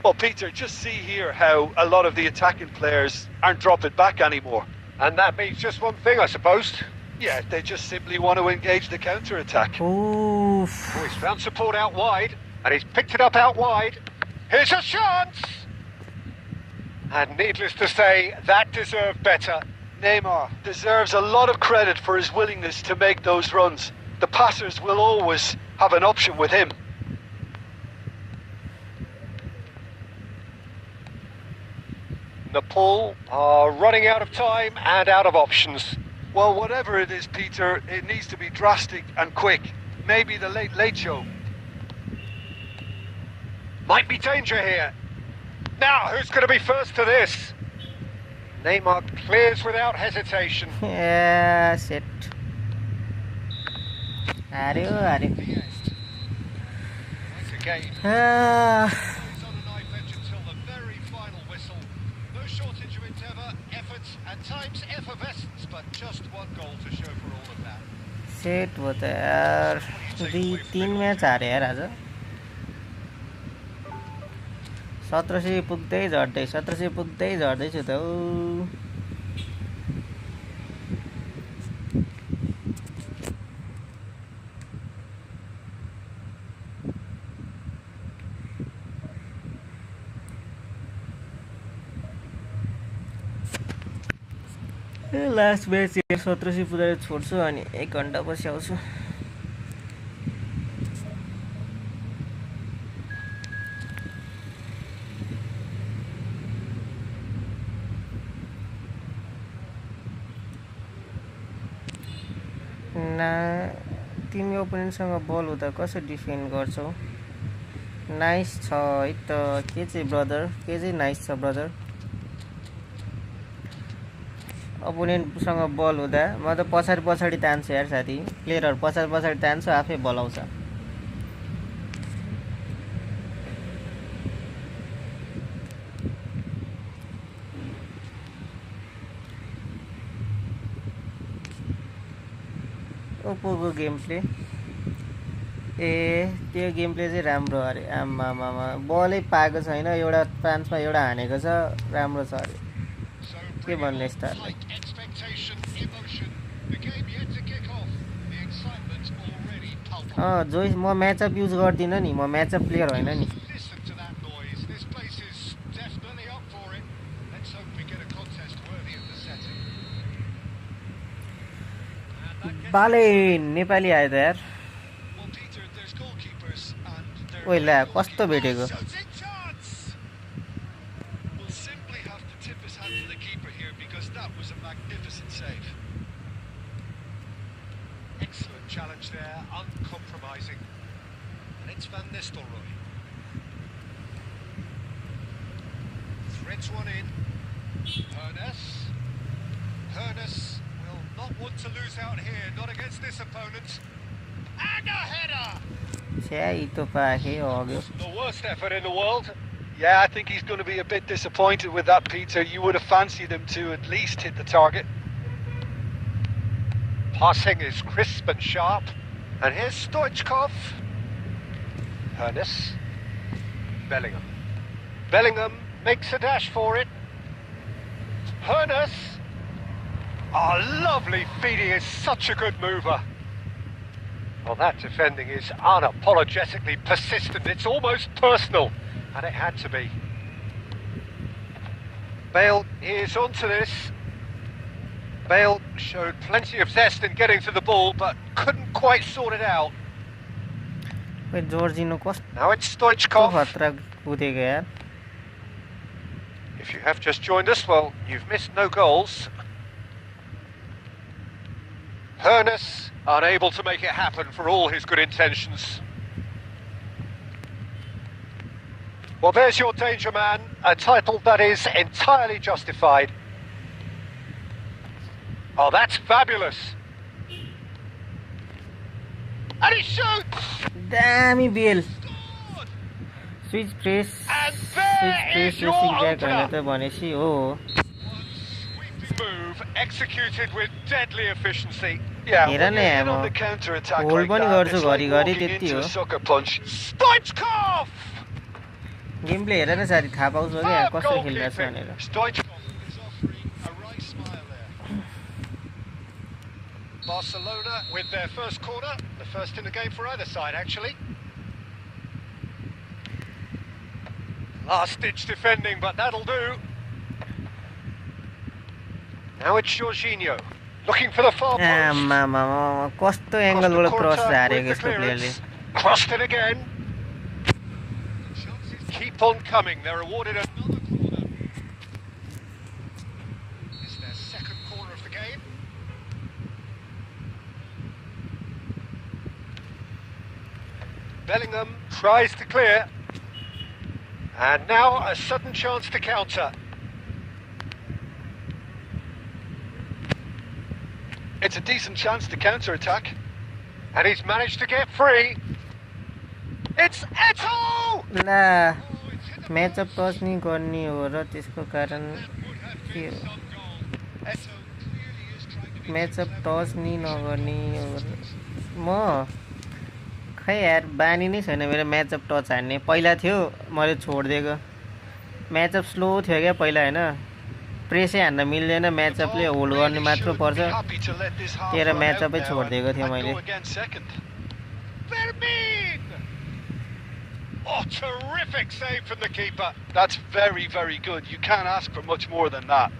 Well, Peter, just see here how a lot of the attacking players aren't dropping back anymore. And that means just one thing, I suppose. Yeah, they just simply want to engage the counter-attack. Oh, he's found support out wide, and he's picked it up out wide. Here's a chance! And needless to say, that deserved better. Neymar deserves a lot of credit for his willingness to make those runs. The passers will always have an option with him. Nepal are running out of time and out of options. Well, whatever it is, Peter, it needs to be drastic and quick. Maybe the late show. Might be danger here. Now, who's going to be first to this? Neymar clears without hesitation. Yeah, shit. Ario. Once again. It's on a knife edge until the very final whistle. No shortage of endeavour, efforts, and times effervescence, but just one goal to show for all of that. Shit हो त यार 3 match हारे यार आज 1700 पुग्दै झर्दैछु त last match 1700 पुगेर छोड्छु अनि 1 घण्टा पछि आउँछु तिमी ओपोनेन्टसँग बल हुँदा कसरी डिफेन्ड गर्छौ नाइस छ है त के चाहिँ ब्रदर के चाहिँ नाइस छ ब्रदर ओपोनेन्टसँग बल हुँदा म त पछाडि तान्छु यार साथी प्लेयरहरु पछाडि तान्छु आफै बलाउँछ ओप्पोको गेम प्ले त्यो गेम प्ले चाहिँ राम्रो अरे आमामा बलै पाएको छैन एउटा फ्रान्समा एउटा हानेको छ राम्रो छ अरे के भन्ने स्टारलाई जोइस म म्याचअप युज गर्दिन नि म म्याचअप प्लेयर होइन नि बाले नेपाली आयो त यार ओइ ला कस्तो भेटेको Challenge there, uncompromising. And it's Van Nistelrooy. Threads one in. Hernus will not want to lose out here, not against this opponent. And a header! The worst effort in the world. Yeah, I think he's going to be a bit disappointed with that, Peter. You would have fancied him to at least hit the target. Passing is crisp and sharp. And here's Stoichkov. Hernus. Bellingham. Bellingham makes a dash for it. Hernus. Oh, lovely feed. He is such a good mover. Well, that defending is unapologetically persistent. It's almost personal. And it had to be. Bale is onto this. Bale showed plenty of zest in getting to the ball, but couldn't quite sort it out. Now it's Stoichkov. If you have just joined us, well, you've missed no goals. Hernus unable to make it happen for all his good intentions. Well, there's your danger man, a title that is entirely justified. Oh, that's fabulous. And he shoots! Damn, he Bill. Switch press. And there is your opener. One sweeping move executed with deadly efficiency. Yeah, when you're in on the counter-attack like that, it's like walking into a sucker punch. Stoichkov! Gameplay हेर न साथी थाहा पाउँछ क्या कसरी खेल्दैछ भनेर Stoichkov is offering a right smile there. Barcelona with their first corner, the first in the game for either side actually. Last-ditch defending, but that'll do. Now it's Jorginho, looking for the far post. कस्तो एंगलबाट cross हारेको यसको प्लेयरले Crossed it again. Keep on coming. They're awarded another corner. It's their second corner of the game. Bellingham tries to clear. And now a sudden chance to counter. It's a decent chance to counter-attack. And he's managed to get free. It's Eto'o! ला matchup touch नि गर्ने हो र त्यसको कारण के हो match up touch नि नगर्ने म खै यार बानी नै छैन मेरो म्याचअप टच हान्ने पहिला थियो मैले छोडिदिएको म्याचअप स्लो थियो क्या पहिला हैन प्रेसै हान्न मिल्दैन म्याचअपले होल्ड गर्ने मात्र पर्छ तेरो म्याचअपै छोडिदिएको थियो मैले Oh, terrific save from the keeper. That's very, very good. You can't ask for much more than that.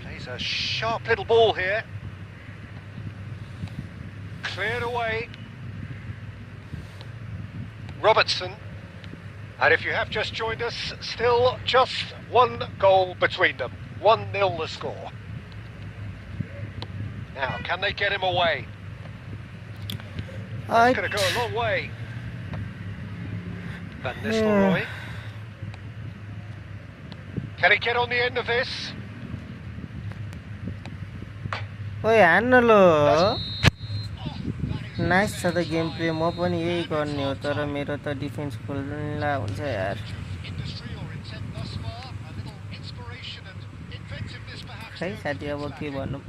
Plays a sharp little ball here. Cleared away. Robertson. And if you have just joined us, still just one goal between them. 1-0 the score. Now, can they get him away? That's going to go a long way. Van Nistelrooy. Can he get on the end of this? ओइ हान्न लो nice छ त game play म पनि यही गर्ने हो तर मेरो त डिफेन्स खुल्ला हुन्छ यार खै साथी अब के भन्नु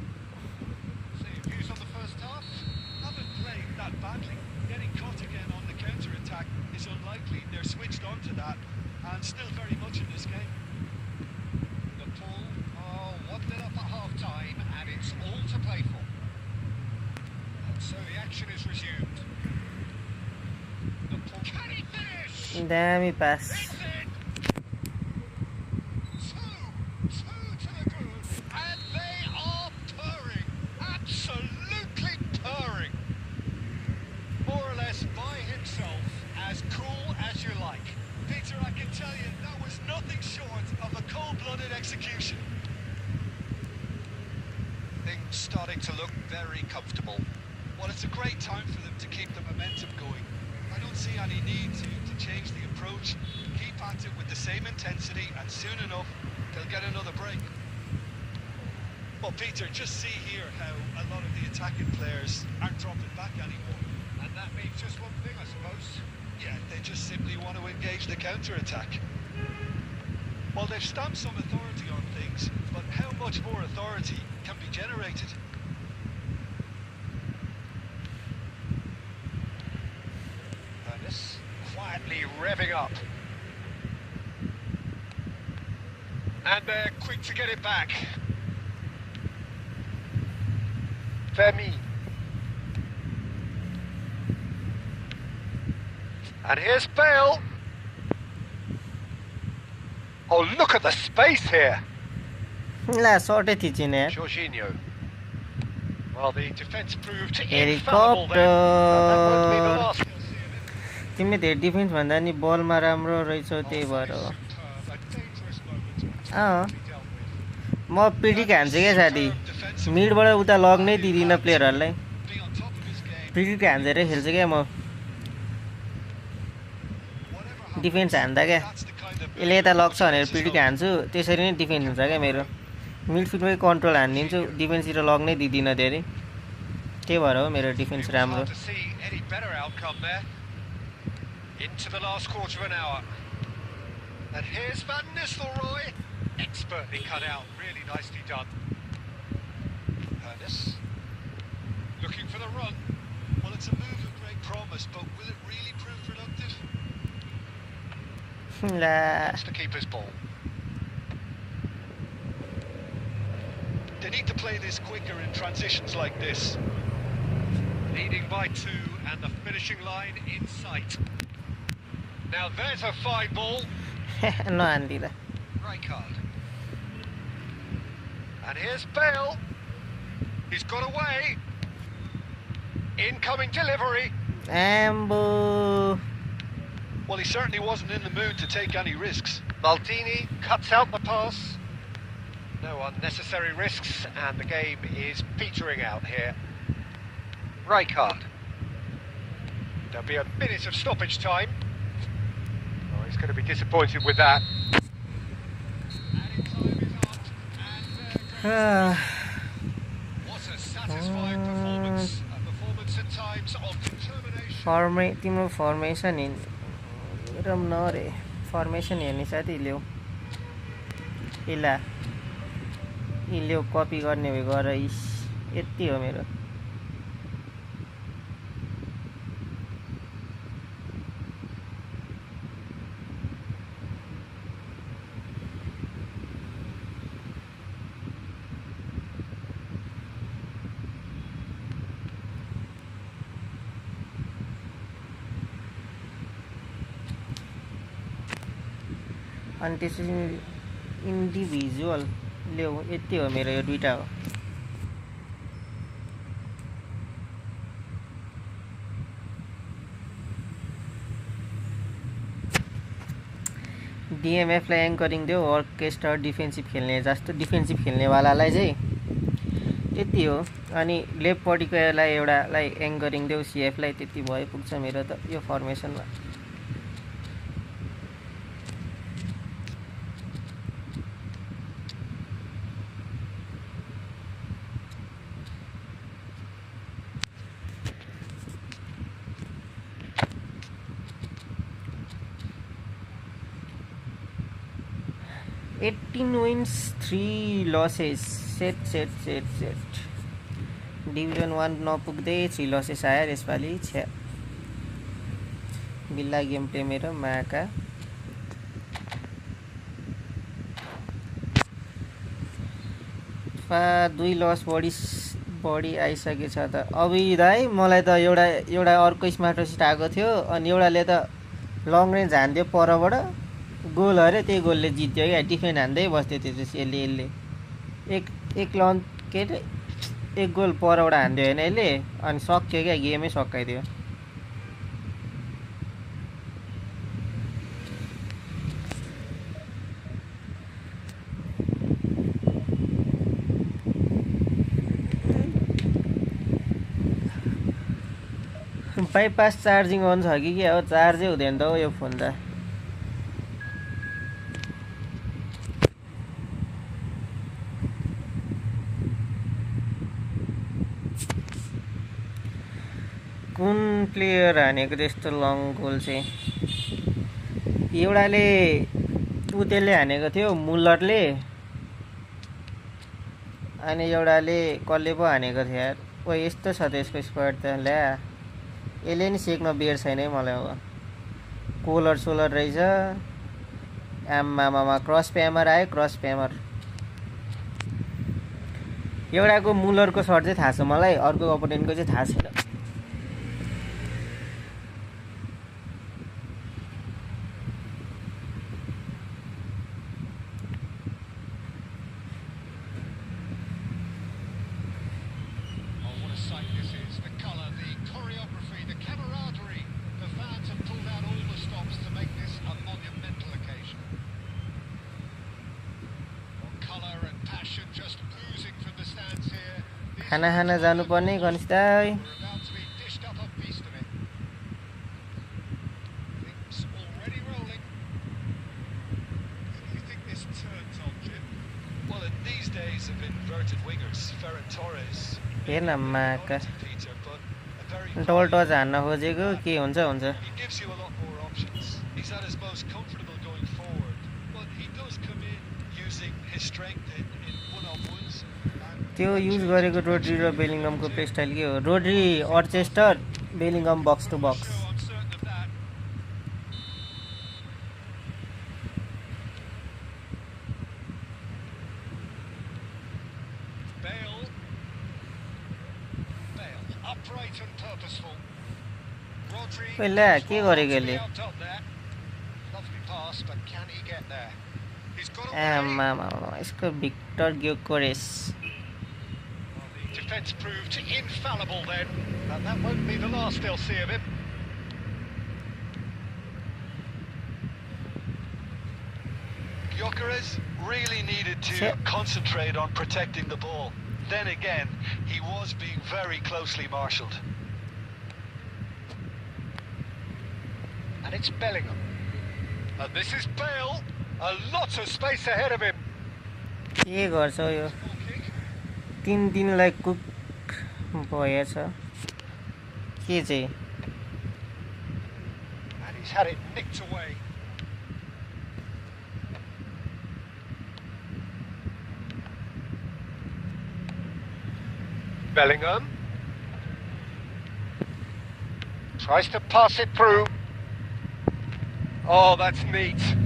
Switched on to that and still very much in this game. The pull, 1-0 up at half-time and it's all to play for. And so the action is resumed. The pull, can he finish? Damn, he passed. Two to the good and they are purring, absolutely purring. More or less by himself, as cool as you like. Peter, I can tell you, that was nothing short of a cold-blooded execution. Things starting to look very comfortable. Well, it's a great time for them to keep the momentum going. I don't see any need to change the approach. Keep at it with the same intensity, and soon enough, they'll get another break. Well, Peter, just see here how a lot of the attacking players aren't dropping back anymore. And that means just one thing, I suppose. Yeah, they just simply want to engage the counter-attack. Well, they've stamped some authority on things, but how much more authority can be generated? Ernest quietly revving up. And they're quick to get it back. Femi. And here's Bale. Oh, look at the space here. ला सर्टै थिचिने यार Jorginho. Well, the defence proved infallible there. That won't be the helicopter last. तिमी धेरै defence भन्दा नि बलमा राम्रो रहेछौ त्यही भएर हो म पिडिक हान्छु क्या साथी मिडबाट उता लग्नै दिदिनँ प्लेयरहरूलाई पिडिक हान्दै खेल्छु क्या म डिफेन्स हान्दा क्या यसले यता लग्छ भनेर पिडिक हान्छु त्यसरी नै डिफेन्स हुन्छ क्या मेरो मिडफिल्डमै कन्ट्रोल हानिदिन्छु डिफेन्सतिर लग्नै दिदिनँ धेरै त्यही भएर हो मेरो डिफेन्स राम्रो Into the last quarter of an hour. And here's Van Nistelrooy. Expertly cut out. Really nicely done. Ernest. Looking for the run. Well, it's a move of great promise, but will it really prove productive? ला That's the keeper's ball. They need to play this quicker in transitions like this. Leading by 2 and the finishing line in sight. Now there's a fine ball. No, Andy. Rijkaard. And here's Bale. He's got away. Incoming delivery. Ambo. Well, he certainly wasn't in the mood to take any risks. Maldini cuts out the pass. No unnecessary risks, and the game is petering out here. Rijkaard. There'll be a minute of stoppage time. Oh, he's going to be disappointed with that. Added time is up, and there goes. What a satisfying performance. A performance at times of determination. तिम्रो formation हेरौँ न रे formation हेर्ने साथी ल्याऊ ल्याऊ कपी गर्ने भए गर यति हो मेरो अनि त्यसपछि इन्डिभिजुअल ल्याऊ यति हो मेरो यो दुईटा हो डिएमएफलाई एङ्करिङ दियो अर्केस्ट्रा डिफेन्सिभ खेल्ने जस्तो डिफेन्सिभ खेल्नेवालालाई चाहिँ त्यति हो अनि लेफ्टपट्टिको एउटालाई एङ्करिङ दियो सिएफलाई त्यति भयो पुग्छ मेरो त यो फर्मेसनमा 18 wins, 3 losses. Set. Division 1 नपुग्दै 3 losses आयो यसपालि छ्या बिल्ला गेम प्ले मेरो माका दुई लस बढी आइसकेछ त अबि दाइ मलाई त एउटा अर्को स्मार्ट आएको थियो अनि एउटाले त लङ रेन्ज हान्दियो परबाट गोल अरे त्यही गोलले जित्यो क्या डिफेन्ड हान्दै बस्थ्यो त्यसपछि यसले एक लन के अरे एक गोल परबाट हान्दियो होइन यसले अनि सक्यो क्या गेमै सकाइदियो बाइपास चार्जिङ अन छ कि के हो चार्जै हुँदैन त हो यो फोन त कुन प्लेयर हानेको त्यस्तो लङ गोल चाहिँ एउटाले उतेलले हानेको थियो मुलरले अनि एउटाले कसले पो हानेको थियो यार ओ यस्तो छ त यसको स्क्वाड त ल्या यसले नि सेक्न बेर छैन है मलाई अब कोलर सोलर रहेछ आमामामा क्रस प्यामर आयो क्रस प्यामर एउटाको मुलरको सर्ट चाहिँ थाहा छ मलाई अर्को अपोनेन्टको चाहिँ थाहा छैन खाना जानुपर्ने गणेश दाइ हेर्न माका डबल टच हान्न खोजेको के हुन्छ त्यो युज गरेको रोड्री र बेलिङमको प्ले स्टाइल के हो Rodri orchestrator Bellingham box to box straight and purposeful. Rodri पहिला के गरेको यसले out top there. Lovely pass, but can he get there? He's got away. आमामा यसको Victor ग्योकोरेस Well, the defence proved infallible then, and that won't be the last they'll see of him. Gyökeres really needed to concentrate on protecting the ball. Then again, he was being very closely marshalled. And it's Bellingham. And this is Bale. A lot of space ahead of him. के गर्छ यो Full kick. 3 दिनलाई cook भएछ के चाहिँ And he's had it nicked away. Bellingham tries to pass it through. Oh, that's neat. And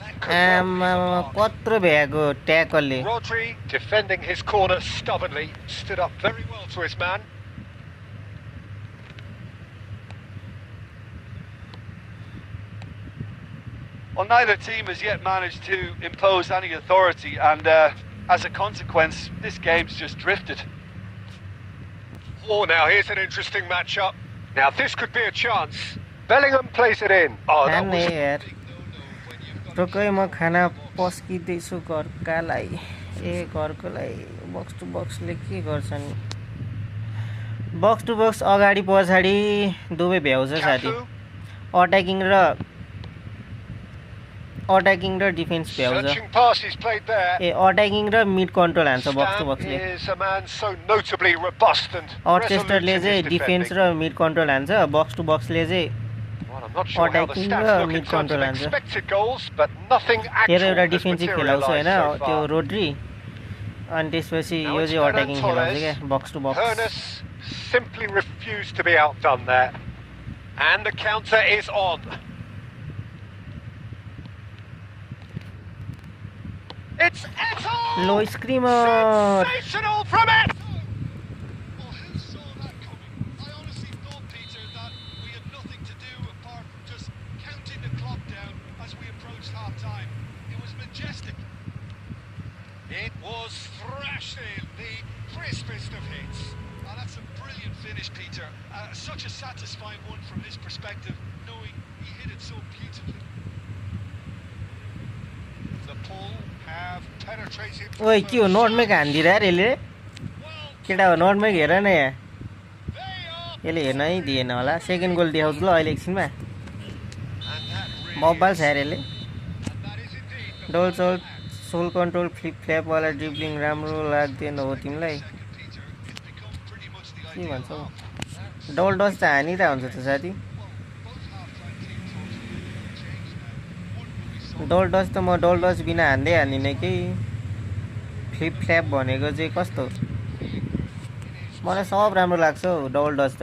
that could well be the आमामा mark. कत्रो भ्याएको ट्याकलले Rodri, defending his corner stubbornly, stood up very well to his man. Well, neither team has yet managed to impose any authority, and as a consequence, this game's just drifted. Oh, now here's an interesting matchup. Now this could be a chance. Bellingham plays it in. Oh, that खाने was यार रोकै म खाना पस्किँदैछु घरकालाई घरकोलाई बक्स to बक्सले के गर्छ नि बक्स to बक्स अगाडि पछाडि दुवै भ्याउँछ साथी अट्याकिङ र डिफेन्स भ्याउँछ searching pass he's played there. Attacking र मिड कन्ट्रोल हान्छ बक्स टु Stam बक्सले is a man so notably robust and resolute अर्चेस्टरले in his चाहिँ डिफेन्स defending. र मिड कन्ट्रोल हान्छ बक्स टु बक्सले चाहिँ Well, I'm not sure how the attacking stats र look in mid terms of control हान्छ expected goals, but nothing तेरो actual एउटा has defensive खेलाउँछ materialized होइन so त्यो far. रोड्री अनि त्यसपछि Now यो it's चाहिँ अट्याकिङ Ferran खेलाउँछ Torres. क्या box to box Hernus simply refused to be outdone there. And the counter is on. It's Eto'o! Low screamer Sensational from Eto'o! Well, who saw that coming? I honestly thought, Peter, that we had nothing to do apart from just counting the clock down as we approached half-time. It was majestic. It was thrashed in, the crispest of hits. Oh, that's a brilliant finish, Peter. Such a satisfying one from his perspective, knowing he hit it so beautifully. The pull have penetrated. ओइ के हो नटमै हानिदिएर यार यसले केटा हो नटमै हेर न यहाँ यसले हेर्नै दिएन होला सेकेन्ड गोल देखाउँछु ल अहिले एकछिनमा बब्बाल छ यार यसले डोल soul soul control flip फ्ल्यापवाला dribbling राम्रो लाग्दैन हो तिमीलाई के भन्छौ डल डस त हानिरहेको हुन्छ त साथी डल डस त म डल डस बिना हान्दै हान्दिनँ कि फ्लिप फ्ल्याप भनेको चाहिँ कस्तो मलाई सब राम्रो लाग्छ हौ डल डस त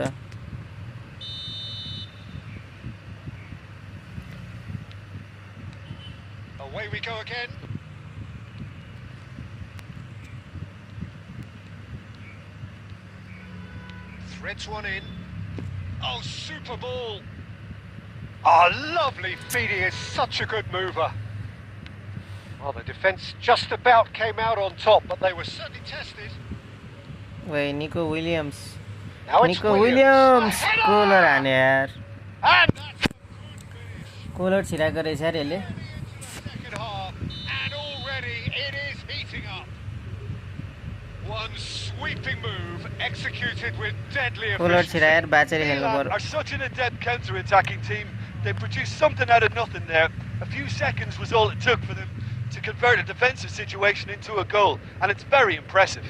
Away we go again. Threads one in. Oh, super ball. Oh, lovely feed. He is such a good mover. Well, the defence just about came out on top, but they were certainly tested. Wait, Nico Williams. Now it's Nico Williams! A header! Kolar हाने यार And that's a good finish. कोलर छिराको रहेछ यार यसले Second half, and already it is heating up. One sweeping move executed with deadly collar efficiency. छिराएर बाँचेर खेल्नु Milan पर्यो are such an adept counter-attacking team. They produced something out of nothing there. A few seconds was all it took for them to convert a defensive situation into a goal, and it's very impressive.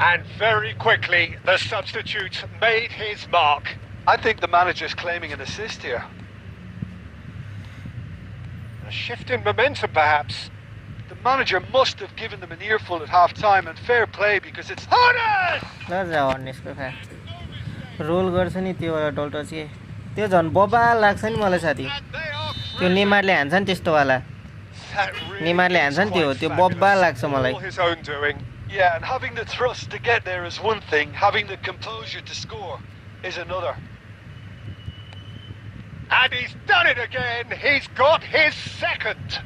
And very quickly, the substitute made his mark. I think the manager's claiming an assist here. A shift in momentum, perhaps. The manager must have given them an earful at half-time, and fair play because it's... Hernus! ल जा हर्नेसको खा role गर्छ नि त्यो वाला डल्टो चाहिँ त्यो झन् बबाल लाग्छ नि मलाई साथी And they are त्यो नेमारले हान्छ नि त्यस्तो वाला नेमारले हान्छ नि त्यो बब्बा लाग्छ मलाई. All his own doing. Yeah, and having the thrust to get there is one thing, having the composure to score is another. And he's done it again. He's got his second.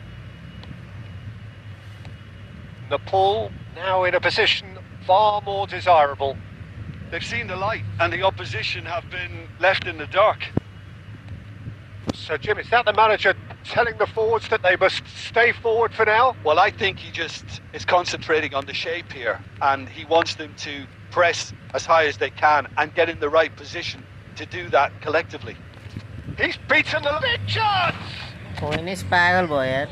Nepal now in a position far more desirable. They've seen the light and the opposition have been left in the dark. So Jim, is that the manager telling the forwards that they must stay forward for now? Well, I think he just is concentrating on the shape here, and he wants them to press as high as they can and get in the right position to do that collectively. He's beaten the big chance! होइन पागल भयो यार.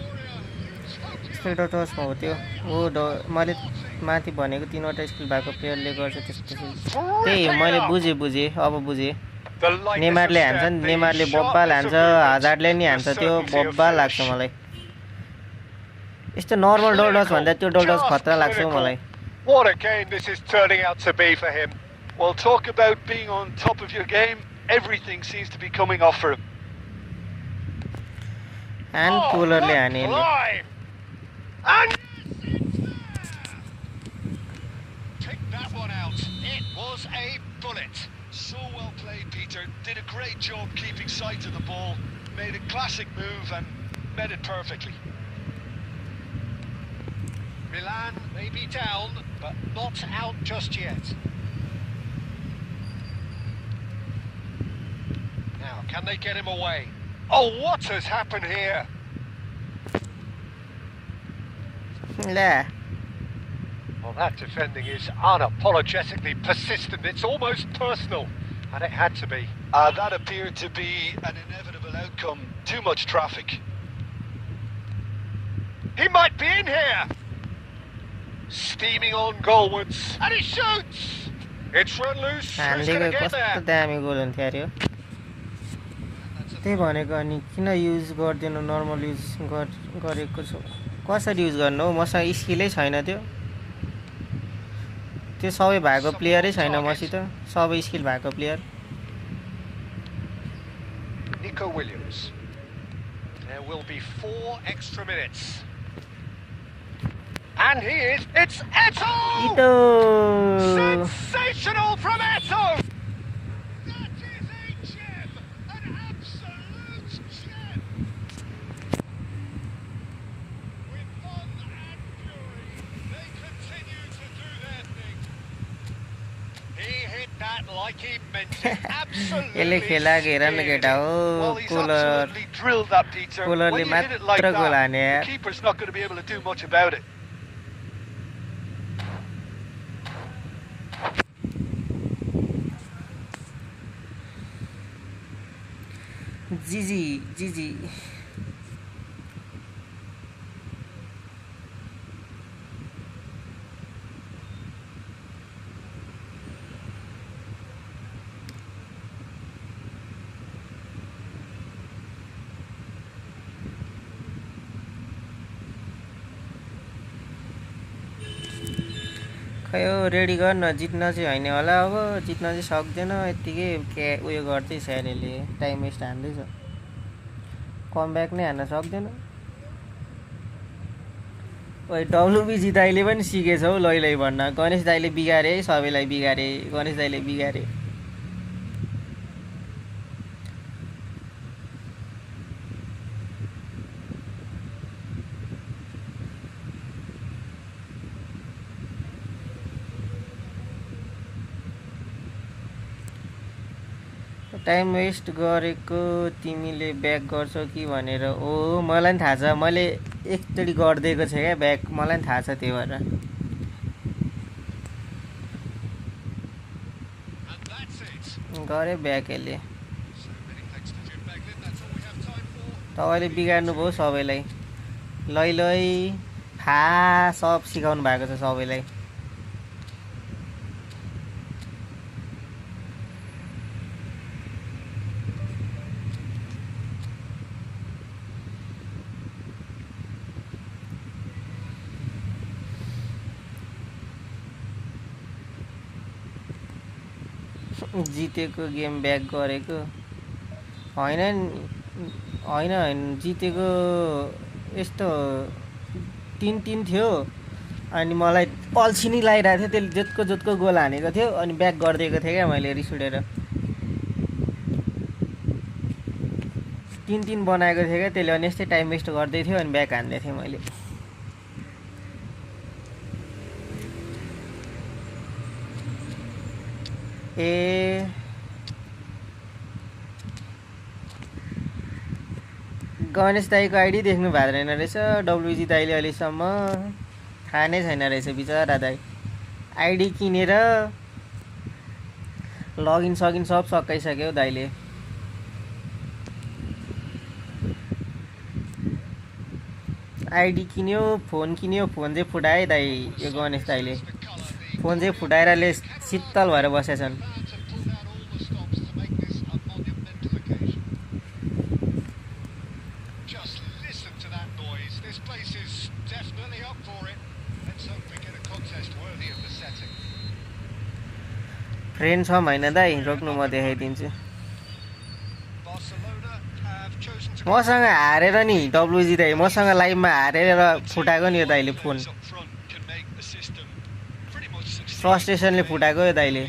स्पिडर टचमा हो त्यो. मैले माथि भनेको 3वटा skill भएको प्लेयरले गर्छ त्यस्तो. त्यही मैले बुझेँ अब बुझेँ. नेमारले हान्छ नि, नेमारले बब्बा हान्छ, हजार्डले नि हान्छ, त्यो बब्बा लाग्छ मलाई. यस्तो नर्मल डोल्डस भन्दा त्यो डोल्डस खतरा लाग्छ मलाई. What a game this is turning out to be for him. Well, talk about being on top of your game. Everything seems to be coming off for him. And coolerले हाने. And take that one out. It was a bullet. So well played, Peter. Did a great job keeping sight of the ball. Made a classic move and met it perfectly. Milan may be down, but not out just yet. Now, can they get him away? Oh, what has happened here? Yeah. Well, that defending is unapologetically persistent. It's almost personal, and it had to be. That appeared to be an inevitable outcome. Too much traffic. He might be in here! Steaming on goalwards, and he shoots! It's run loose. Who's going to get there? दामी गोल हुन्थ्यो अरे. त्यही भनेको अनि किन use गर्दिनु normal use गरेको छु. कसरी युज गर्नु हो, मसँग स्किलै छैन त्यो. त्यो सबै भएको प्लेयरै छैन मसित, सबै स्किल भएको player. Nico Williams. There will be 4 extra minutes. And he is. It's Eto'o! Sensational from Eto'o! That is a gem! An absolute gem! With fun and fury, they continue to do their thing. He hit that like he meant it. Absolutely. यसले खेला घेरन केटा हो. Cooler. Drilled that, Peter. कुलरले मात्र गोल हाने यार. The keeper's not going to be able to do much about it. GG. खै ready गर्न जित्न चाहिँ होइन होला. अब जित्न चाहिँ सक्दैन. यतिकै उयो गर्दैछ यसले, टाइम वेस्ट हान्दैछ. कमब्याक नै हान्न सक्दैन. ओइ डब्लुबिजी दाइले पनि सिकेछ हौ लैलै भन्न. गणेश दाइले बिगारे है, सबैलाई बिगारे. गणेश दाइले बिगारे. टाइम वेस्ट गरेको तिमीले ब्याक गर्छौ कि भनेर. ओ मलाई पनि थाहा छ, मैले एकचोटि गरिदिएको छ क्या ब्याक, मलाई पनि थाहा छ. त्यही भएर गरे ब्याक यसले. तपाईँले बिगार्नु भयो सबैलाई. लै फा सब सिकाउनु भएको छ सबैलाई. जितेको गेम ब्याक गरेको होइन जितेको यस्तो 3-3 थियो अनि मलाई अल्छी नै लागिरहेको थियो त्यसले जोतको गोल हानेको थियो अनि ब्याक गरिदिएको थिएँ क्या मैले रिस उठेर 3-3 बनाएको थिएँ क्या त्यसले अनि यस्तै टाइम वेस्ट गर्दै थियो अनि ब्याक हान्दै थिएँ मैले गणेश दाईको आइडी देख्नु भएको रहेन रहेछ डब्लुजी दाईले अहिलेसम्म थाहा नै छैन रहेछ बिचरा दाई आइडी किनेर लगइन सकिन सब सकाइसक्यो दाईले आइडी किन्यो फोन चाहिँ फुटाए दाई यो गणेश दाईले फोन चाहिँ फुटाएरले शीतल भएर बसेछन् फ्रेन्ड छ होइन दाई रोक्नु म देखाइदिन्छु मसँग हारेर नि डब्लुजी दाई मसँग लाइभमा हारेर फुटाएको नि यो दाईले फोन फ्रस्ट्रेसनले फुटाएको यो दाईले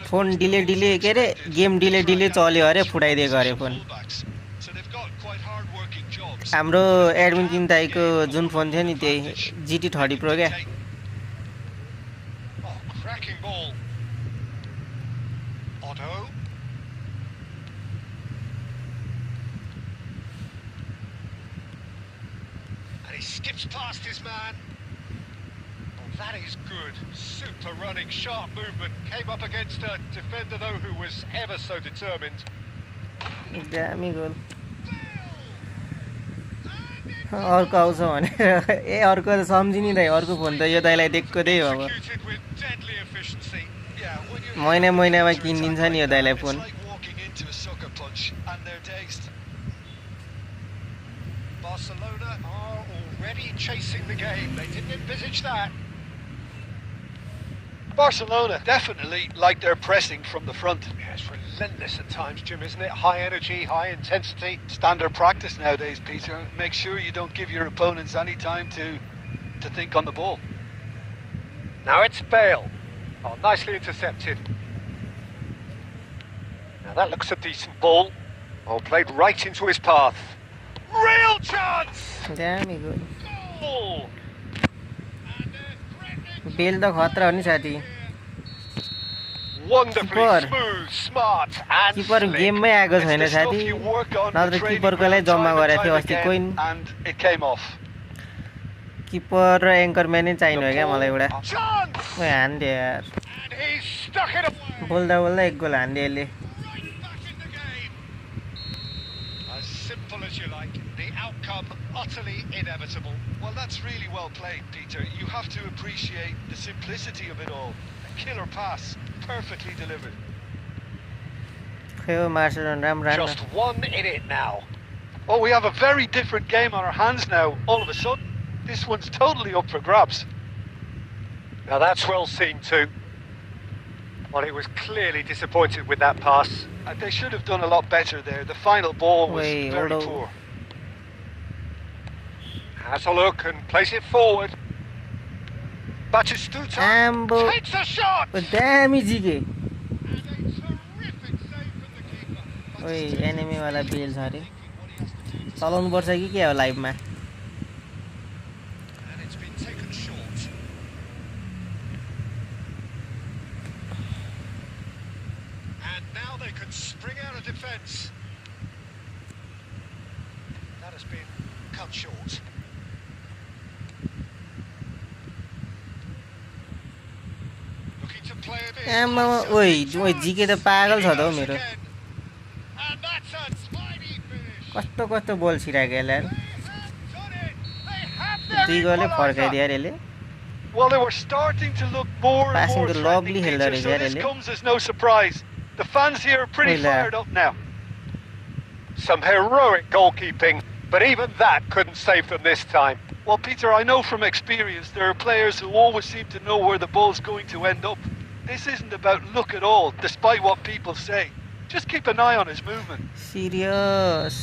फोन डिले के अरे गेम डिले चल्यो अरे फुटाइदिएको अरे फोन हाम्रो एडमिन किन दाईको जुन फोन थियो नि त्यही GT 30 Pro क्या Skips past his man. Oh, that is good. Super running, sharp movement. Came up against a defender though who was ever so determined. Damn goal. अर्को आउँछ भनेर ए अर्को त सम्झिनी दाइ अर्को फोन त यो दाइलाई दिएको त्यही हो अब महिनामा किनिदिन्छ नि यो दाइलाई phone Barcelona are already chasing the game. They didn't envisage that. Barcelona definitely like they're pressing from the front. Yeah, it's relentless at times, Jim, isn't it? High energy, high intensity. Standard practice nowadays, Peter. Make sure you don't give your opponents any time to think on the ball. Now it's Bale. Oh, nicely intercepted. Now that looks a decent ball. Oh, played right into his path. Real chance! Damn good. Goal! Bale त खतरा हो नि साथी Wonderfully smooth, smart and किपर गेममै आएको छैन साथी नत्र किपरकोलाई जम्मा गरेको थियो अस्ति कोइन किपर र एङ्करम्यान नै चाहिनु हो क्या मलाई एउटा ओए हान्दे यार बोल्दा एक गोल हान्दे यसले Utterly inevitable. Well, that's really well played, Peter. You have to appreciate the simplicity of it all. A killer pass, perfectly delivered. Just one in it now. Oh, we have a very different game on our hands now. All of a sudden, this one's totally up for grabs. Now that's well seen too. Well, he was clearly disappointed with that pass. They should have done a lot better there. The final ball was very poor. Has a look and plays it forward. Batistuta takes a shot. Damn easy. Oi, enemy wala bale छ रे चलाउनु पर्छ कि के हो लाइभमा And it's been taken short. And now they can spring out of defence. That has been cut short. आमा ओइ जिके त पागल छ त हो मेरो कस्तो बोल छिराके यार दुई गोलले फर्काइदियो यार यसले Well, they were starting to look more and more lovely Peter, so this comes as no surprise. The fans here are pretty fired up now. Some heroic goalkeeping, but even that couldn't save them this time. Well, Peter, I know from experience there are players who always seem to know where the ball's going to end up. This isn't about luck at all, despite what people say. Just keep an eye on his movement. Serious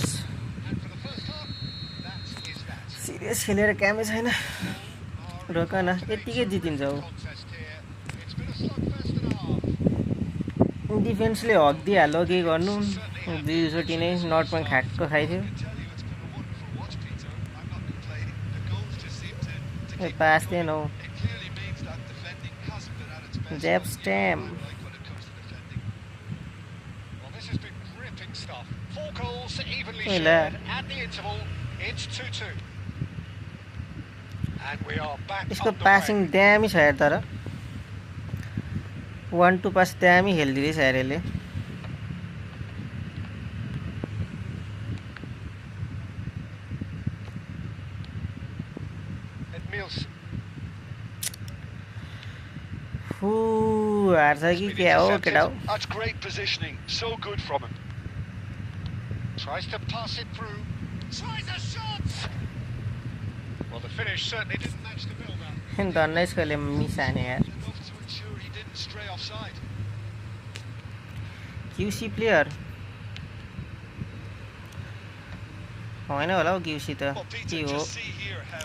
खेलेर कामै छैन रोक न यतिकै जितिन्छ डिफेन्सले हक्दिहाल्यो के गर्नु 2-0 नै नटमा खाक्क खाइथ्यो पास then हो Jab stamp. Well, this has been gripping stuff. 4 goals evenly shared at the interval. It's 2-2. And we are back. इसको passing दामी छ यार तर 1-2 पास दामी खेल्दिरहेछ यार यसले That's great positioning. So good from him. Tries to pass it through. Tries a shot. Well, the finish certainly didn't match the build-up. And the nice goal मिसाने यार. Enough to ensure he didn't stray offside. QC player. होइन होला हो QC त के हो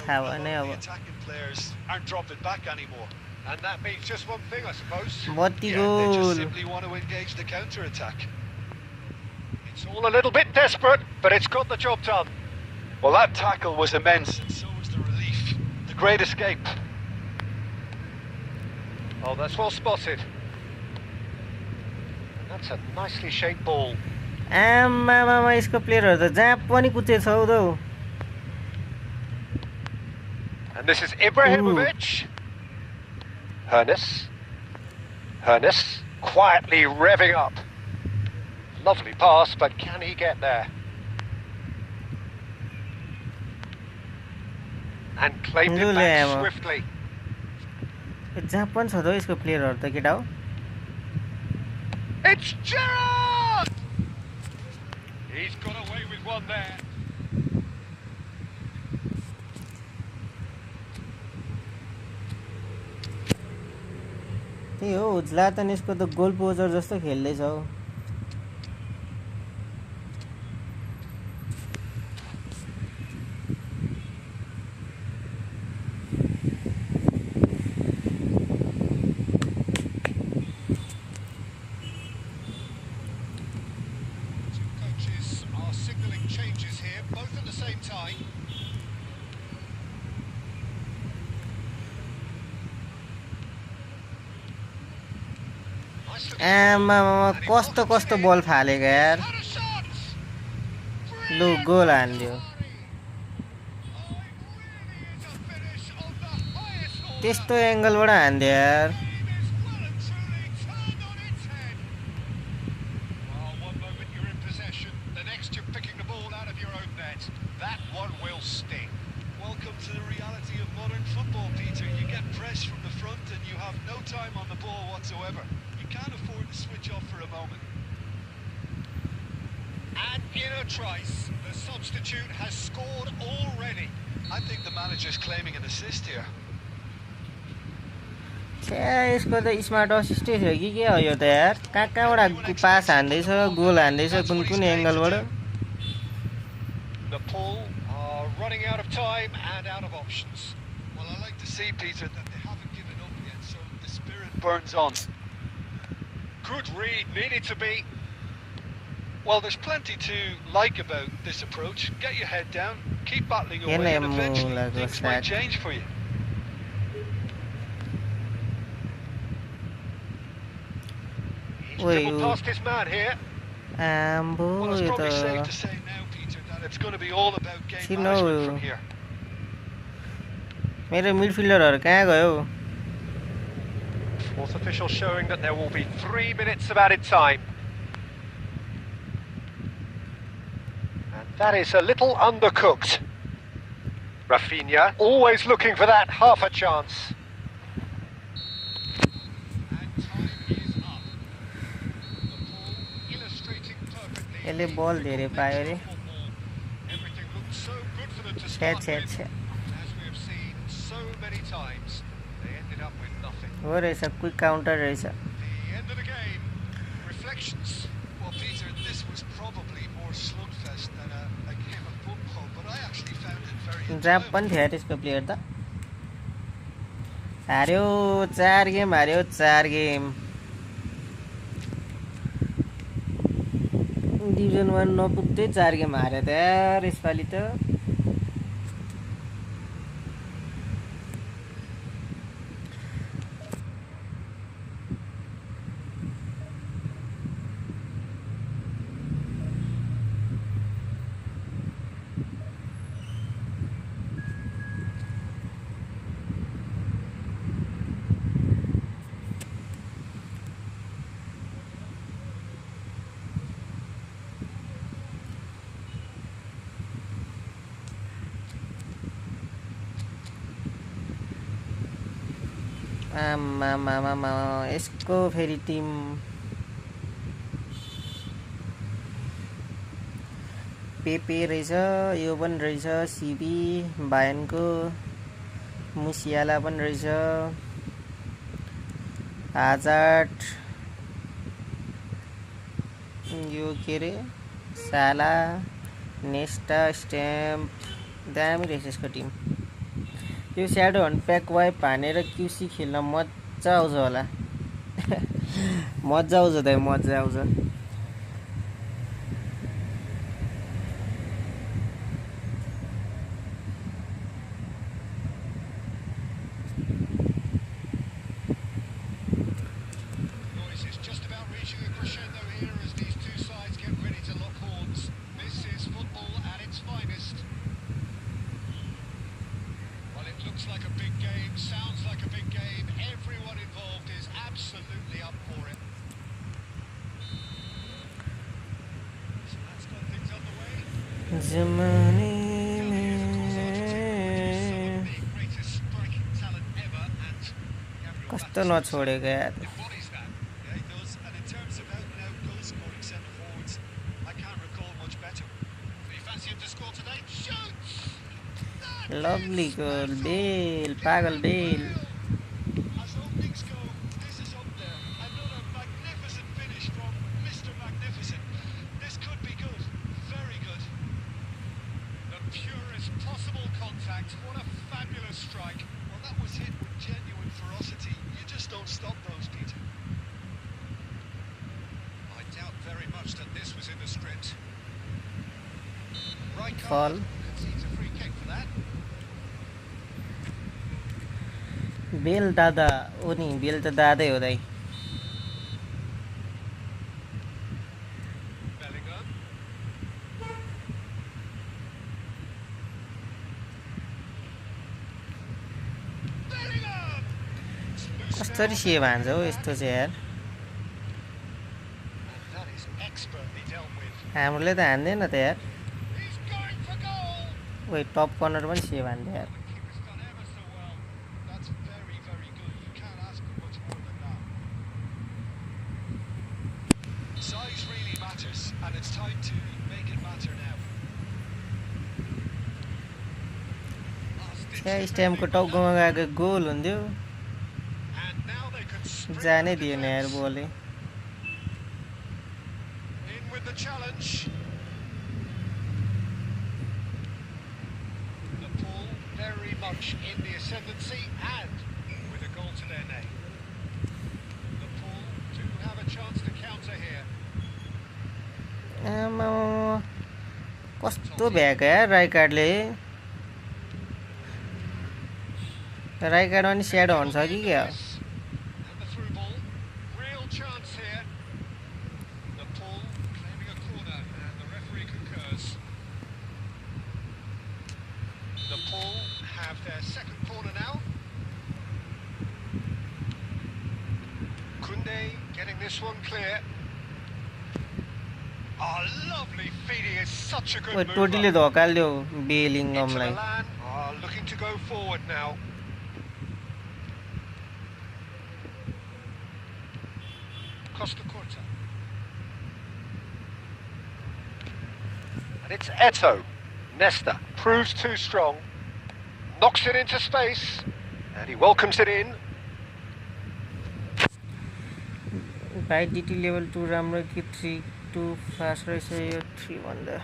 थाहा भएन अब attacking players aren't dropping back anymore. And that means just one thing, I suppose. Batti They goal. just simply want to engage the counter-attack. It's all a little bit desperate, but it's got the job done. Well, that tackle was immense, and so was the relief. The great escape. Oh, that's well spotted. And that's a nicely shaped ball. आमामामा यसको प्लेयरहरु त जहाँ पनि कुचेछ हौ दौ And this is Ibrahimovic. Hernus, quietly revving up. Lovely pass, but can he get there? And claimed it back swiftly. जहाँ पनि छ दौ यसको प्लेयरहरु त केटा हो It's Gerrard! He's got away with one there. त्यही हो ज्लातन यसको त गोल पोजर जस्तो खेल्दै छ हौ आमामामा कस्तो कस्तो बल फालेको यार लु गोल हान्दियो त्यस्तो एंगलबाट हान्दियो यार Welcome to the reality of modern football, Peter. You get pressed from the front and you have no time on the ball whatsoever. You can't afford to switch off for a moment. And in a trice, the substitute has scored already. I think the manager's claiming an assist here. यसको त smart असिस्टै थियो कि के हो यो त यार कहाँबाट पास हान्दैछ गोल हान्दैछ कुन कुन एंगलबाट The Paul are running out of time and out of options. Well, I like to see, Peter, that they haven't given up yet, so the spirit burns on. Good read, needed to be. Well, there's plenty to like about this approach. Get your head down, keep battling away, and eventually things might change for you. He's dribbled past his man here. Well, it's probably safe to say now, Peter, that it's going to be all about game management from here. मेरो मिडफिल्डरहरु कहाँ गयो Fourth official showing that there will be 3 minutes of added time. And that is a little undercooked. Rafinha always looking for that half a chance. And time is up. The ball illustrating perfectly. यसले बल धेरै पायो रे Everything looked so good for them to छ्या start छ्या with. छ्या As we have seen so many times, they ended up with nothing. हो रहेछ क्विक काउन्टर रहेछ directions. Well, Peter, this was probably more slugfest than a game of football, but I actually found it very draft पनि थियो त्यसको player त हार्यो 4 game हार्यो 4 game division 1 नपुग्दै 4 game हार्यो त यार यसपालि त आमा यसको फेरि टिम पेपे रहेछ यो पनि रहेछ सिबी बायनको मुसियाला पनि रहेछ हाजार्ड यो के रे साला नेस्टा स्ट्याम्प दामी रहेछ यसको टिम यो स्याडो हन्ट प्याक वाइप हानेर क्युसी खेल्न मजा आउँछ होला मजा आउँछ त मजा आउँछ कस्तो नछोडेको यार लभली गोल बेल पागल बेल फल बेल दादा ओ नि बेल त दादै हो दाइ कसरी सेभ हान्छ हो यस्तो चाहिँ यार हाम्रोले त हान्दैन त यार Wait, top corner one save and there. Size really matters, and it's time to make it matter now. Yeah, stem को top गोमा गएको गोल हुन्थ्यो जाने दिएन यार बोले In with the challenge. In the ascendancy and with a goal to their name. The Pool do have a chance to counter here. कस्तो भ्याएको यार राइकार्डले Rijkaard अनि स्याडो हुन्छ कि क्या This one clear. Oh, lovely feeding is such a good move. Totally धोकाल्यो बेलिङमलाई looking to go forward now. Costa Curta. And it's Eto. Nesta proves too strong. Knocks it into space. And he welcomes it in. भाइ dt level 2 राम्रो कि 3 2 fast रहेछ यो 3 भन्दा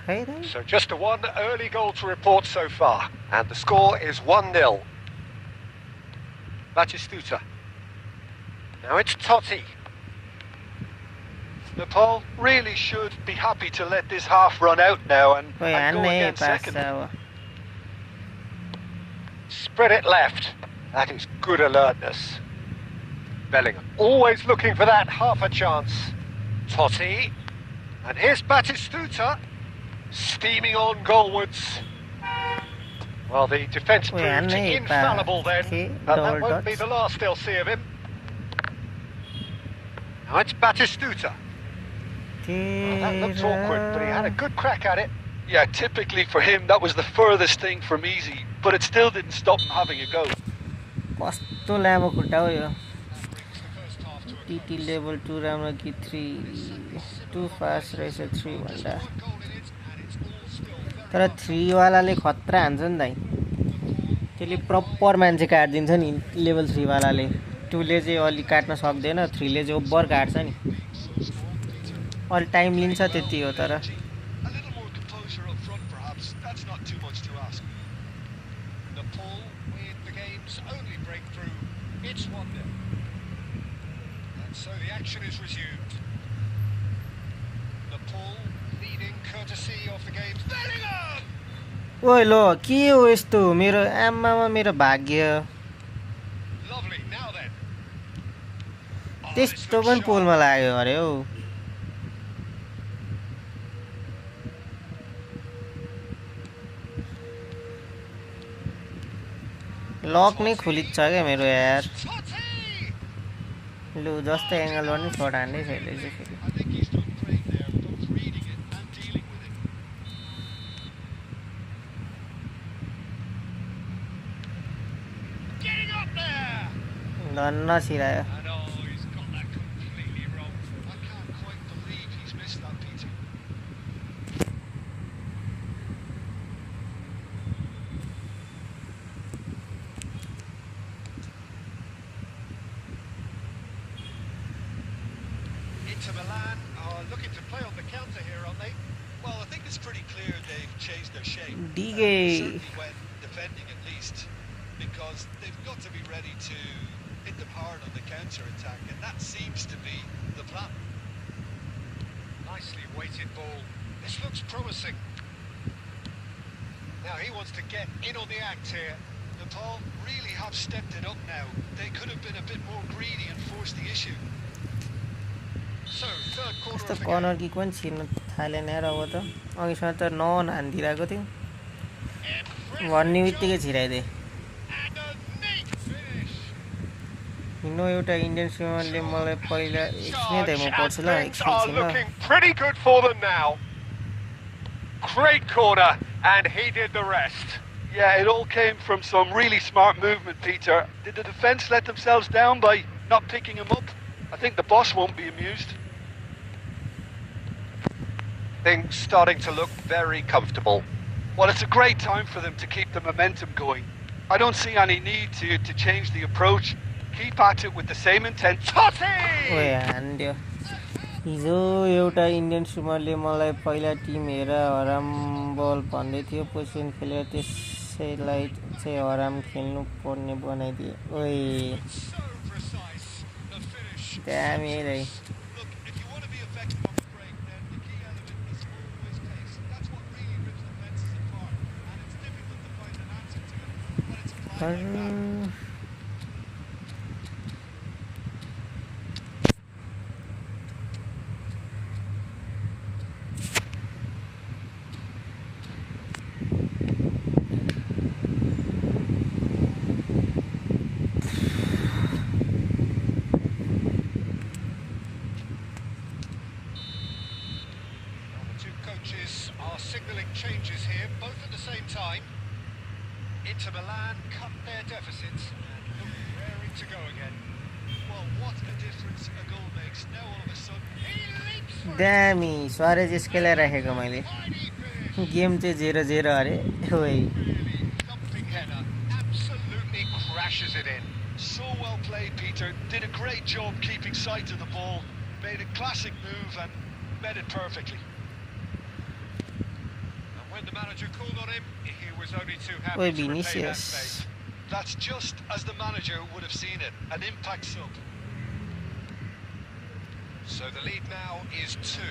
खै र So just a one early goal to report so far, and the score is 1-0. Batistuta. Now it's Totti. Nepal really should be happy to let this half run out now and go again second. Spread it left. That is good alertness. Bellingham always looking for that half a chance. Totti. And here's Batistuta. Steaming on goalwards. Well, the defence proved infallible then, but that won't be the last they'll see of him. Now it's Batistuta. Well, that looked awkward, but he had a good crack at it. Yeah, typically for him, that was the furthest thing from easy, but it still didn't stop him having a go. कस्तो लामो खुट्टा हो यो TT level 2 राम्रो कि 3 2 fast रहेछ 3 भन्दा तर 3 वालाले खतरा हान्छ नि दाइ त्यसले प्रपर मान्छे काट्दिन्छ नि लेभल 3 वालाले 2 ले चाहिँ अलि काट्न सक्दैन 3 ले चाहिँ ओभर काट्छ नि अल टाइम लिन्छ त्यति हो तर It's 1-0. And so the action is resumed. Nepal leading courtesy of the game's Bellingham! ओइ लो के हो यस्तो मेरो आमामा मेरो भाग्य Lovely, now then. त्यस्तो पनि पोलमा लाग्यो अरे हौ लक नै खुलिन्छ क्या मेरो यार लु जस्तो एङ्गल पनि छोड हान्दै छ यसले चाहिँ धन्न छिरायो Inter Milan are looking to play on the counter here, aren't they? Well, I think it's pretty clear they've changed their shape. Certainly when defending at least, because they've got to be ready to hit them hard on the counter-attack, and that seems to be the plan. Nicely weighted ball. This looks promising. Now he wants to get in on the act here. Nepal really have stepped it up now. They could have been a bit more greedy and forced the issue. So, third quarter यस्तो of the corner game. Kick पनि छिर्न थालेन यार अब त अघिसम्म त none हानिदिरहेको थियो भन्ने बित्तिकै छिराइदिए And a neat finish. हिँड्नु एउटा इन्डियन स्विमरले मलाई पहिला एकछिनै म पढ्छु ल Things are एकछिन ल looking pretty good for them now. Great corner, and he did the rest. Yeah, it all came from some really smart movement, Peter. Did the defence let themselves down by not picking him up? I think the boss won't be amused. Things starting to look very comfortable. Well, it's a great time for them to keep the momentum going. I don't see any need to change the approach. Keep at it with the same intent. Totti! ओए हान्दियो हिजो एउटा Indian स्विमरले मलाई पहिला Tim हेर हराम बल भन्दै थियो position खेलेर त्यसैलाई चाहिँ हराम खेल्नु पर्ने बनाइदिए ओए So precise. The finish. damn it eh. Look, if you want to be effective on the break, then the key element is always pace. That's what really rips defences apart. And it's difficult to find an answer to it when it's applied like that. Coaches are signalling changes here, both at the same time. Inter Milan cut their deficits and look raring to go again. Well, what a difference a goal makes. Now all of a sudden, He leaps for it. दामी Suárez यसकै राखेको मैले Mighty finish. Game चाहिँ 0-0 अरे ओए Really thumping header. Absolutely crashes it in. so well played. played, Peter. Did a great job keeping sight of the ball. Made a classic move and met it perfectly. And when the manager called on him, he was only too Oi, happy to repay that Vinicius. space. That's just as the manager would have seen it. An impact sub. So the lead now is 2.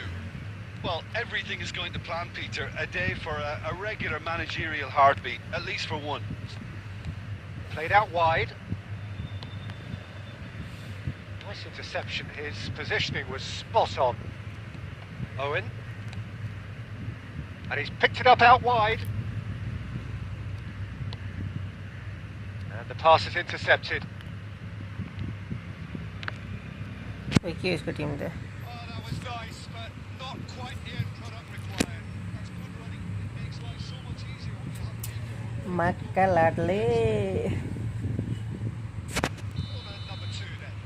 Well, everything is going to plan, Peter. A day for a regular managerial heartbeat, at least for one. Played out wide. Nice interception. His positioning was spot on. Owen. And he's picked it up out wide. And the pass is intercepted. Oi, के उसको team दे. Oh, that was nice, but not quite the end product required. That's good running. It makes life so much easier when you have people. Maka ladle. Corner number 2 then.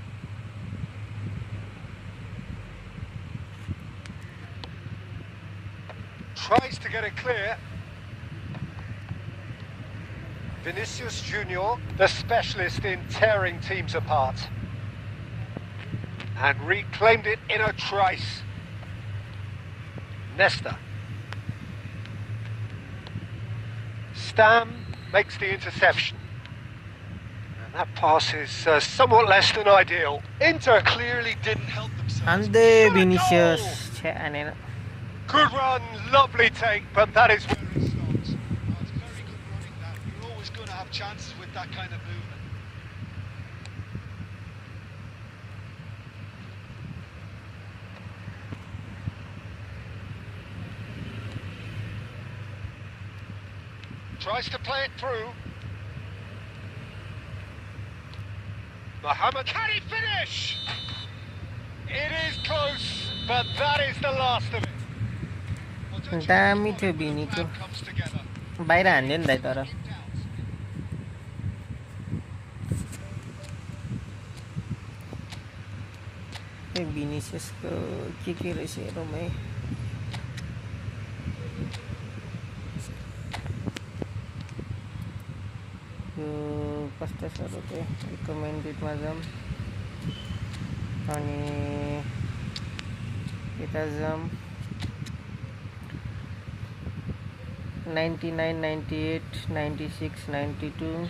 Tries to get it clear. Vinicius Junior, the specialist in tearing teams apart. And reclaimed it in a trice. Nesta. Stam makes the interception. And that pass is somewhat less than ideal. Inter Clearly didn't help themselves. Ande Vinicius. छे आने ना. Good run, lovely take, but that is where it stops. Oh, it's very good running that. You're always going to have chances with that kind of movement. Tries to play it through. Mohammed, can he finish? It is close, but that is the last of it. Well, don't you दामी think थियो when a good बिनीको. plan comes together? बाहिर हान्यो नि दाइ तर. In doubt. ए Viniciusको के रहेछ हेरौँ है. यो कस्तो छ र त्यो रिकमेन्डेडमा जाम. अनि यता जाम. 99, 98, 96, 92,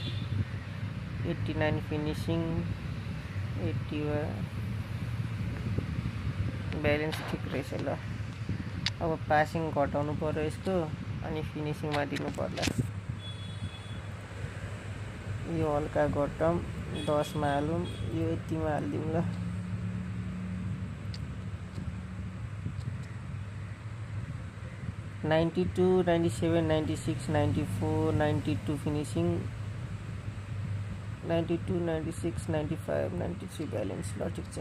89 फिनिसिङ, 80 ब्यालेन्स ठिक रहेछ ल. अब पासिङ घटाउनु पर्यो यसको अनि फिनिसिङमा दिनु पर्ला. यो हल्का घटाउँ 10 मा हालौँ, यो यतिमा हालिदिउँ ल. $92, $97, $96, $94, $92 finishing, $92, $96, $95, $93 balance. ल ठिक छ.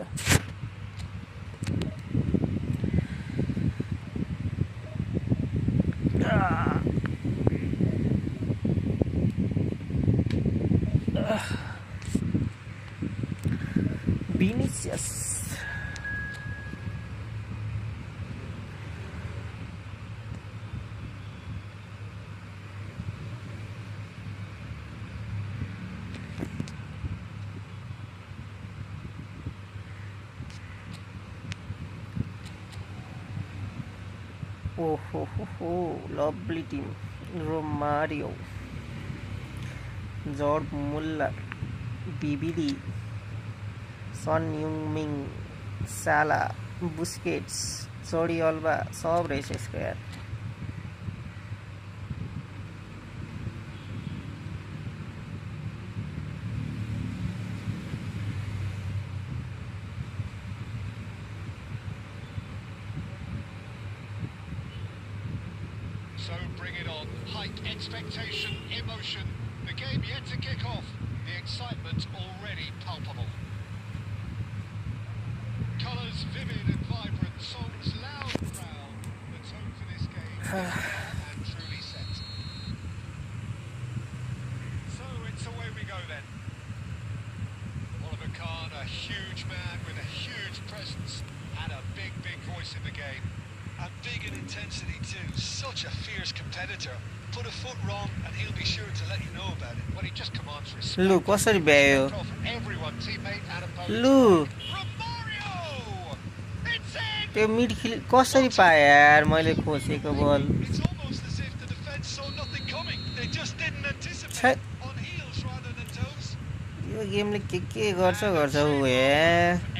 Vinicius. Oh, lovely team. Romario, George Muller, BBD, Son Heung-min, Salah, Busquets, Jordi Alba, सब रहेछ यसको यार. So bring it on. Hype, expectation, emotion. The game yet to kick off. The excitement already palpable. Colours vivid and vibrant. Songs loud and proud. The tone for this game is and truly set. So it's away we go then. Oliver Kahn, a huge man with a huge presence and a big voice in the game. And big in intensity too. Such a fierce competitor. put a foot wrong and he'll be sure to let you know about it. Well, he just commands respect. Lu कसरी भ्यायो Everyone, teammate and opponent. लु Romario! It's in! त्यो midfield कसरी पाए यार मैले खोसेको बल It's almost as if the defence saw nothing coming. They just didn't anticipate Check. on heels rather than toes. यो गेमले के गर्छ उ हे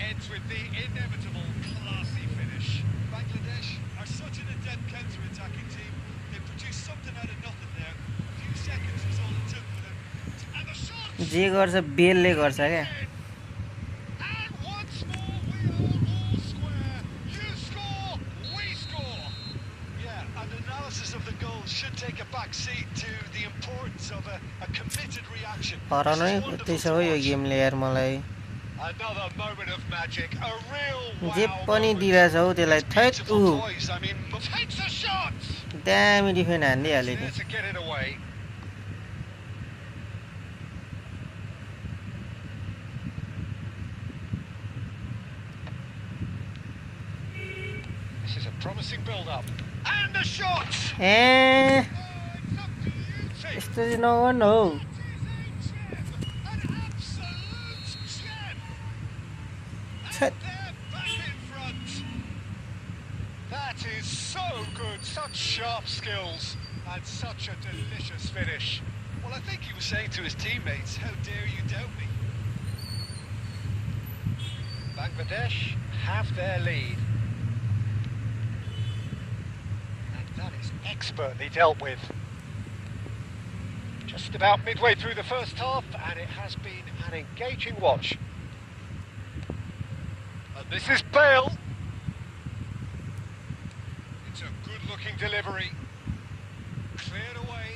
Ends with the inevitable classy finish. Bangladesh are such an adept counter-attacking team. They produced something out of nothing there. A few seconds was all it took for them. And the shot! जे गर्छ बेलले गर्छ क्या And once more, we are all square. You score, we score. Yeah, and analysis of the goal should take a back seat to the importance of a committed reaction. हराउनै This is wonderful त्यसो हो to yo watch. गेमले यार मलाई Another moment of magic. A real J wow पनि moment. दिइरहेछ हौ त्यसलाई that Beautiful toys. I mean, Takes a shot. दामी defend हानिदिइहाल्यो There नि to get it away. This is a promising build-up. And a shot! A Oh, it's up to you, team. यस्तो चाहिँ नगर्नु हौ An absolute gem. Ch- They're back in front. That is so good. Such sharp skills and such a delicious finish. well, I think he was saying to his teammates, "How dare you doubt me?" Bangladesh have their lead. And that is expertly dealt with. Just about midway through the first half, and it has been an engaging watch. And this is Bale. It's a good-looking delivery. Cleared away.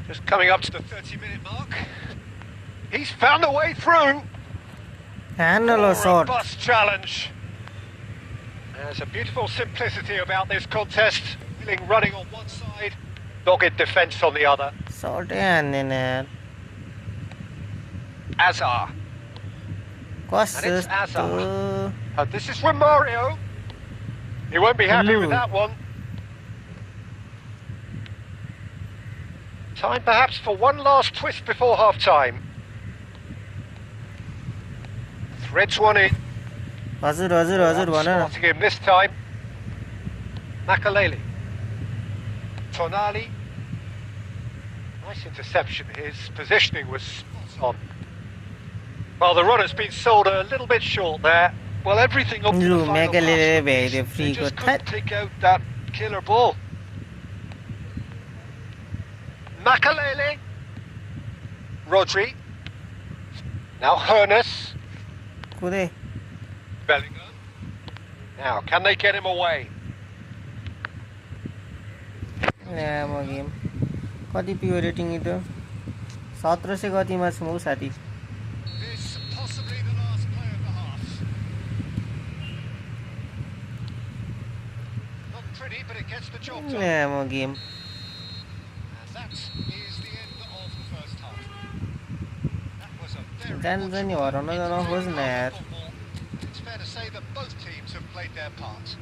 Just coming up to the 30-minute mark. He's found a way through. Handle हो shirt Robust challenge. There's a beautiful simplicity about this contest. Willing running on one side, dogged defence on the other. सर्टै हान्दैन यार Azar. कस्तो And it's यस्तो Azar. And this is Romario. He won't be happy with that one. Time perhaps for one last twist before half-time. Threads one in. हजुर हजुर हजुर भन न Spotting him this time. Makalele. Tonali. Nice interception. His positioning was spot on. Well, the runner's been sold a little bit short there. Well, everything up to लु the final म्याकेलेले pass. भ्याइदियो They फ्रीको just couldn't that pick out that killer ball. Makalele. Rodri. Now Hernus. कुदै Bellingham. Now, can they get him away? ल्यामो game कति पियो rating यितो 1700 कतिमा छु हौ साथी This possibly the last play of the half. Not pretty, but it gets the job done. ल्यामो game And that is the end of the first half. That was a very जान्छ नि हराउन त नखोज न यार football. It's fair to say that both teams have played their part.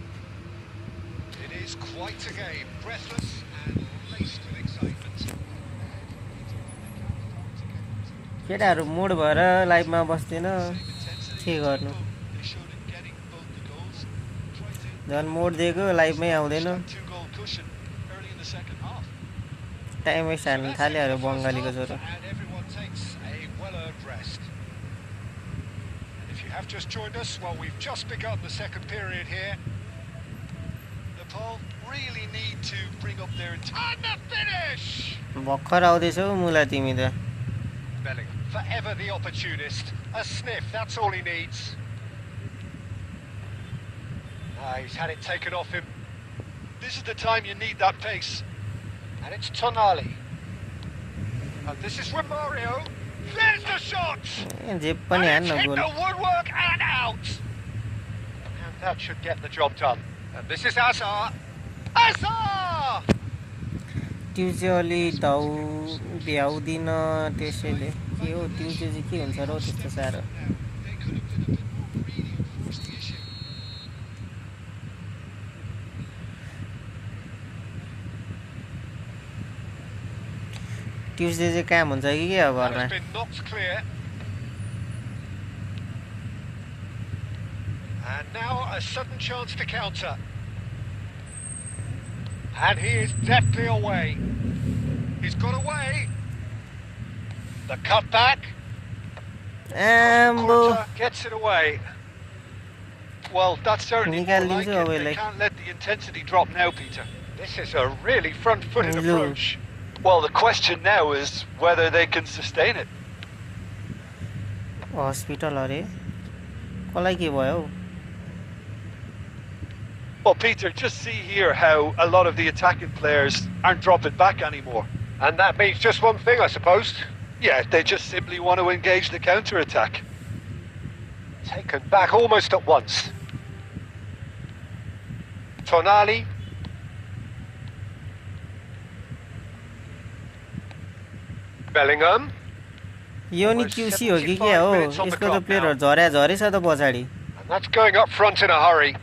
It is quite a game, breathless and laced with excitement. केटाहरू मुड भएर लाइभमा बस्दैन के गर्नु They showed it getting both the goals. Tried to झन् mode दिएको लाइभमै आउँदैन that two-goal cushion early in the second half. Time waste हाल्नु थाल्यो अरे बङ्गालीको छोरो And everyone takes a well-earned rest. And if you have just joined us, well, we've just begun the second period here. Nepal really need to bring up their And the finish! भर्खर आउँदैछौ मुला तिमी त Bellingham, forever the opportunist. A sniff, that's all he needs. He's had it taken off him. This is the time you need that pace. And it's Tonali. And this is Romario. There's the shot! जे पनि And हान्न it's hit goal the woodwork and out! And that should get the job done. And this is Azar. Azar! त्यो चाहिँ अलि धाउ भ्याउँदिन त्यसैले के हो त्यो चाहिँ के हुन्छ र हौ त्यस्तो साह्रो Now, they could have been a bit more Tuesday चाहिँ काम हुन्छ कि के हो That घरमा? has been knocked clear. And now a sudden chance to counter. And he is deftly away. He's got away. The cutback. Ambo. Gets it away. Well, that's certainly more like it. They like can't let the intensity drop now, Peter. This is a really front-footed approach. Well, the question now is whether they can sustain it. Hospital अरे कसलाई के भयो? Well, Peter, just see here how a lot of the attacking players aren't dropping back anymore. And that means just one thing, I suppose. Yeah, they just simply want to engage the counter-attack. Taken back almost at once. Tonali. Bellingham. यो नि QC हो कि के हो? यसको त प्लेयरहरु झरे छ त पछाडी. And that's going up front in a hurry.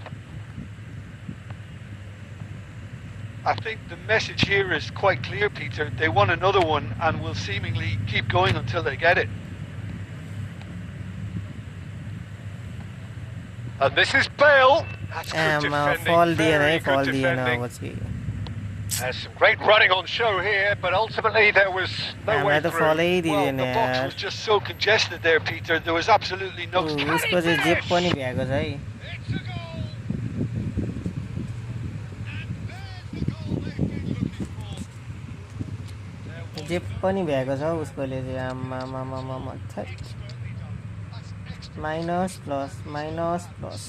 I think the message here is quite clear, Peter. They want another one and will seemingly keep going until they get it. And this is Bale. That's good defending. Fall Very good दिएन defending. पछि. There's some great running on show here, but ultimately there was no way through. Well, the box was just so congested there, Peter. There was absolutely no space. उसको चाहिँ जेब पनि भ्याएको छ है. It's a goal. And there's the goal they've been looking for. जेब पनि भ्याएको छ उसकोले चाहिँ आम्मामामामा minus plus.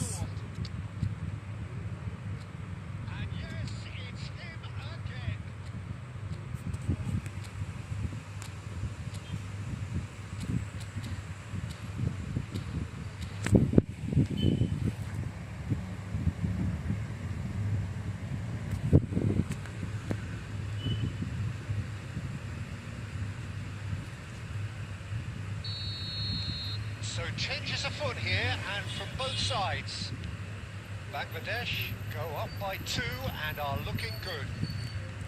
So changes afoot here, and from both sides. Bangladesh go up by 2 and are looking good.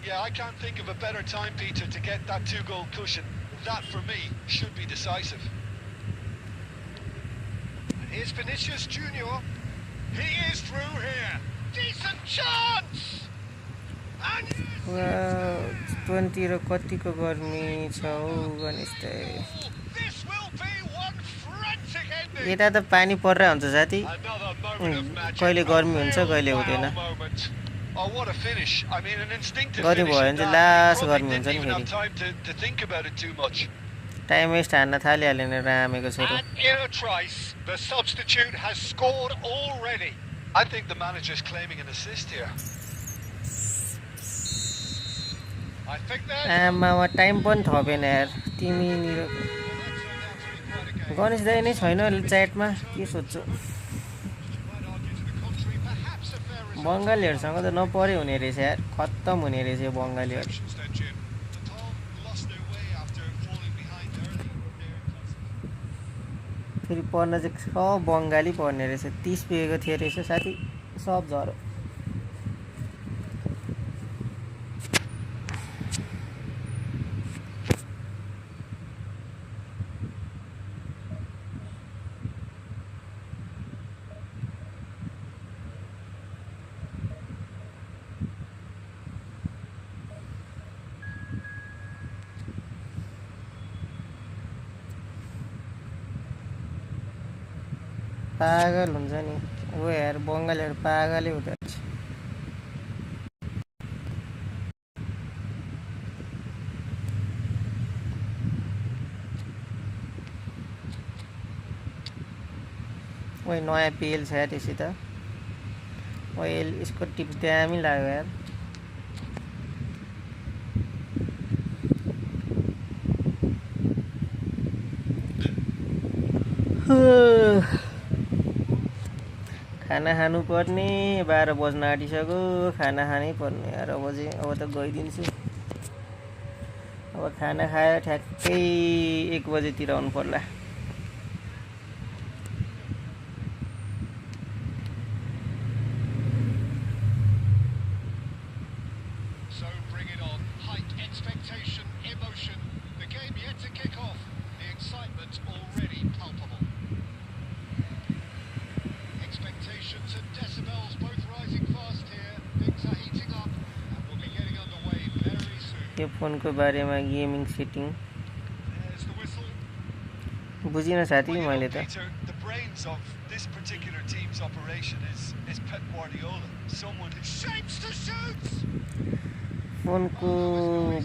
Yeah, I can't think of a better time, Peter, to get that 2-goal cushion. That, for me, should be decisive. And here's Vinicius Junior. He is through here. Decent chance! And 20 र कतिको गर्मी छ हौ गनिस्ते. this will be one frantic ending. यता त पानी पर्रै हुन्छ साथी. कहिले गर्मी हुन्छ कहिले हुँदैन. Oh, what a finish. I mean, an instinctive गर्मी finish. भयो भने चाहिँ लास्ट गर्मी हुन्छ नि Didn't even have फेरि. time to think about it too much. Time waste हान्न थालिहाल्यो नि रामेको छोरो. And in a trice, the substitute has scored already. I think the manager's claiming an assist here. I think that आमामा time पनि थपेन यार. तिमी गणेश दाइ नै छैन च्याटमा के सोध्छु. बङ्गालीहरूसँग त नपरे हुने रहेछ यार. खत्तम हुने रहेछ यो बङ्गालीहरू. फेरि पढ्न चाहिँ सब बङ्गाली पढ्ने रहेछ. 30 पुगेको थियो रहेछ साथी. सब झरो. पागल हुन्छ नि ओ यार बङ्गालीहरू पागलै हुँदो रहेछ. ओइ नयाँ पेल छ यार त्यसै त. ओइ यसको टिप दामी लाग्यो यार. खाना खानु पर्ने 12 बज्न आँटिसक्यो. खाना खानै पर्ने यार. अब त गइदिन्छु. अब खाना खाएर ठ्याक्कै 1 बजेतिर आउनु पर्ला. so bring it on. Hype, expectation, emotion. त्यो फोनको बारेमा गेमिङ सेटिङ बुझिन साथी मैले त The brains of this particular team's operation is Pep Guardiola, someone who shapes the shoots. फोनको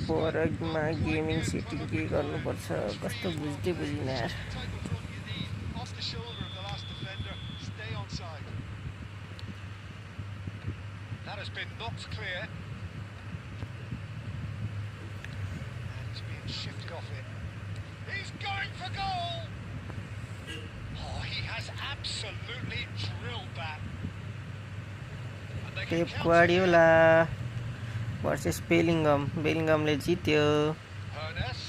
बरगमा गेमिङ सेटिङ के गर्नुपर्छ कस्तो बुझ्दै बुझिन यार Off the shoulder of the last defender, stay on side. That has been knocked clear. And he's being shifted off it. He's going for goal! Oh, he has absolutely drilled that. Pep Guardiola versus बेलिङगमले जित्यो Hernes,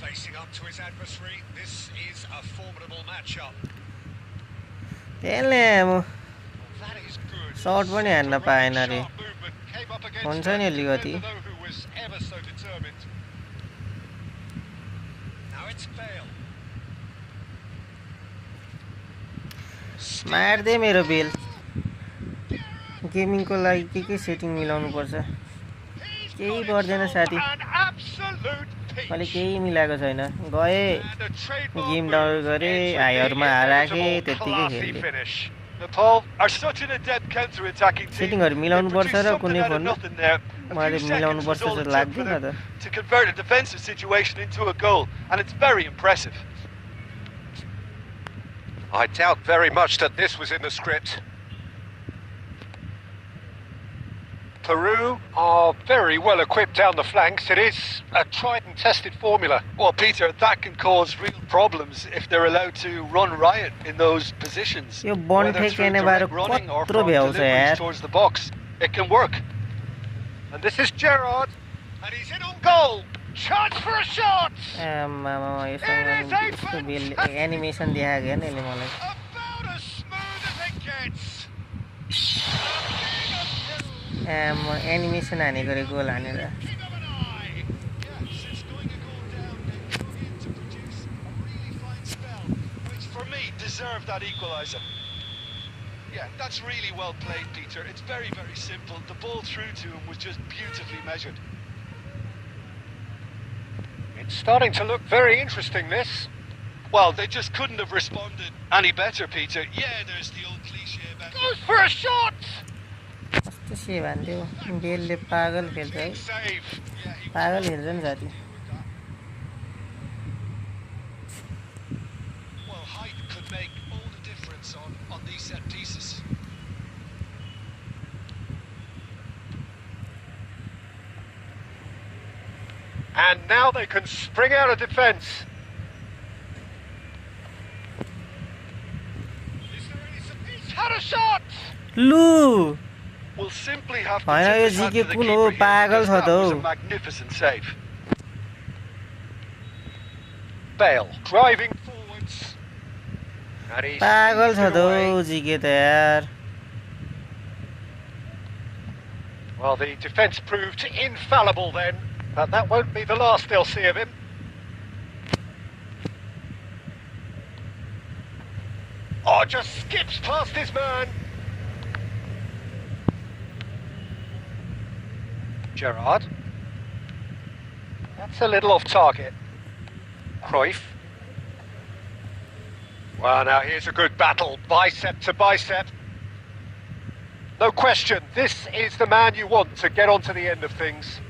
facing up to his adversary. This is a formidable matchup. त्यसले That is good. Shirt पनि हान्न पाएन रे Sharp movement came up against हुन्छ नि अलिकति who was ever so determined. Now it's Bale. मार्दै मेरो बेल गेमिङको लागि के सेटिङ मिलाउनु पर्छ केही पर्दैन साथी मैले केही मिलाएको छैन गए गेम डाउनलोड गरे हाइहरुमा राखे त्यतिकै खेल्ने सेटिङहरु मिलाउनु पर्छ र कुनै फोन मैले मिलाउनु पर्छ जस्तो लाग्दैन त to convert a defensive situation into a goal, and it's very impressive. I doubt very much that this was in the script. Peru are very well equipped down the flanks. It is a tried and tested formula. Well, Peter, that can cause real problems if they're allowed to run riot in those positions. यो बन Whether through ठेकेने बारे direct running or कत्रो from भ्याउँछ deliveries यार towards the box. It can work. And this is Gerrard. And he's in on goal. Chance for a shot. मामा यसको bell animation देखाएको हेर्न यसले मलाई About as smooth as it gets. Animation हानेको रे गोल हानेर Yeah, since going a goal down, they plug in to produce a really fine spell, which for me deserved that equaliser. Yeah, that's really well played, Peter. It's very, very simple. The ball through to him was just beautifully measured. It's starting to look very interesting, this. Well, they just couldn't have responded any better, Peter. Yeah, there's the old cliche about... Goes for a shot. कस्तो से भन्थ्यो बेलले पागल खेल्छ है Save. पागल खेल्छ नि साथी Well, height could make all the difference on these set pieces. And now they can spring out of defence. He's had a shot. लु We'll simply have to होइन यो tip his hat जिके to the कुन keeper हो here पागल because छ that त was how a magnificent save. Bale driving forwards. And he's पागल छ sneaked त away. हौ जिके त यार Well, the defence proved infallible then, but that won't be the last they'll see of him. Oh, just skips past his man. Gerrard. That's a little off target. Cruyff. Well, now here's a good battle, bicep to bicep. No question, this is the man you want to get onto the end of things.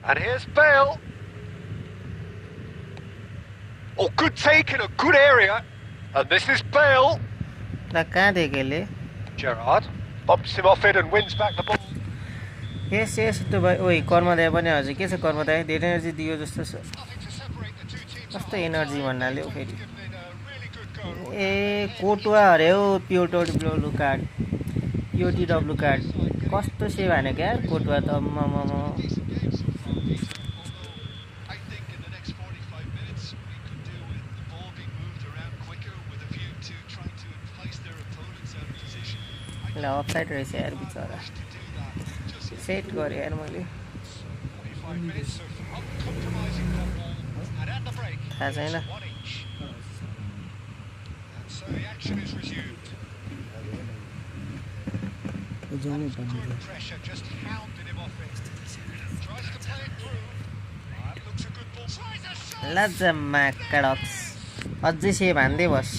And here's Bale. Oh, good take in a good area. And this is Bale. ल कहाँ देखेँ यसले Gerrard bumps him off it and wins back the ball. Yes yes त्यो भाइ ओइ कर्मदाय पनि हजुर के छ कर्मदाय धेरै एनर्जी दियो जस्तो छ Nothing to separate the two teams. कस्तो एनर्जी भन्नाले हो फेरि Given it a really good go. ए कोटुवा अरे हो पिओटडब्लु कार्ड पिओटिडब्लु कार्ड कस्तो सेभ हानेको यार कोटुवा त Decent game so far, Peter. Although I think in the next 45 minutes we could do with the ball being moved around quicker with a view to trying to entice their opponents out of position. ल offside रहेछ यार बिचरा To do that, just set गरेँ यार मैले 45 minutes of uncompromising football. And at the break, थाहा छैन it's 1 each. And so the action is resumed. Under pressure, just hounded him off it. Tries to लाजम्मा कडक्स अझै save हान्दै बस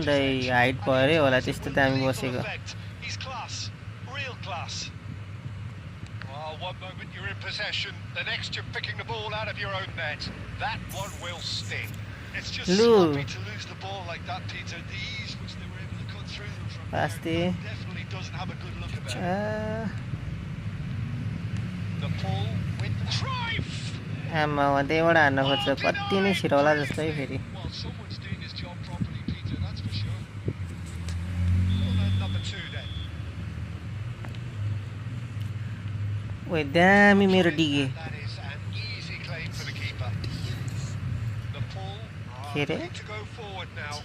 दाइ height भएरै होला त्यस्तो दामी बसेको One moment you're in possession, the next you're picking the ball out of your own net. That one will sting. It's just sloppy to lose the ball like that, Peter. The ease which they were able to cut through them from there definitely doesn't have a good look about it. The pull with Cruyff. आमा त्यहीबाट हान्न खोज्छ कति नै छिटो होला जस्तो है फेरि Well, someone's doing his job properly, Peter, that's for sure. Number 2 then. ओइ दामी मेरो डिगे That is an easy claim for the keeper. The pull. Need to go forward now.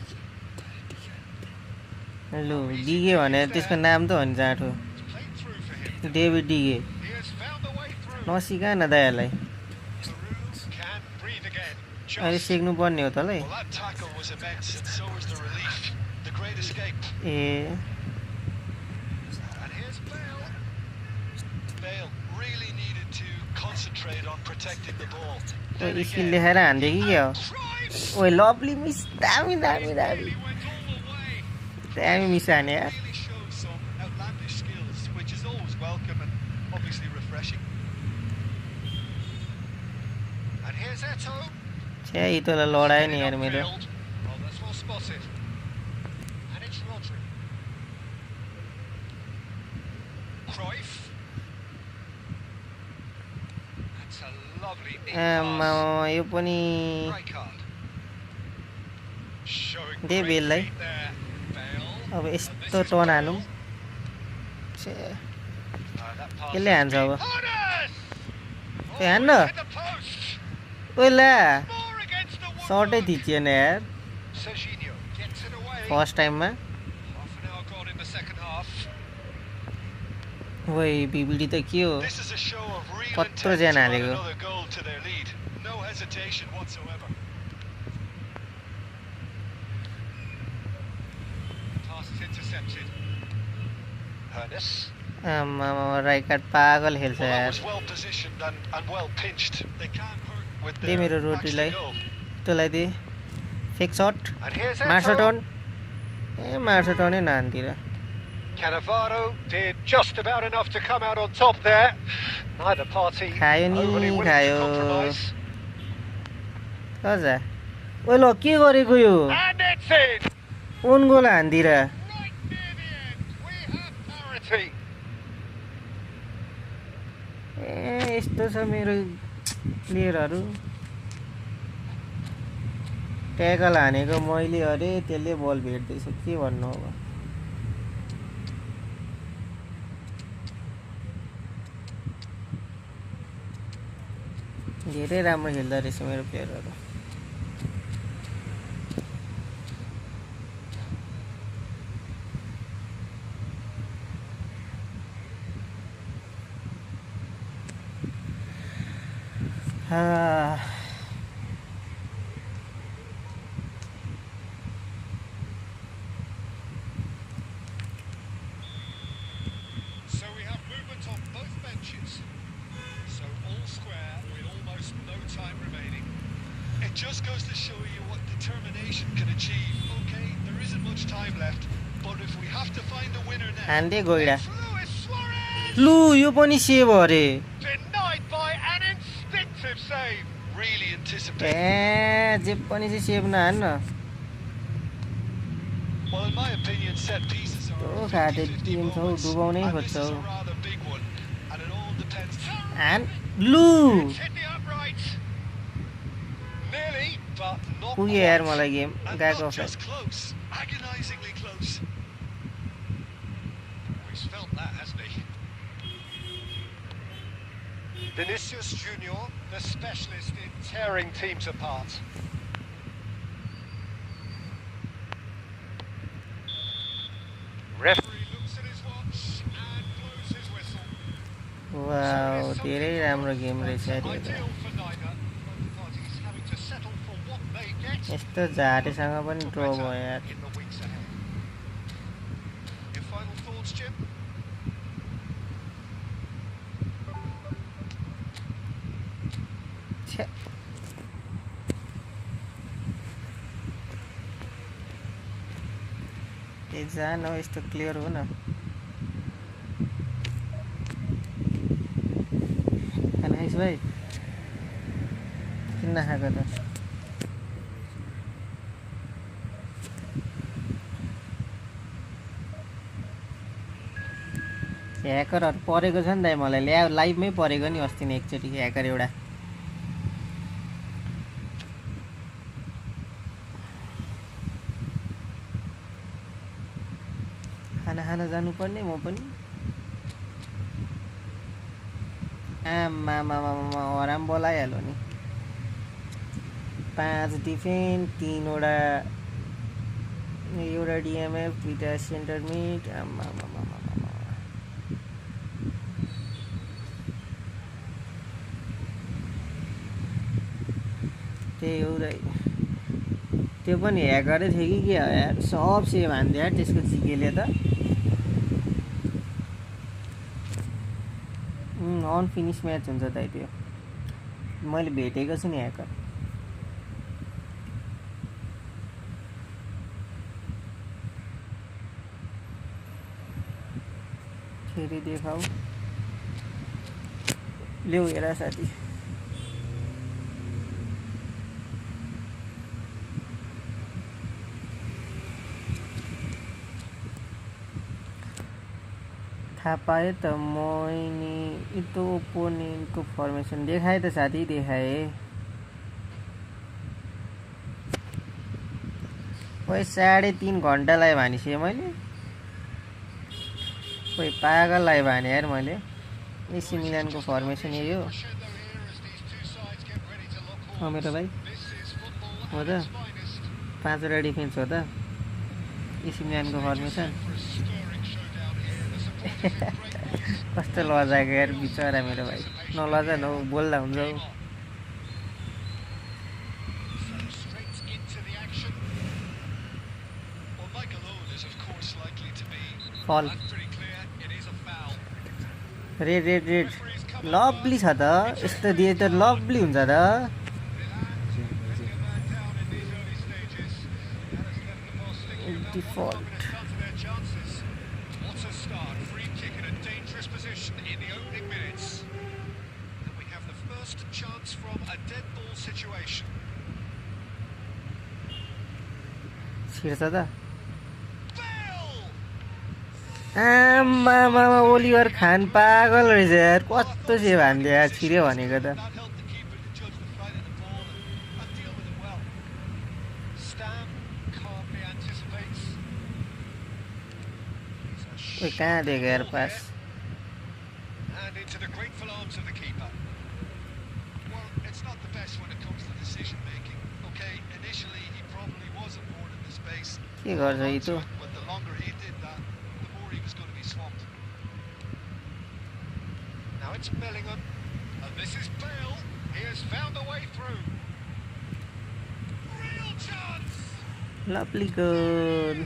लु डिगे भनेर त्यसको नाम त हो नि जाँठो डेभिड डिगे नसिका न दायालाई अहिले सिक्नु पर्ने हो त ल ए स्किल देखाएर हान्थ्यो कि के हो ओइ लभली मिस दामी दामी दामी दामी मिस हाने यार छ्या यी तँलाई लडायो नि यार मेरो आमा यो पनि दे बेललाई अब यस्तो टर्न हानौँ कसले हान्छ अब हान्न ओला सर्टै थिचिएन यार फर्स्ट टाइममा ओइ बिबिडी त के हो कत्रो ज्यान हालेको आमा राइट कार्ड पागल खेल्छ यार दे मेरो रोटीलाई तँलाई दे फेक शट मार्छ टर्न ए मार्छ टर्नै नानतिर Cannavaro did just about enough to come out on top there. Neither party overly willing to compromise. कजा ओइ ल के गरेको यो And it's in. Own goal हान्दिर Right near the end, we have parity. ए यस्तो छ मेरो प्लेयरहरू ट्याकल हानेको मैले अरे त्यसले बल भेट्दैछ के भन्नु अब धेरै राम्रो खेल्दो रहेछ मेरो प्लेयरहरू So we have movement on both benches. So all square with almost no time remaining. It just goes to show you what determination can achieve. Okay, there isn't much time left, but if we have to find a winner now. हान्दै गइरा Luis Suarez लु यो पनि save अरे denied by an instinctive save. Really anticipating. ए जे पनि चाहिँ save नहान्न Well, in my opinion, set pieces are Oh, God, 50-50 team moments, so डुबाउनै and खोज्छ this is a rather big one, and it all depends. हान लु It's hit the upright. Nearly, but not पुग्यो यार quite. मलाई game And गएको not just close, agonizingly close. He's felt that, hasn't he? Vinicius Junior, the specialist in tearing teams apart. Referee looks at his watch and blows his whistle. Wow धेरै राम्रो game रहेछ यार यो त Ideal for neither. Both parties having to settle for what they get यस्तो झारेसँग पनि ड्र भयो यार in the weeks ahead. Your final thoughts, Jim? छ्या ए जान यस्तो क्लियर हो न खाना खाइस् भाइ किन नखाएको त ह्याकरहरू परेको छ नि त मलाई लाइभमै परेको नि अस्ति नै एकचोटि ह्याकर एउटा खाना खान जानुपर्ने म पनि आमामामामा आराम बोलाइहाल्यो नि 5 डिफेन्ड 3 वटा एउटा डिएमएफ 2टा सेन्टर मिड आमामामा त्यही हो दाइ त्यो पनि ह्याकरै थियो कि के हो यार सब सेभ हान्थ्यो यार त्यसको जिकेले त अनफिनिस म्याच हुन्छ दाइ त्यो मैले भेटेको छु नि ह्याकर फेरि देखाऊ ल्याउ हेर साथी थाहा पाएँ त मैले त्यो ओपोनेन्टको फर्मेसन देखाएँ त साथी देखाएँ खोइ 3.5 घन्टा लायो भनिसकेँ मैले खोइ पागल लायो भने यार मैले एसी मिलानको फर्मेसन यही हो मेरो भाइ हो त 5 वटा डिफेन्स हो त एसी मिलानको फर्मेसन कस्तो लजाएको यार बिचरा मेरो भाइ नलजा न बोल्दा हुन्छ फल रेड रेड रेड लभली छ त यस्तो दिए त लभली हुन्छ त डिफल्ट छिर्छ त आमामा ओलिभर खान पागल रहेछ यार कस्तो सेभ हान्थ्यो यार छिर्यो भनेको त कहाँ दिएको यार पास के गर्छ यी त It's Bellingham, and this is Bale. He has found a way through. Real chance. Lovely goal.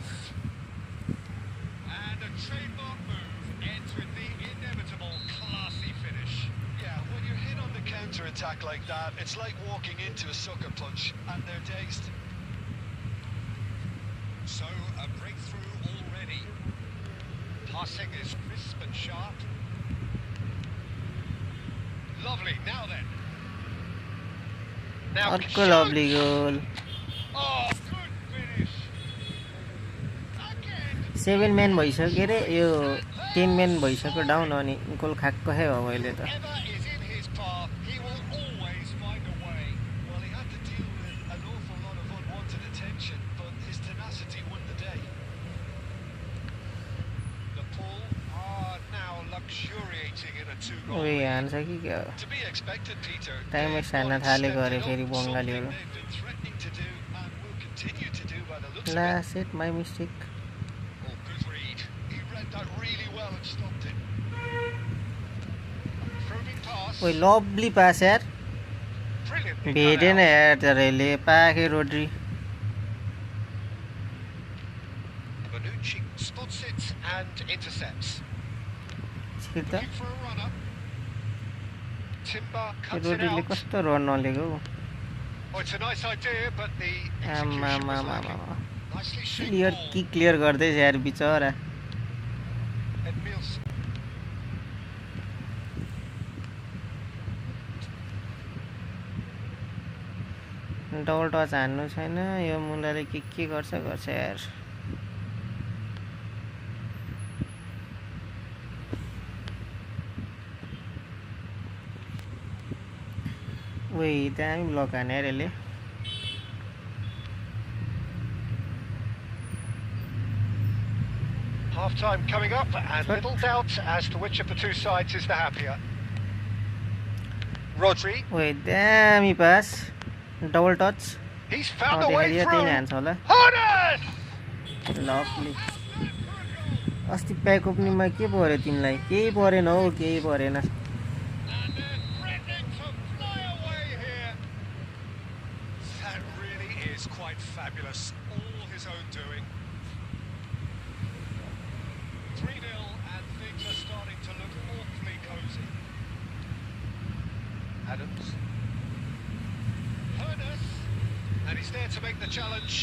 And a trademark move ends with the inevitable classy finish. Yeah, when you're hit on the counter-attack like that, it's like walking into a sucker punch, and they're dazed. So, a breakthrough already. Passing is crisp and sharp. Lovely, now then. Now lovely goal. Oh, good finish. 7 man भइसक्यो रे यो 10 man भइसक्यो down अनि गोल खाएको है हो मैले त ओए हान्छ कि क्या टाइमै सार्न थालेको अरे फेरि बङ्गालीहरू ला सेट माई मिस्टेक ओए लभली पास यार भेटेन यार तर यसले पाके रोड्री Timber cuts it रोडीले out. कस्तो रन नलेको Oh, it's a nice idea, but the आमा execution was आमा lacking. Nicely shaped clear ball. की क्लियर गर्दैछ यार बिचरा Edmilson. डबल टच हान्नु छैन यो मुन्डाले के गर्छ यार ओइ दामी ब्लक हाने यार यसले Half time coming up, and little doubt as to which of the two sides is the happier. Rodri. ओइ दामी pass double touch He's found a way त्यही through. हान्छ होला Honest! लभली अस्ति प्याक ओपनिङमा के पर्यो तिमीलाई केही परेन हौ केही परेन And they're threatening to fly away here. That really is quite fabulous. All his own doing. 3-0, and things are starting to look awfully cosy. Adams. Hernus. And he's there to make the challenge.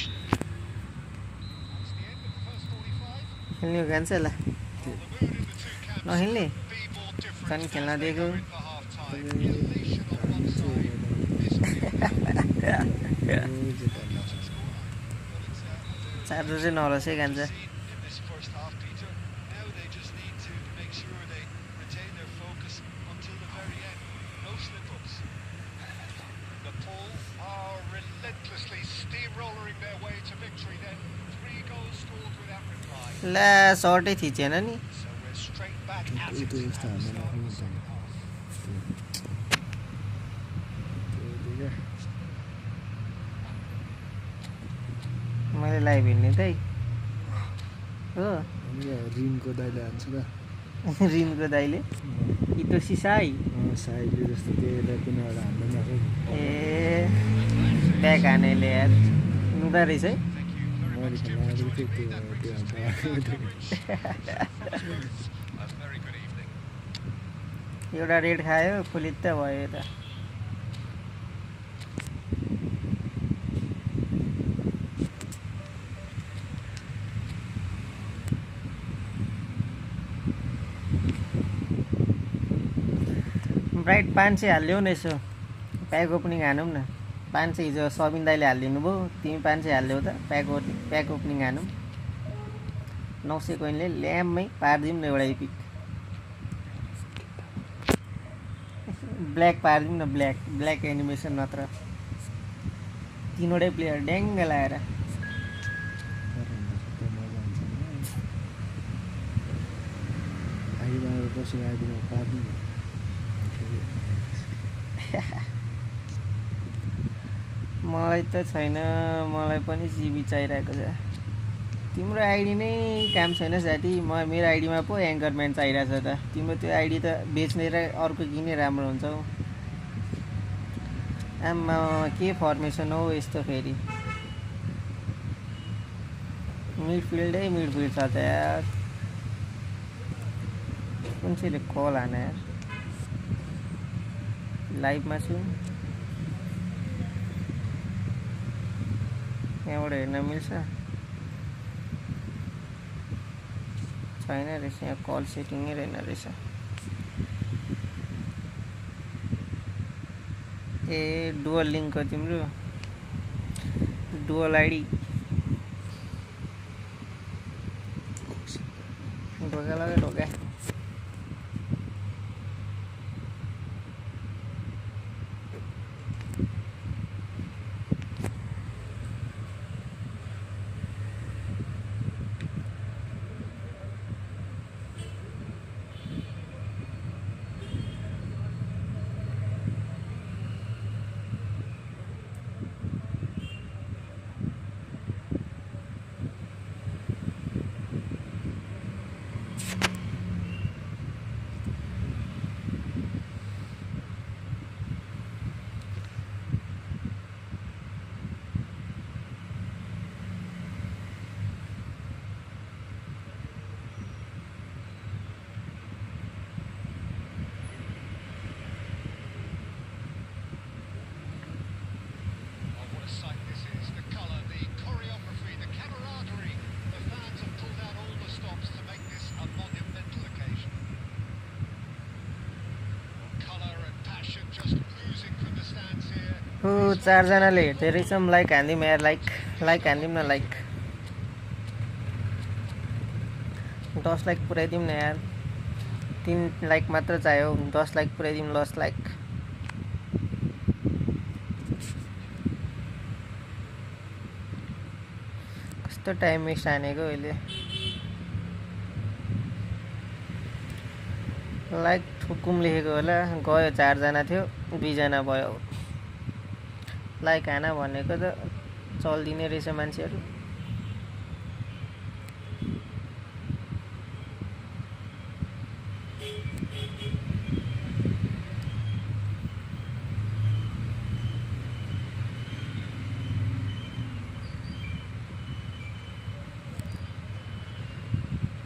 That's the end of the first 45. खेल्ने हो कान्छ ल Well, the mood in the two camps नखेल्ने couldn't be more different Kan as खेल्न they दिएको go in for half-time. Elation on one side, misery on the other. 4 चाहिँ नरसै कान्छ In this first half, Peter, now they just need to make sure they retain their focus until the very end. No slip-ups. The Paul are relentlessly steamrollering their way to victory then. 3 goals scored without reply. ला सर्टै थिचेन नि So we're straight back at it Itu at the yasta start hamma of the second half. मैले live हेर्ने त हो रिमको दाइले हान्छ त रिमको दाइले इतो सिसाई साइडले जस्तो त्यो कुनै एउटा हान्दा नसक्यो ए ब्याक हानेले यार नुदा रहेछ है मैले खेल्न आएको थियो त्यो हान्छ A very good evening. एउटा रेड खायो फुलित्त भयो यता ब्राइट 500 हालिदेऊ न यसो प्याक ओपनिङ हानौँ न 500 हिजो सबिन दाइले हालिदिनु भयो तिमी 500 हालिदेऊ त प्याक ओपनिङ हानौँ 900 कोइनले ल्याम्मै पारिदिउँ न एउटा इपिक ब्ल्याक पारिदिउँ न ब्ल्याक एनिमेसन नत्र तीनवटै प्लेयर ड्याङ्ग लाएर आइमाएर पछि आइदिनु पार्नु मलाई त छैन मलाई पनि जिबी चाहिरहेको छ तिम्रो आइडी नै काम छैन साथी मेरो आइडीमा पो एङ्करम्यान चाहिरहेछ त तिम्रो त्यो आइडी त बेच्ने र अर्को किने राम्रो हुन्छ हौ आम्मा के फर्मेसन हो यस्तो फेरि मिडफिल्ड छ त यार कुन चाहिँले कल हाने यार लाइभमा छु यहाँबाट हेर्न मिल्छ छैन रहेछ यहाँ कल सेटिङै रहेन रहेछ ए डुअल लिङ्कको तिम्रो डुअल आइडी ढोका लगा ढोका हो 4 जनाले हेर्दै रहेछौँ लाइक हान्दिम यार लाइक हान्दिम न लाइक 10 लाइक पुऱ्याइदिउँ न यार 3 लाइक मात्र चाहियो 10 लाइक पुऱ्याइदिउँ 10 लाइक कस्तो टाइम वेस्ट हानेको अहिले लाइक ठुकुम लेखेको होला गयो 4 जना थियो 2 जना भयो लाइक हाना भनेको त चल्दिने रहेछ मान्छेहरू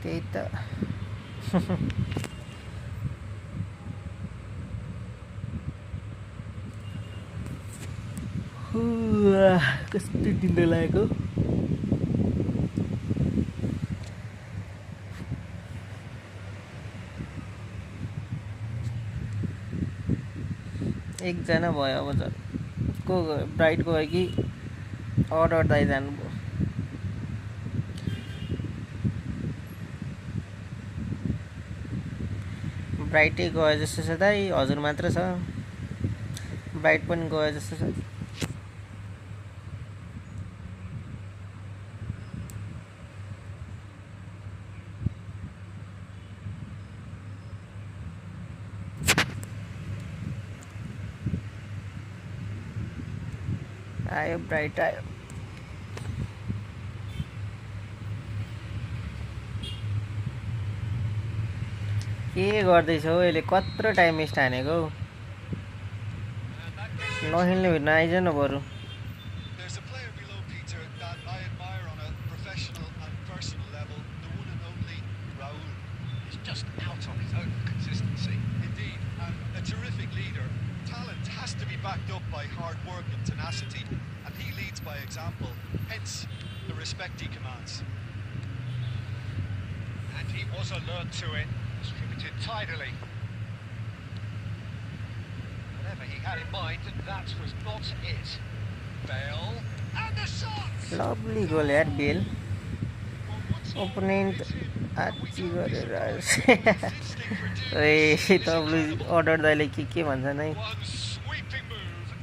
त्यही त कस्तो निद्रा लागेको एकजना भयो अब त को ब्राइट गयो कि अर्डर दाइ जानुभयो ब्राइटै गयो जस्तो छ दाइ हजुर मात्र छ ब्राइट पनि गयो जस्तो छ आयो ब्राइट आयो के गर्दैछौ अहिले कत्रो टाइम वेस्ट हानेको नखेल्ने भेट्न आइज न बरु backed up by hard work and tenacity, and he leads by example, hence the respect he commands. And he was alert to it, distributed tidily. Whatever he had in mind, that was not it. Bale, and the shot! Lovely goal यार bell opponent आची गरेर ए तबले order दाइले के भन्छ नै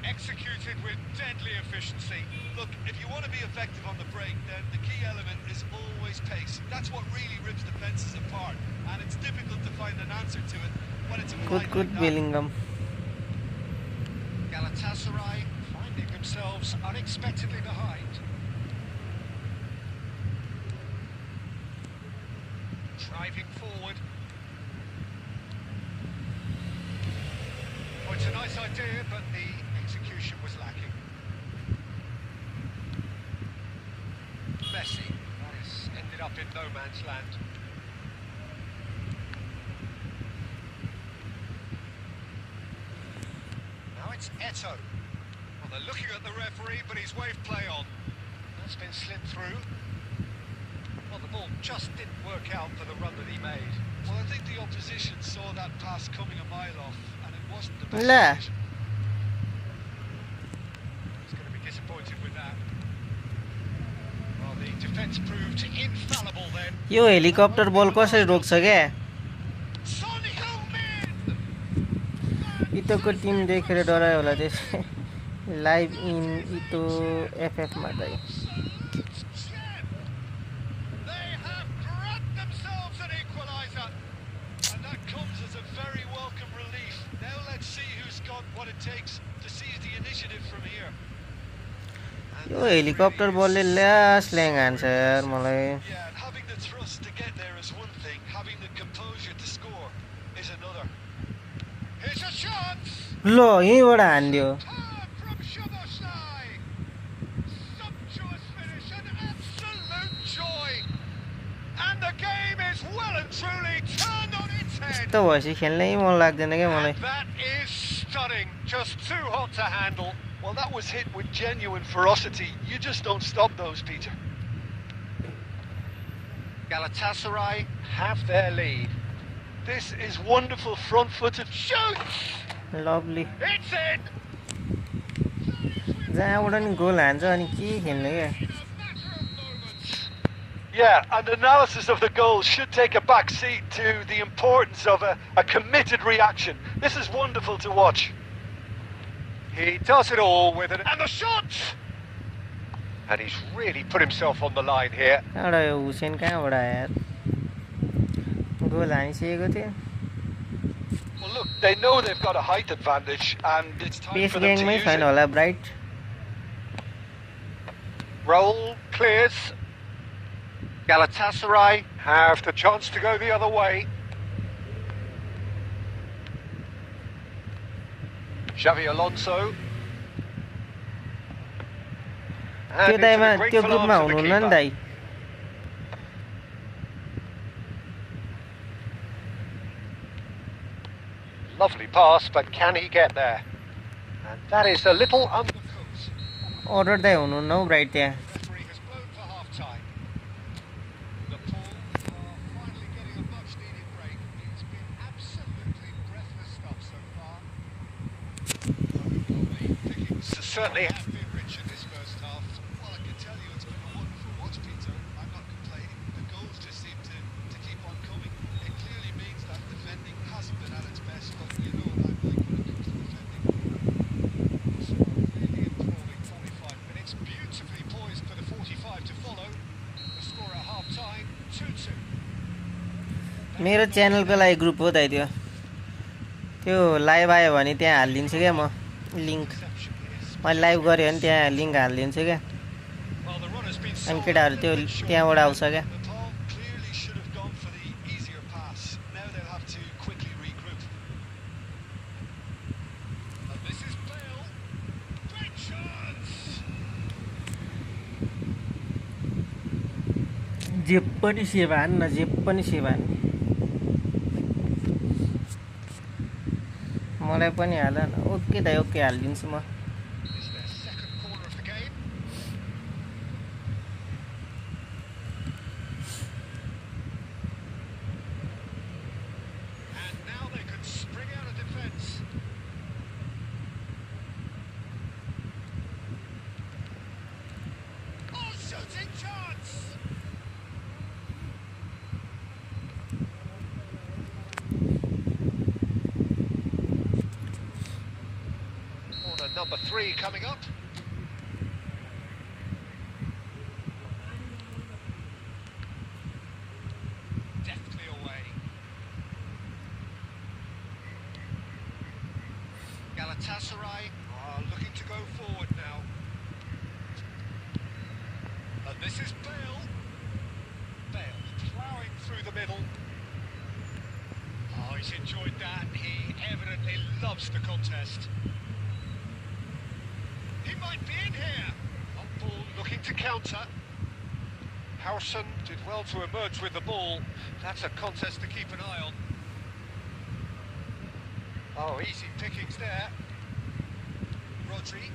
Executed with deadly efficiency. Look, if you want to be effective on the break, then the key element is always pace. That's what really rips defenses apart, and it's difficult to find an answer to it when it's applied good like Bellingham. Galatasaray finding themselves unexpectedly behind. Driving forward. Well, it's a nice idea, but the execution was lacking. Messi, that has ended up in no man's land. Now it's Eto'o. Well, they're looking at the referee, but he's waved play on. That's been slid through. Well, the ball just didn't work out for the run that he made. Well, I think the opposition saw that pass coming a mile off, and it wasn't the best decision. Disappointed with that. Well, the defense proved infallible then. Yo helicopter बल कसरी रोक्छ क्या इतोको Tim देखेर डरायो होला त्यसै live इन इतो FF मा दाइ They have grabbed themselves an equalizer, and that comes as a very welcome relief. Now let's see who's got what it takes to seize the initiative from here. यो helicopter बलले ल्यास ल्याङ हान्छ यार मलाई Yeah, and having the thrust to get there is one thing, having the composure to score is another. Here's a chance. ल यहीँबाट हान्दियो From Szoboszlai. Sumptuous finish, an absolute joy. And the game is well and truly turned on its head. यस्तो भएपछि खेल्नै मन लाग्दैन क्या मलाई And that is stunning. Just too hot to handle. Well, that was hit with genuine ferocity. You just don't stop those, Peter. Galatasaray have their lead. This is wonderful front-footed. Shoots! Lovely. It's in! जहाँबाट नि गोल हान्छ अनि के खेल्ने क्या Yeah, and analysis of the goal should take a back seat to the importance of a committed reaction. This is wonderful to watch. He does it all with an... And the shot! And he's really put himself on the line here. एउटा यो हुसेन कहाँबाट आयो यार गोल हानिसकेको थियो Well, look, they know they've got a height advantage, and it's time pace for them to ग्याङमै use छैन it. होला Bright Roll, clears. Galatasaray have the chance to go the other way. Xavi Alonso. त्यो And दाइमा into the त्यो grateful ग्रुपमा arms of the हुनुहुन्न नि keeper. Dai Lovely pass, but can he get there? And that is a little undercooked. Order दाइ हुनुहुन्न हौ bright त्यहाँ Referee has blown for half time. The Paul are finally getting a much needed break. It's been absolutely breathless stuff so far. The pickings certainly have been rich in this first half. Well, I can tell you it's been a wonderful watch, Peter. I'm not complaining. The goals just seem to keep on coming. It clearly means that defending hasn't been at its best, but you know what I'm like when it comes to defending. So really enthralling 45 minutes, beautifully poised for the 45 to follow. The score at half time, 2-2. मेरो च्यानलको लागि group हो दाइ त्यो त्यो live आयो भने त्यहाँ हालिदिन्छु क्या म लिङ्क मैले लाइभ गरेँ भने त्यहाँ लिङ्क हालिदिन्छु क्या Well, the run has been अनि so केटाहरू त्यो त्यहाँबाट आउँछ क्या The Paul clearly should have gone for the easier pass. Now they'll have to quickly regroup. And this is Bale. Great chance. जे पनि सेवा हान्न जे पनि सेवा हान्न मलाई पनि हाल न ओके दाइ ओके हालिदिन्छु म Is their second corner of the game. And now they could spring out of defence. Oh, shooting chance! Corner number 3 coming up. Deftly away. Galatasaray are looking to go forward now. And this is Bale. Bale ploughing through the middle. Oh, he's enjoyed that. He evidently loves the contest. He might be in here. On ball looking to counter. Harrison did well to emerge with the ball. That's a contest to keep an eye on. Oh, easy pickings there. Rodri.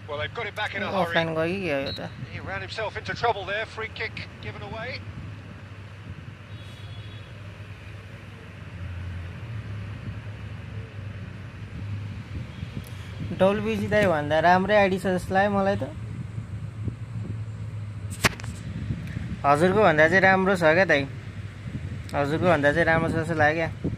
Well, they've got him back in a hurry. Offline गयो कि यो त He ran himself into trouble there. Free kick given away. WBC दाइ भन्दा राम्रै ID छ जस्तो लाग्यो मलाई त हजुरको भन्दा चाहिँ राम्रो छ क्या दाइ हजुरको भन्दा चाहिँ राम्रो छ जस्तो लाग्यो क्या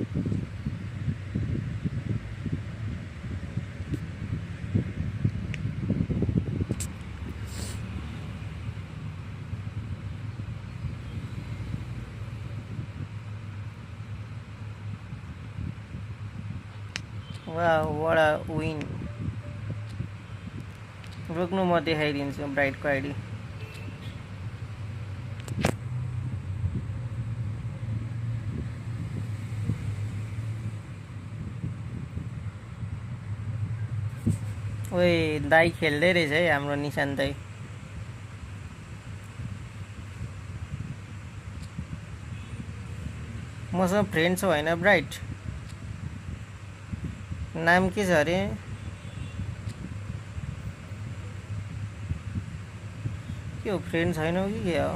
वाह what a win रोक्नु म देखाइदिन्छु ब्राइटको आइडी ओए दाइ खेल्दै रहेछ है हाम्रो निशान दाइ मसँग फ्रेन्ड छ होइन ब्राइट नाम के छ अरे के हो फ्रेन्ड छैन कि के हो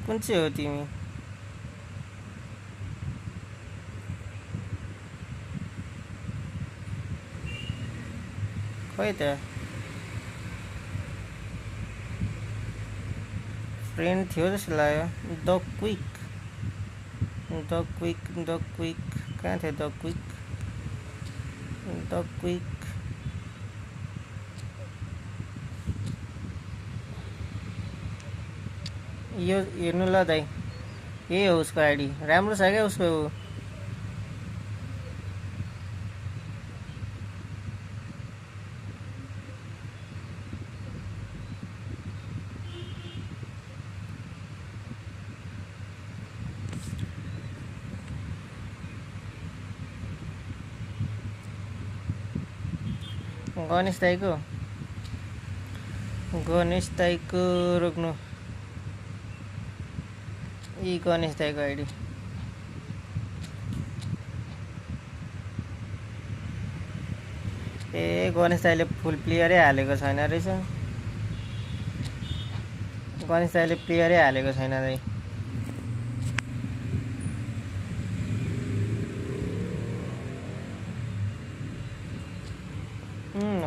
कुन चाहिँ हो तिमी खै त फ्रेन्ड थियो जस्तो लाग्यो द क्विक कहाँ थियो द क्विक यो हेर्नु ल दाइ यही हो उसको आइडी राम्रो छ क्या उसको गणेश दाइको रोक्नु यी गणेश दाइको आइडी ए गणेश दाइले फुल प्लेयरै हालेको छैन रहेछ गणेश दाइले प्लेयरै हालेको छैन दाइ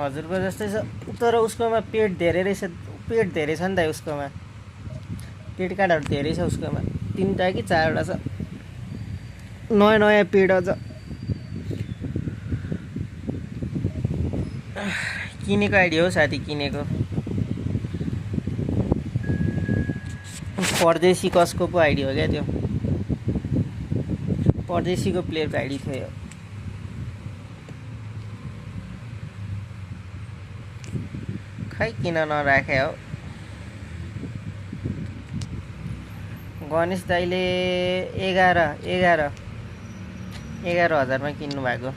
हजुरको जस्तै छ तर उसकोमा पेट धेरै रहेछ पेट धेरै छ नि त उसकोमा पेट काँडाहरू धेरै छ उसकोमा 3टा कि 4वटा छ नयाँ पेट अझ किनेको आइडिया हो साथी किनेको परदेशी कसको पो आइडिया हो क्या त्यो परदेशीको प्लेयरको आइडी थियो यो खै किन नराखे हो गणेश दाइले 11,000मा किन्नु भएको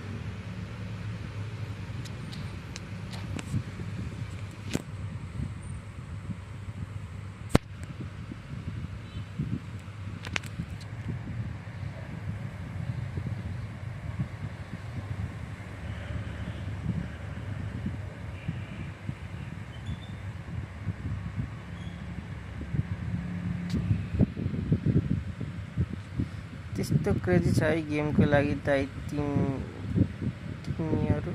त्यस्तो क्रेजी छ है गेमको लागि दाइ तिमीहरू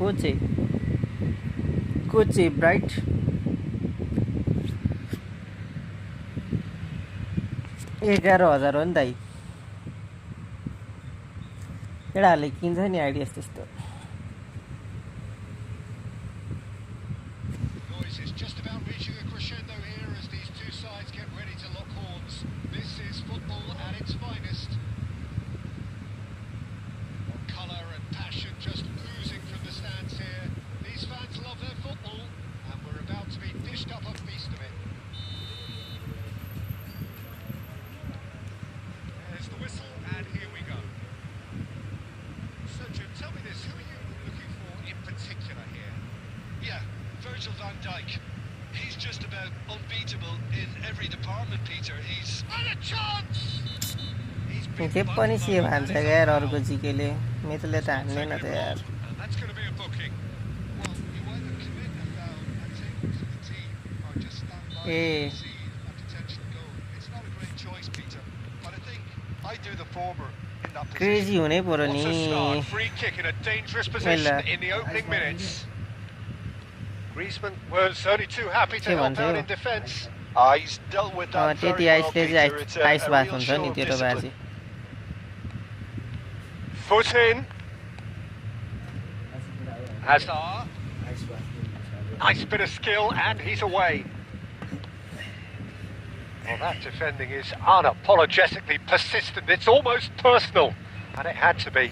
को चाहिँ ब्राइट 11,000 हो नि दाइ केटाहरूले किन्छ नि आइडिया त्यस्तो He's just about unbeatable in every department, Peter. He's on a chance. के पनि से भन्छ यार अर्को जिकेले मित्रले त हान्दैन त यार That's going to be a booking. Well, you either commit a foul and take it to the team or just stand by and see a detention goal. It's not a great choice, Peter, but I think I do the former in that position. Crazy हुनै पर्यो नि What a start. Free kick in a dangerous position in the opening minutes. Griezmann was only too happy to help out in defence. He's dealt with that very well, Peter. It's a real show of discipline. Foot in. Hazard. Nice bit of skill, and he's away. Well, that defending is unapologetically persistent. It's almost personal, and it had to be.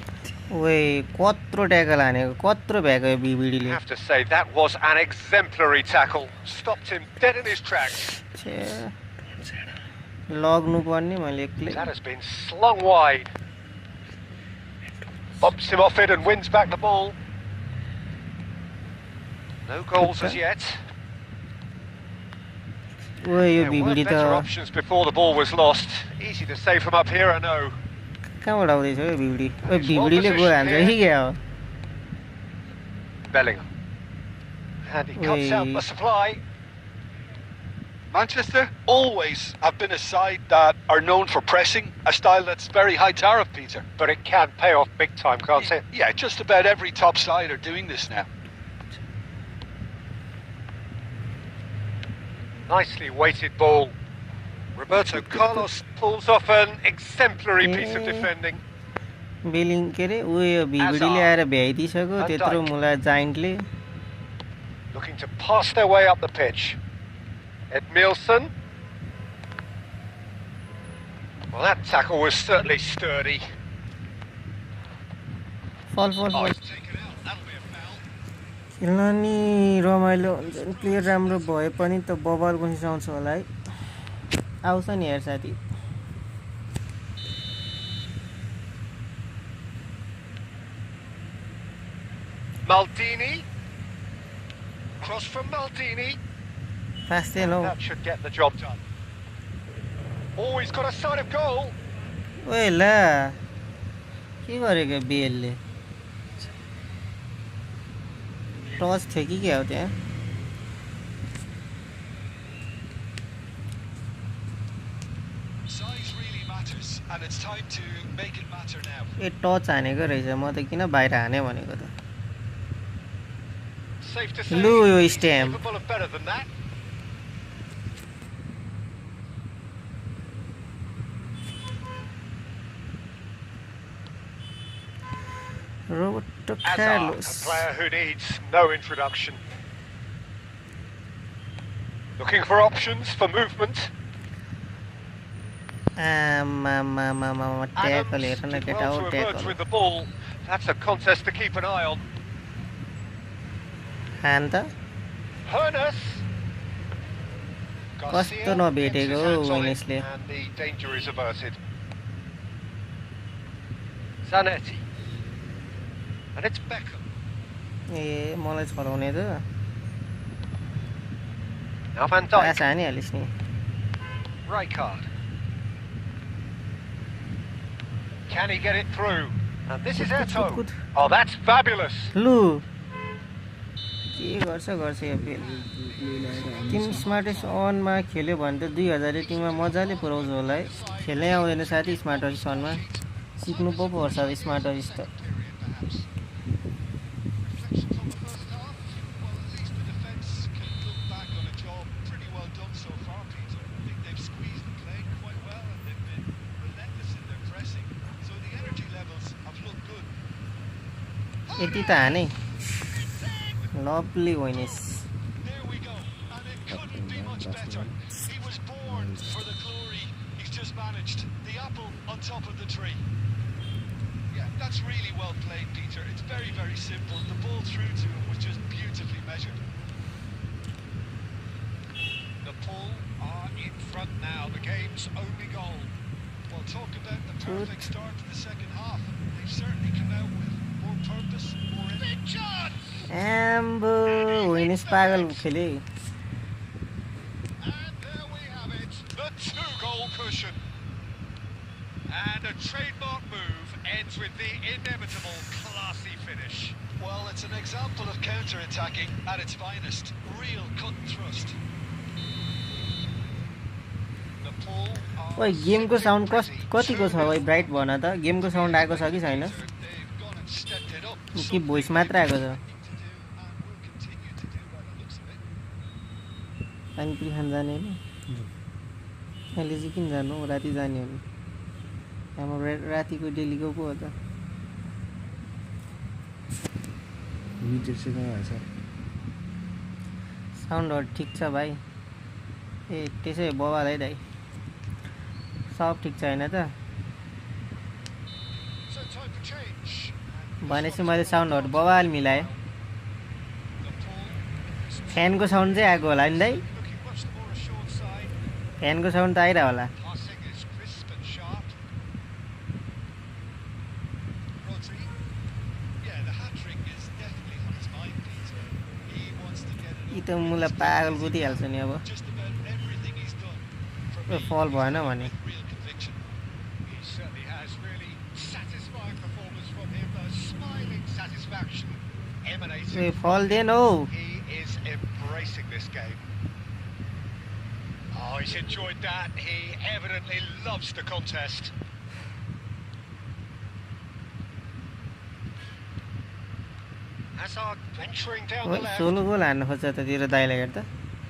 Wait, कत्रो tackle हानेको कत्रो भ्याएको यो बिबिडीले I have to say that was an exemplary tackle. Stopped him dead in his tracks. लग्नु पर्ने मैले एक्लै That has been slung wide. Bumps him off it and wins back the ball. No goals as yet. ओए यो There बिबिडी were better options before the ball was lost. Easy to say from up here, I know. कहाँबाट आउँदैछ यो बिबिडी ओए बिबिडीले गोल हान्छ कि क्या हो Bellingham. And he cuts out the supply. Manchester always have been a side that are known for pressing, a style that's very high tariff, Peter. But it can pay off big time, can't it? Yeah, just about every top side are doing this now. Nicely weighted ball. Roberto Carlos pulls off an exemplary piece of defending. Billing के अरे उयो भिगुडीले आएर भ्याइदिइसक्यो त्यत्रो मुला जाइन्टले Looking to pass their way up the pitch. Edmilson. Well, that tackle was certainly sturdy. फल फल फल खेल्न नि रमाइलो हुन्छ नि प्लेयर राम्रो भए पनि त बबल कोसिस आउँछ होला है आउँछ नि हेर साथी Maldini. Cross from Maldini. Fast no. That should get the job done. Oh, he's got a side of goal. ओए ला के गरेको बेलले टच थियो कि के हो त्यहाँ Size really matters, and it's time to make it matter now. A touch हानेको रहेछ म त किन बाहिर हाने भनेको त Safe to say, लु यो stamp capable of better than that. Roberto Hazard, Carlos a player who needs no introduction. Looking for options for movement. Tackle हेर न केटा हो Well to emerge tackle with the ball. That's a contest to keep an eye on. हान त Hernus. कस्तो नभेटेको विनेसले And the danger is averted. Zanetti. And it's Beckham. ए मलाई छराउने त Now Van पास Dijk. हानिहालिस् नि Rijkaard. Can he get it through? And this is Eto. good. Oh, that's fabulous. लु के गर्छ गर्छ यो बेल टिम स्मार्टेस्ट अनमा खेल्यो भने त 2000 रेटिङमा मजाले पुऱ्याउँछ होला है खेल्नै आउँदैन साथी स्मार्टेस्ट अनमा सिक्नु पो पर्छ अब स्मार्टेस्ट त यति त हाने lovely Winners. There we go, and it couldn't be much better. He was born for the glory he's just managed. The apple on top of the tree. Yeah, that's really well played, Peter. It's very, very simple. The ball through to him was just beautifully measured. The Paul are in front now. The game's only goal. Well, talk about the perfect start to the second half. They've certainly come out with more purpose, more big chance. Ambo Winners पागल खेले And there we have it, the 2-goal cushion. And a trademark move ends with the inevitable classy finish. Well, it's an example of counter-attacking at its finest. Real cut and thrust. The Paul are ओइ गेमको sound कतिको छ भाइ bright भन त गेमको sound आएको छ कि छैन They've gone and stepped it up. कि भोइस मात्र आएको छ पानी पिरी खान जाने होइन अहिले चाहिँ किन जानु राति जाने हो नि हाम्रो रातिको डेलीको पो हो त साउन्डहरू ठिक छ भाइ ए त्यसै बवाल है दाइ सब ठिक छ होइन त So time for change. भनेपछि मैले साउन्डहरू बवाल मिलाएँ फ्यानको साउन्ड चाहिँ आएको होला नि दाइ Looking much the more assured side. फ्यानको साउन्ड त आइरह होला Passing is crisp and sharp. Rodri. Yeah, the hat-trick is definitely on his mind, Peter. He wants to get it कि up. त मलाई पागल कुदिहाल्छ नि अब Just about everything he's done. For me, फल भएन भने real conviction. He certainly has really satisfying performance from him. A smiling satisfaction emanating. ए फल दिएन हौ He is embracing this game. Oh, he's enjoyed that. He evidently loves the contest. Hazard venturing down the left. Solo goal हान्न खोज्छ त तेरो दाइलाई हेर्दा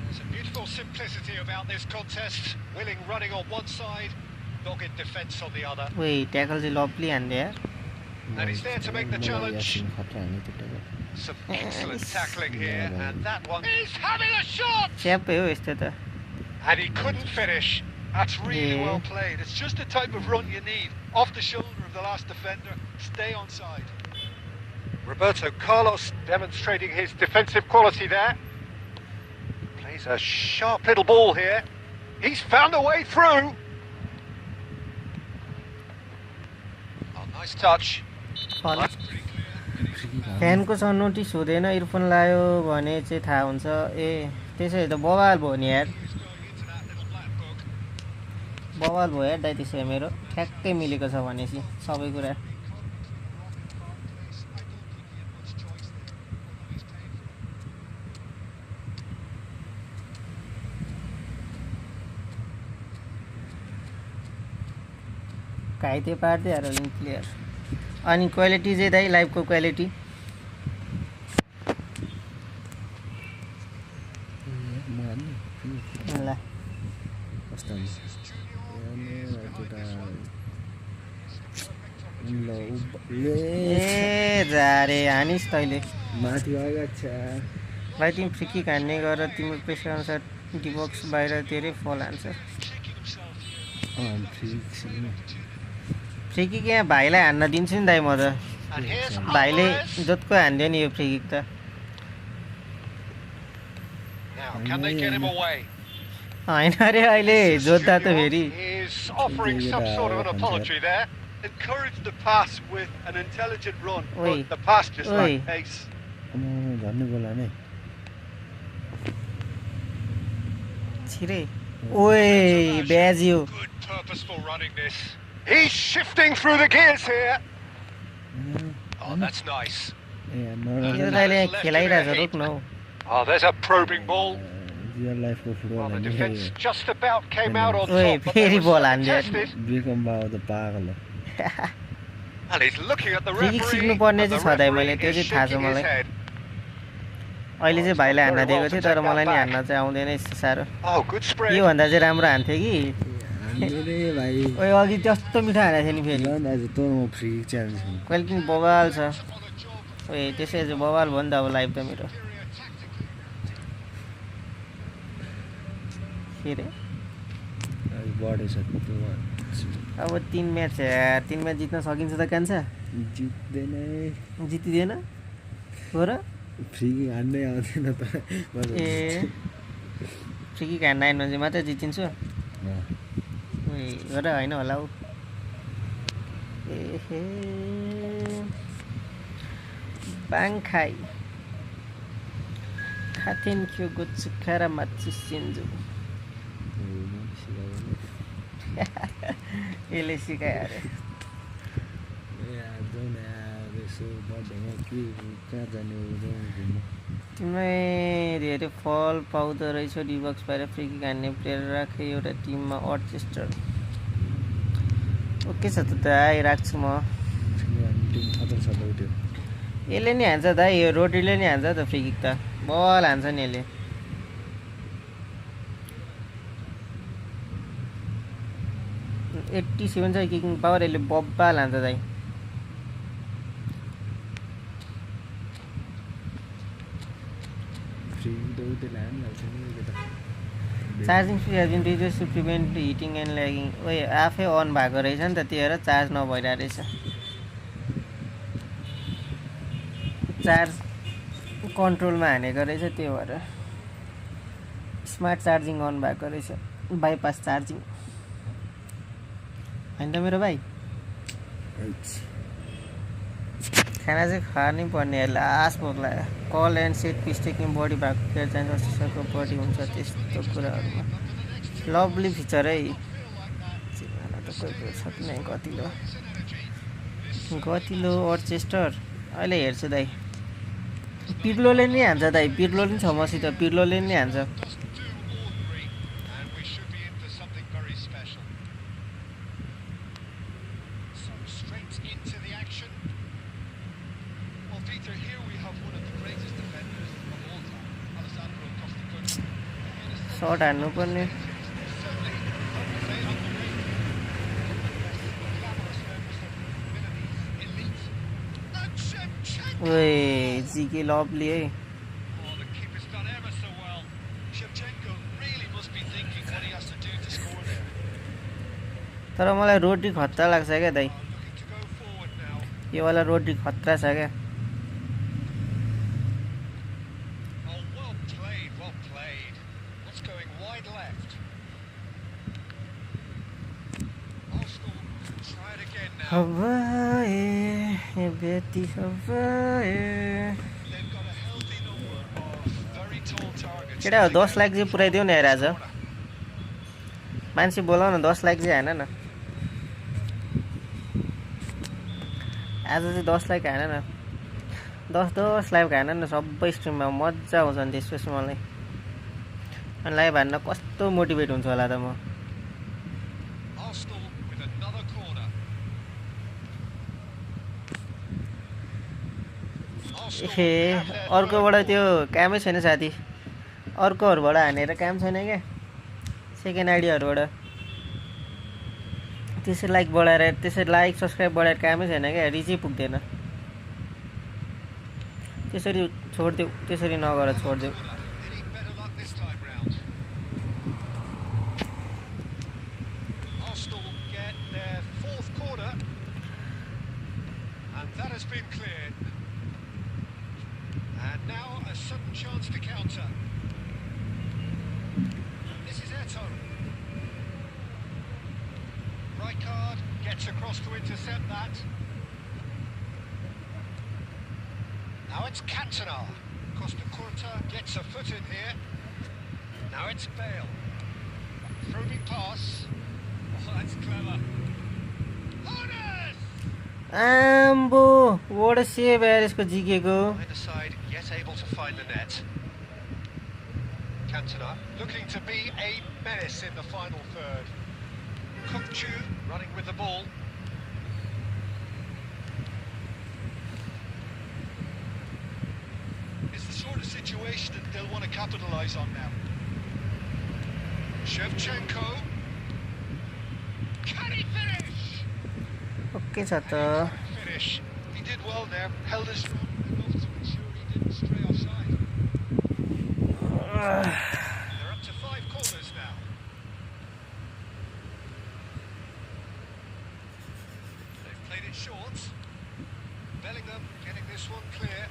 There's a beautiful simplicity about this contest. Willing running on one side, dogged defence on the other. Wait, tackle चाहिँ lovely हान्दे यार And he's there to make the challenge. Some excellent tackling here, and that one. He's having a shot! च्यापै हो यस्तो त And he couldn't finish. That's really well played. It's just the type of run you need. Off the shoulder of the last defender. Stay onside. Roberto Carlos demonstrating his defensive quality there. Plays a sharp little ball here. He's found a way through. Oh, nice touch. फ्यानको सँग notice हुँदैन earphone लायो भने चाहिँ थाहा हुन्छ ए त्यसै त बवाल भयो नि यार बवाल भयो यार दाइ त्यसै मेरो ठ्याक्कै मिलेको छ भनेपछि सबै कुरा घाइते पार्दै यार लिङ्क क्लियर अनि क्वालिटी चाहिँ दाइ लाइभको क्वालिटी ल ए जारे हानिस् तैँले माथि आएको छ भाइ तिमी फ्री किक हान्ने गर तिम्रो प्रेसर अनुसार डिबक्स बाहिर धेरै फल हान्छ फ्री किक यहाँ भाइलाई हान्न दिन्छु नि दाइ म त भाइले जोतको हान्दियो नि यो फ्री किक त होइन अरे अहिले जोत्दा त फेरि Encourage the pass with an intelligent run, but the pass just lacked pace. झन्नै बोला नै छिरे ओए ब्याजियो Good purposeful running this. He's shifting through the gears here. Oh, that's nice. यो दाइले खेलाइरहेछ रोक्न हौ Oh, there's a probing ball. Real लाइफको Well, football the defence just about came out on ओए top, but they फेरि were बल so हान्दियो contested. Become बाबु त पागल हो And he's looking at the free kick referee. सिक्नु पर्ने and the चाहिँ छ दाइ मैले referee त्यो is चाहिँ थाहा छ shaking his मलाई head. अहिले चाहिँ भाइलाई हान्न दिएको थियो तर मलाई नि हान्न चाहिँ आउँदैन यस्तो साह्रो Oh, good spread. योभन्दा चाहिँ राम्रो हान्थ्यो कि हामीले भाइ ओए अघि त्यस्तो मिठो हानेको थियो नि फेरि झन् आज तँ म फ्री च्यालेन्ज क्वालिटी पनि बवाल छ ओए त्यसै चाहिँ बवाल भयो नि त अब लाइभ त मेरो के रे बढेछ अब 3 म्याच 3 म्याच जित्न सकिन्छ त कान्छा जित्दैन जितिँदैन हो र फ्री हान्नै आउँदैन त ए फ्री किक हान्न आएन भने चाहिँ मात्रै जितिन्छु ओए हो र होइन होला हौ ए बाङखाई खाथेन क्यो गोचुखा र माछु सिन्जु यसले सिकायो अरे तिमीलाई धेरै फल पाउँदो रहेछ डिबक्स बाहिर फ्री किक हान्ने प्लेयर राखे एउटा टिममा अर्चेस्टर ओके छ त दाइ राख्छु म यसले नि हान्छ दाइ यो रोटीले नि हान्छ त फ्री किक त बल हान्छ नि यसले 87 छ किकिङ पावर यसले बब्बाल हान्छ दाइ charging free has been reduce to prevent heating and lagging ओए आफै अन भएको रहेछ नि त त्यही भएर चार्ज नभइरहेको रहेछ चार्ज कन्ट्रोलमा हानेको रहेछ त्यही भएर स्मार्ट चार्जिङ अन भएको रहेछ बाइपास चार्जिङ होइन त मेरो भाइ खाना चाहिँ खानै पर्ने लास्ट भोक लाग्यो call and set piece taking body भएको केयर चाहिन्छ अस्तिसको बडी हुन्छ त्यस्तो कुराहरूमा लभली फिचर है त कोही कोही छ कि नै गतिलो अर्चेस्टर अहिले हेर्छु दाइ पिर्लोले नै हान्छ दाइ पिर्लो नि छ मसित पिर्लोले नै हान्छ Peter, here we have one of the greatest defenders of all time, Alessandro Costa. Shirt हान्नु पर्ने ओए जिके लभली है तर मलाई रोटी खतरा लाग्छ क्या दाइ यो वाला रोटी खतरा छ क्या बेटी केटा 10 लाख चाहिँ पुऱ्याइदिउ न आज मान्छे बोलाउ न 10 लाख चाहिँ हान न आज चाहिँ 10 लाख हान न 10 लाख हान न सबै स्ट्रिममा मजा आउँछ नि त्यसपछि मलाई अनि लाइभ हान्न कस्तो मोटिभेट हुन्छ होला त म ए अर्कोबाट त्यो कामै छैन साथी अर्कोहरूबाट हानेर काम छैन क्या सेकेन्ड आइडियाहरूबाट त्यसरी लाइक बढाएर त्यसरी लाइक सब्सक्राइब बढाएर कामै छैन क्या रिचै पुग्दैन त्यसरी छोडिदेऊ त्यसरी नगर छोडिदेऊ Across to intercept that. Now it's Cantona. Costa Curta gets a foot in here. Now it's Bale. Probing pass. Oh, that's clever. Ambo! What a save यार इसको जीके को. Either side yet able to find the net. Cantona looking to be a menace in the final third. Kukchu running with the ball. It's the sort of situation that they'll want to capitalise on now. Shevchenko. Can he finish? Okay, Sata. Finish. He did well there. Held his ground enough to ensure he didn't stray offside. They're up to 5 corners now. Played it short. Bellingham getting this one clear.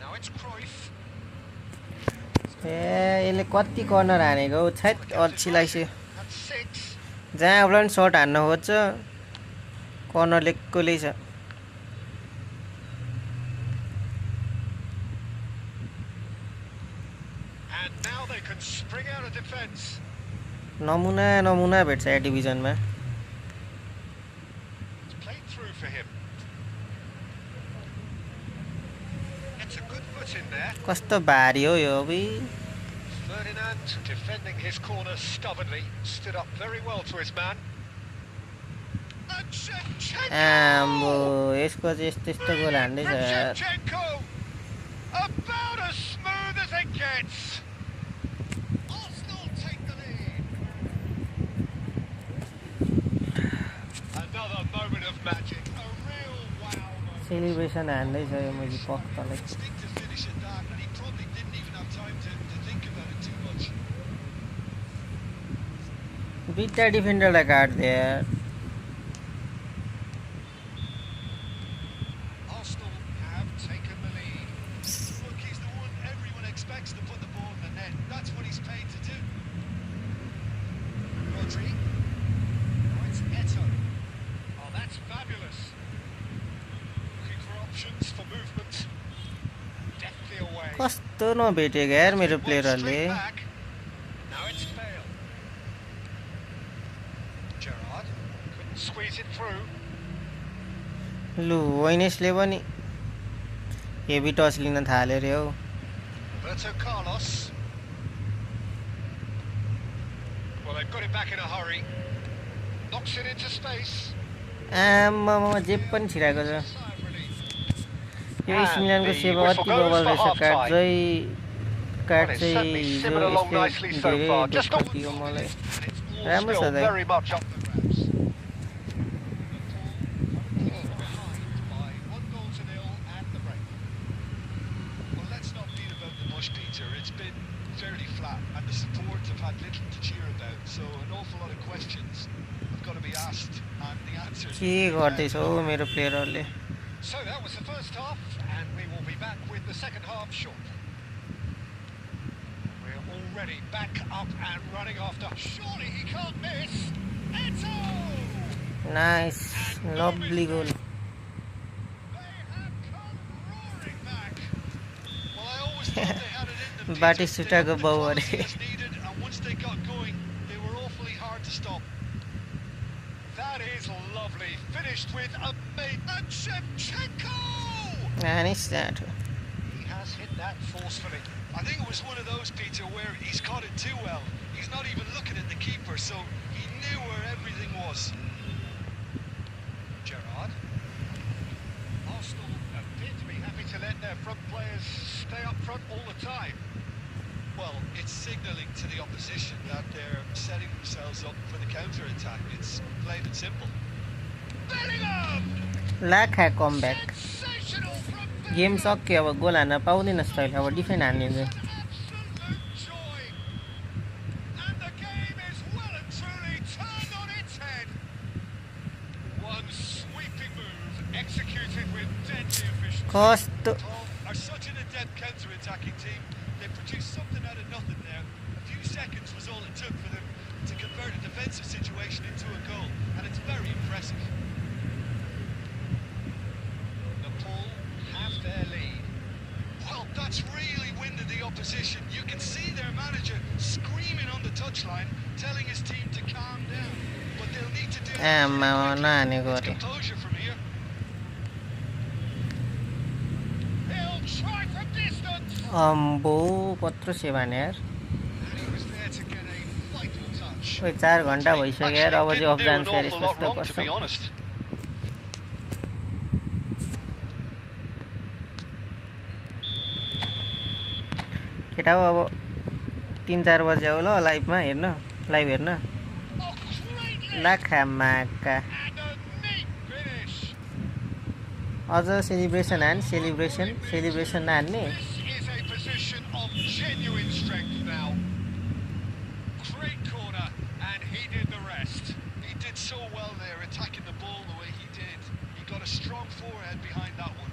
Now it's Cruyff. यसले कति corner हानेको छैट अल्छीलाई चाहिँ That's 6. जहाँबाट पनि shirt हान्न खोज्छ corner लेक्कोले छ And now they can spring out of defence. नमुना भेट्छ या डिभिजनमा It's played through for him. Gets a good foot in there. कस्तो भारी हो यो अबि Ferdinand defending his corner stubbornly, stood up very well to his man. And Shevchenko! आम्बो यसको चाहिँ यस्तो गोल हान्दैछ From Shevchenko! About as smooth as it gets. Arsenal take the lead. Another moment of magic, a real wow moment. Celebration हान्दैछ यो मैले पक्कलाई Instinctive finish at that, and he probably didn't even have time to think about it too much. दुईटा डिफेन्डरलाई काट्दे यार Arsenal have taken the lead. Look, he's the one everyone expects to put the ball in the net. That's what he's paid to do. Rodri. Oh, it's Eto. Oh, that's fabulous. Looking for options for movement. Deftly away. कस्तो नभेटेको यार मेरो प्लेयरहरूले Straight back. Now it's Bale. Gerrard couldn't squeeze it through. लु वाइनेसले पनि heavy touch लिन थाल्यो रे हौ Roberto Carlos. Well, they've got it back in a hurry. Knocks it into space. आम्मामा जे पनि छिराएको छ यो AC मिलानको सेवा अति बवाल रहेछ कार्ड चाहिँ हिजो यस्तै धेरै दुःख दियो मलाई राम्रो छ दाइ के गर्दैछ हौ मेरो प्लेयरहरुले So that was the first half, and we will be back with the second half shortly. We're already back up and running after. Surely he can't miss. Eto! Nice, lovely goal. They have come roaring back. Well, I always thought they had it in them. Batista go bower. Needed, and once they got going, they were awfully hard to stop. That is lovely. Finished with a mate and Shevchenko! And it's that. He has hit that forcefully. I think it was one of those, Peter, where he's caught it too well. He's not even looking at the keeper, so he knew where everything was. Gerrard. Arsenal appear to be happy to let their front players stay up front all the time. Well, it's signalling to the opposition that they're setting themselves up for the counter-attack. It's plain and simple. Bellingham! Lakha comeback. Sensational from Bellingham! Game सक्यो अब गोल हान्न पाउँदैन style अब defend हान्ने चाहिँ Absolute joy! And the game is well and truly turned on its head. One sweeping move executed with deadly efficiency. कस्तो Are such an adept counter-attacking team. They produced something out of nothing there. A few seconds was all it took for them to convert a defensive situation into a goal, and it's very impressive. Nepal have their lead. Well, that's really winded the opposition. You can see their manager screaming on the touchline, telling his team to calm down. But they'll need to do नहानेको composure from here. He'll try from distance. अम्बो पत्रो सेवान यार And he was there to get a vital touch. खोइ 4 घण्टा भइसक्यो यार अब चाहिँ of जान्छ यार Awful lot यस्तो wrong, to पर्छ be honest. केटा हो अब 3-4 बजे आऊ ल लाइभमा हेर्न लाइभ हेर्न Oh, great लाखा माका and a neat finish. अझ सेलिब्रेसन हान celebration नहान्ने This is a position of genuine strength now. Great corner, and he did the rest. He did so well there, attacking the ball the way he did. He got a strong forehead behind that one.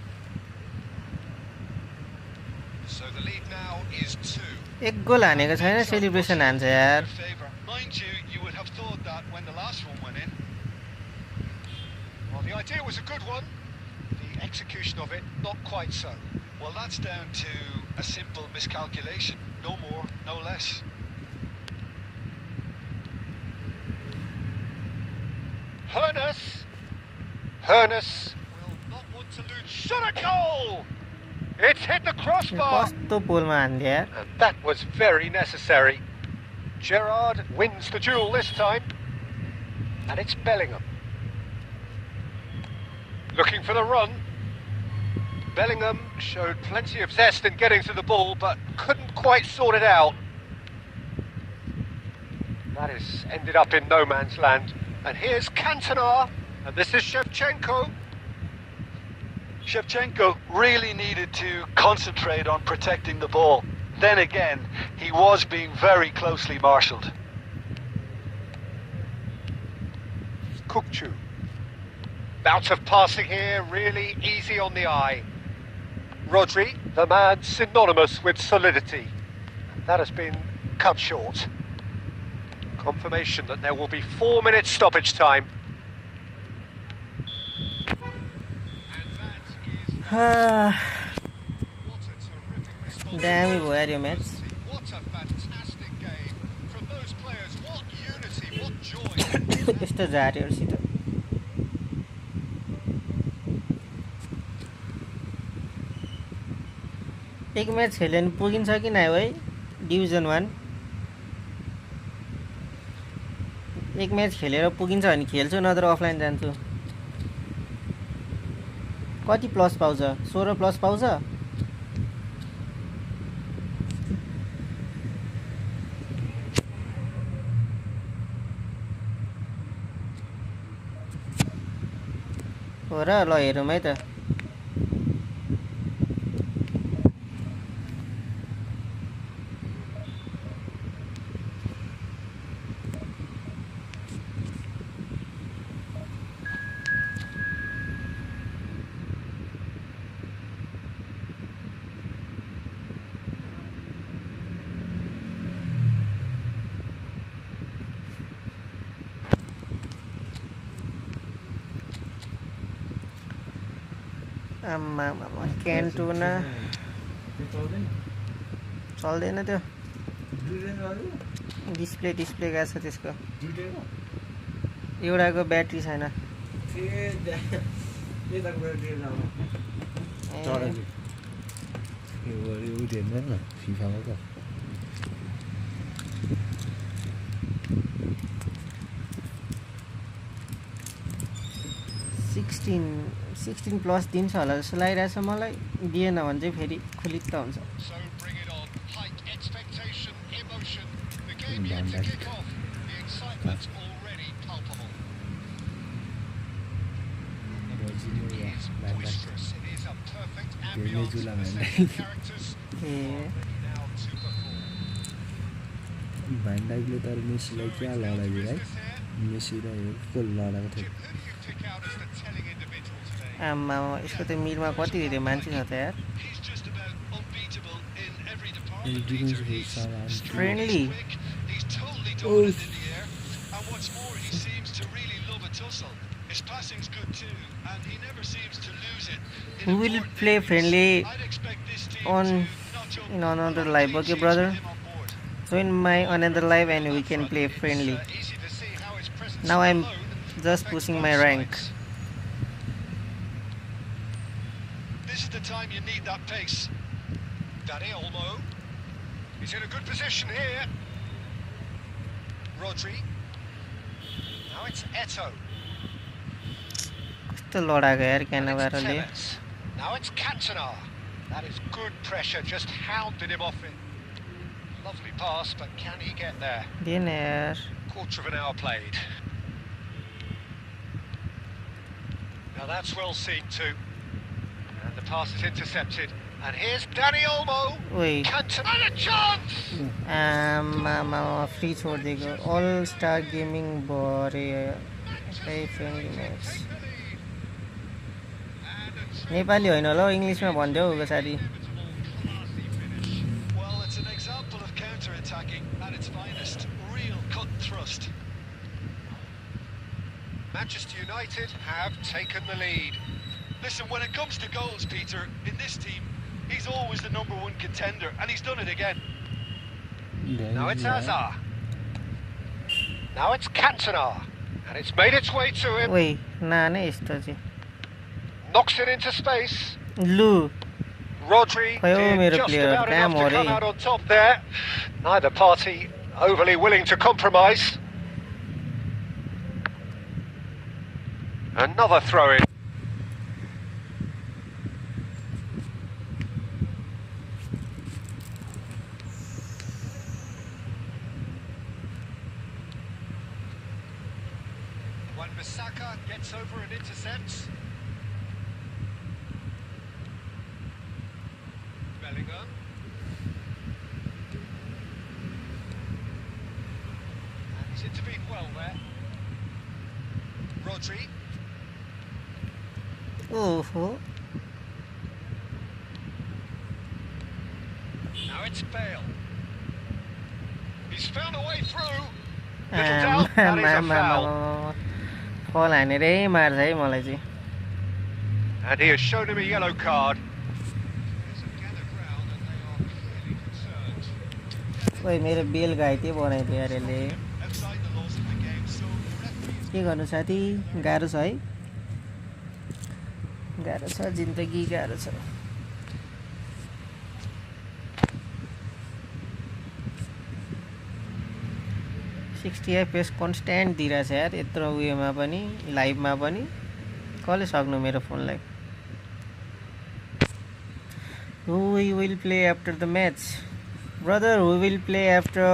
So the lead now is 2. एक गोल हानेको छैन celebration हान्छ यार Favour. Mind you, you would have thought that when the last one went in. Well, the idea was a good one. The execution of it, not quite so. Well, that's down to a simple miscalculation. No more, no less. Hernus will not want to lose. Shot a goal! It's hit the crossbar. कस्तो पोलमा हान्थ्यो यार And that was very necessary. Gerrard wins the duel this time. And it's Bellingham. Looking for the run. Bellingham showed plenty of zest in getting to the ball, but couldn't quite sort it out. That has ended up in no man's land. And here's Cantona, and this is Shevchenko. Shevchenko really needed to concentrate on protecting the ball. Then again, he was being very closely marshalled. Kukcu. Bout of passing here, really easy on the eye. Rodri, the man synonymous with solidity. That has been cut short. Confirmation that there will be 4 minutes stoppage time. दामी भयो यार यो match What a fantastic game from those players. What unity, what joy. यस्तो झारीहरूसित एक match खेल्यो भने पुगिन्छ कि नै है डिभिजन 1 एक म्याच खेलेर पुगिन्छ भने खेल्छु नत्र अफलाइन जान्छु कति प्लस पाउँछ 16 प्लस पाउँछ हो र ल हेरौँ है त आम्मा क्यान्टुना चल्दैन त्यो डिस्प्ले गएको छ त्यसको एउटाको ब्याट्री छैन सिक्सटिन प्लस दिन्छ होला जस्तो लागिरहेछ मलाई दिएन भने चाहिँ फेरि खुलित्त हुन्छ भान्डाइले त मेसीलाई क्या लडायो है मेसी र हेरको लडाएको थियो आम्मा यसको त मिरमा कति धेरै मान्छे छ त यार friendly We will play friendly on in another live, okay brother? Join my another live and we can play friendly. Now I'm just pushing my rank. This is the time you need that pace. Danny Olmo. He's in a good position here. Rodri. Now it's Eto. The Lord यार कहना बार ले. Now it's Cantona. That is good pressure, just hounding him off it. Lovely pass, but can he get there? Din यार. Quarter of an hour played. Now that's well seen too. And the pass is intercepted. And here's Danny Olmo. Wait. Cantona and a chance. Free छोड़ देगा. All Star Gaming बोरे play friendly match. Nepali होइन ल इंग्लिशमा भन्देऊ कसरी Well, it's an example of counter-attacking at its finest. Real cut thrust. Manchester United have taken the lead. Listen, when it comes to goals, Peter, in this team, he's always the #1 contender, and he's done it again. Now it's Hazard. Now it's Cantona. And it's made its way to him. Wait, नै यस्तो चाहिँ Knocks it into space. लु Rodri Kaya did मेरो just player about काम enough to हो come रे out on top there. Neither party overly willing to compromise. Another throw-in. Wan-Bissaka gets over and intercepts. Bellingham. And he's intervened well there. Rodri. ओहो Now it's Bale. He's found a way through. Little doubt, that is a foul. फल हानेरै मार्छ है मलाई चाहिँ And he has shown him a yellow card. There's a gathered crowd and they are clearly concerned. ओइ मेरो bell घाइते बनाइदियो यार यसले Outside the laws of the game, so the referee is के गर्नु साथी गाह्रो छ है गाह्रो छ जिन्दगी गाह्रो छ 60 FPS कन्स्ट्यान्ट दिइरहेछ यार यत्रो उयोमा पनि लाइभमा पनि कसले सक्नु मेरो फोनलाई Who we will play after the match brother we will play after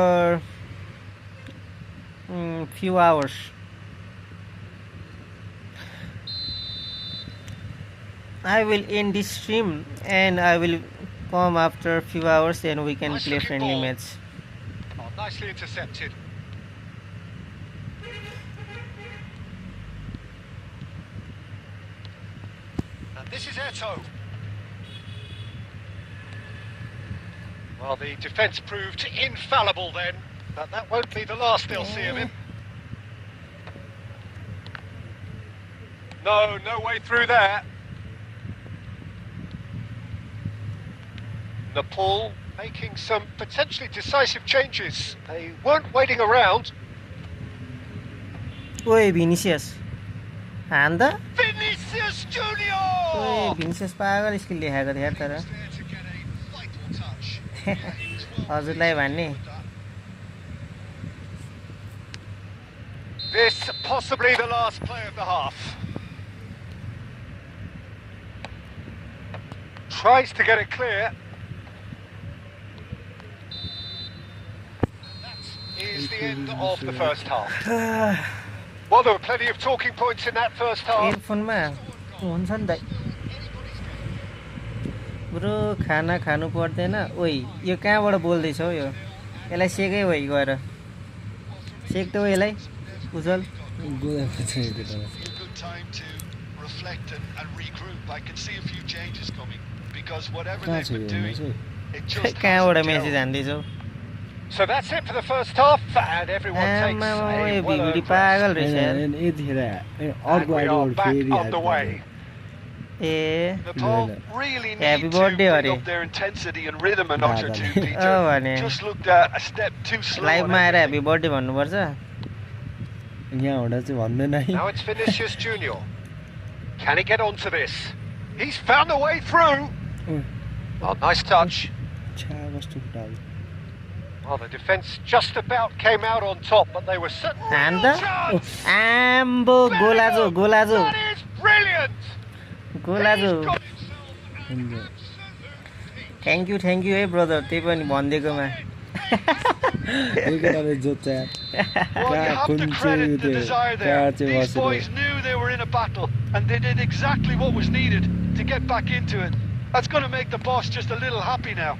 few hours I will end this stream and I will come after few hours and we can play friendly match nicely intercepted. And this is Eto. Well, the defence proved infallible then, but that won't be the last they'll see of him. No way through there. Nepal making some potentially decisive changes. They weren't waiting around. Oi, Vinicius. And the Vinicius Junior! Oi, Vinicius pagal skill देखाएको थियो तर हजुरलाई भन्ने This possibly the last play of the half. Tries to get it clear. Is the end of the first half. Well, there were plenty of talking points in that first half. एयरफोनमा हुन्छ नि त bro खाना खानु पर्दैन ओइ यो कहाँबाट बोल्दैछ हो यो यसलाई सेकै भइ गएर सेक त हो यसलाई उजल Good time to reflect and regroup. I can see a few changes coming because whatever they've been doing, it just कहाँबाट message हान्दैछौ So that's it for the first half, and everyone takes a well-earned rest. And we are back on the way. Nepal really need to bring up their intensity and rhythm a notch or two, Peter. Just looked a step too slow. लाइभमा आएर happy birthday भन्नुपर्छ यहाँ हुँदा चाहिँ भन्दैन है Now it's Vinicius Junior. Can he get onto this? He's found a way through. Oh, nice touch. Well, the defence just about came out on top, but they were certainly And the Ambo Golazo Golazo. That is brilliant. Golazo. Thank you, hey brother. त्यही पनि भनिदिएकोमा Well, you have to credit the desire there. These boys knew they were in a battle, and they did exactly what was needed to get back into it. That's going to make the boss just a little happy now.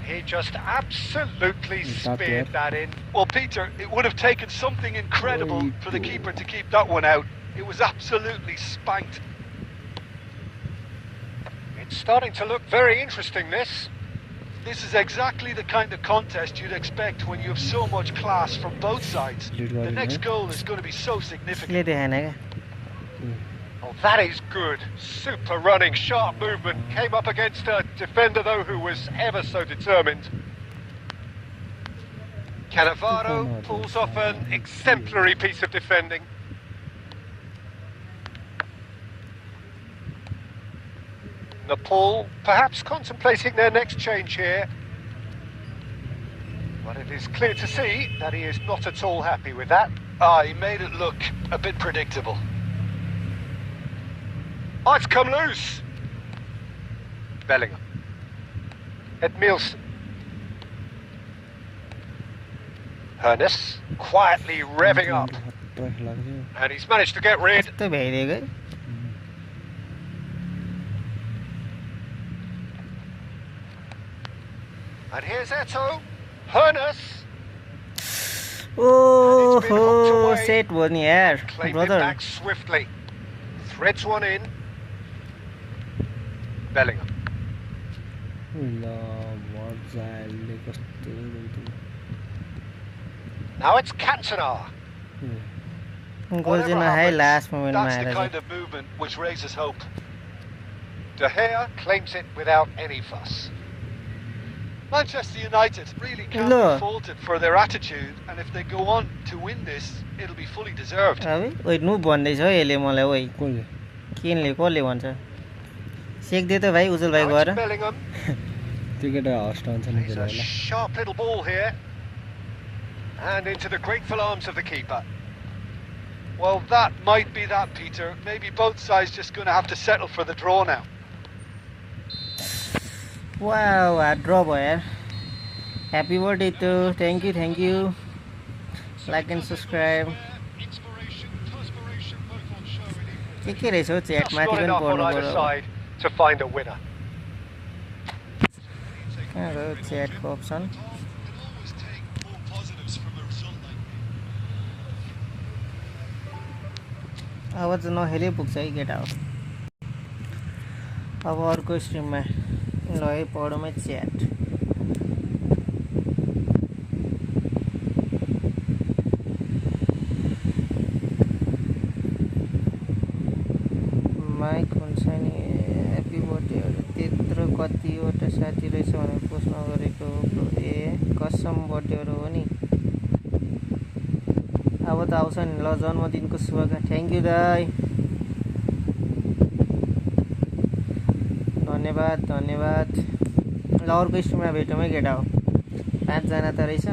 He just absolutely speared that in. Well, Peter, it would have taken something incredible for the keeper to keep that one out. It was absolutely spanked. It's starting to look very interesting, this. This is exactly the kind of contest you'd expect when you have so much class from both sides. The next goal is going to be so significant. Oh, that is good. Super running, sharp movement. Came up against a defender, though, who was ever so determined. Cannavaro pulls off an exemplary piece of defending. Nepal perhaps contemplating their next change here. But it is clear to see that he is not at all happy with that. He made it look a bit predictable. Oh, it's come loose. Bellingham. Edmilson. Hernus quietly revving up. And he's managed to get rid. And here's Eto. Hernus. Oh, set one here, brother. Back swiftly. Threads one in. Bellingham. Now it's Cantona. Goes in a high last moment. That's the kind of movement which raises hope. De Gea claims it without any fuss. Manchester United really can't be faulted for their attitude, and if they go on to win this, it'll be fully deserved. Wait, no भन्दैछ यसले मलाई ओइ Kinley कसले भन्छ सेक दे त भाइ उजल भाइ गएर त्यो केटा हस्ट हुन्छ नि a sharp little ball here, and into the grateful arms of the keeper. Well, that might be that, Peter. Maybe both sides just going to have to settle for the draw now. Wow, draw boy. Happy birthday to thank you. Like and subscribe. के रहेछ हौ chat माथि पनि पढ्नु पर्यो to find a winner. कहाँ गयो च्याटको option अब चाहिँ नहेरे पुग्छ है केटा हो अब अर्को स्ट्रिममा ल है पढौँ च्याट माइक हुन्छ नि ह्याप्पी बर्थडेहरू त्यत्रो कतिवटा साथी रहेछ भनेर पोस्ट नगरेको ए कसम बर्थडेहरू हो नि अब त आउँछ नि ल जन्मदिनको शुभकामना थ्याङ्क यू दाइ धन्यवाद ल अर्को स्ट्रिममा भेटौँ है केटा हो 5 जना त रहेछ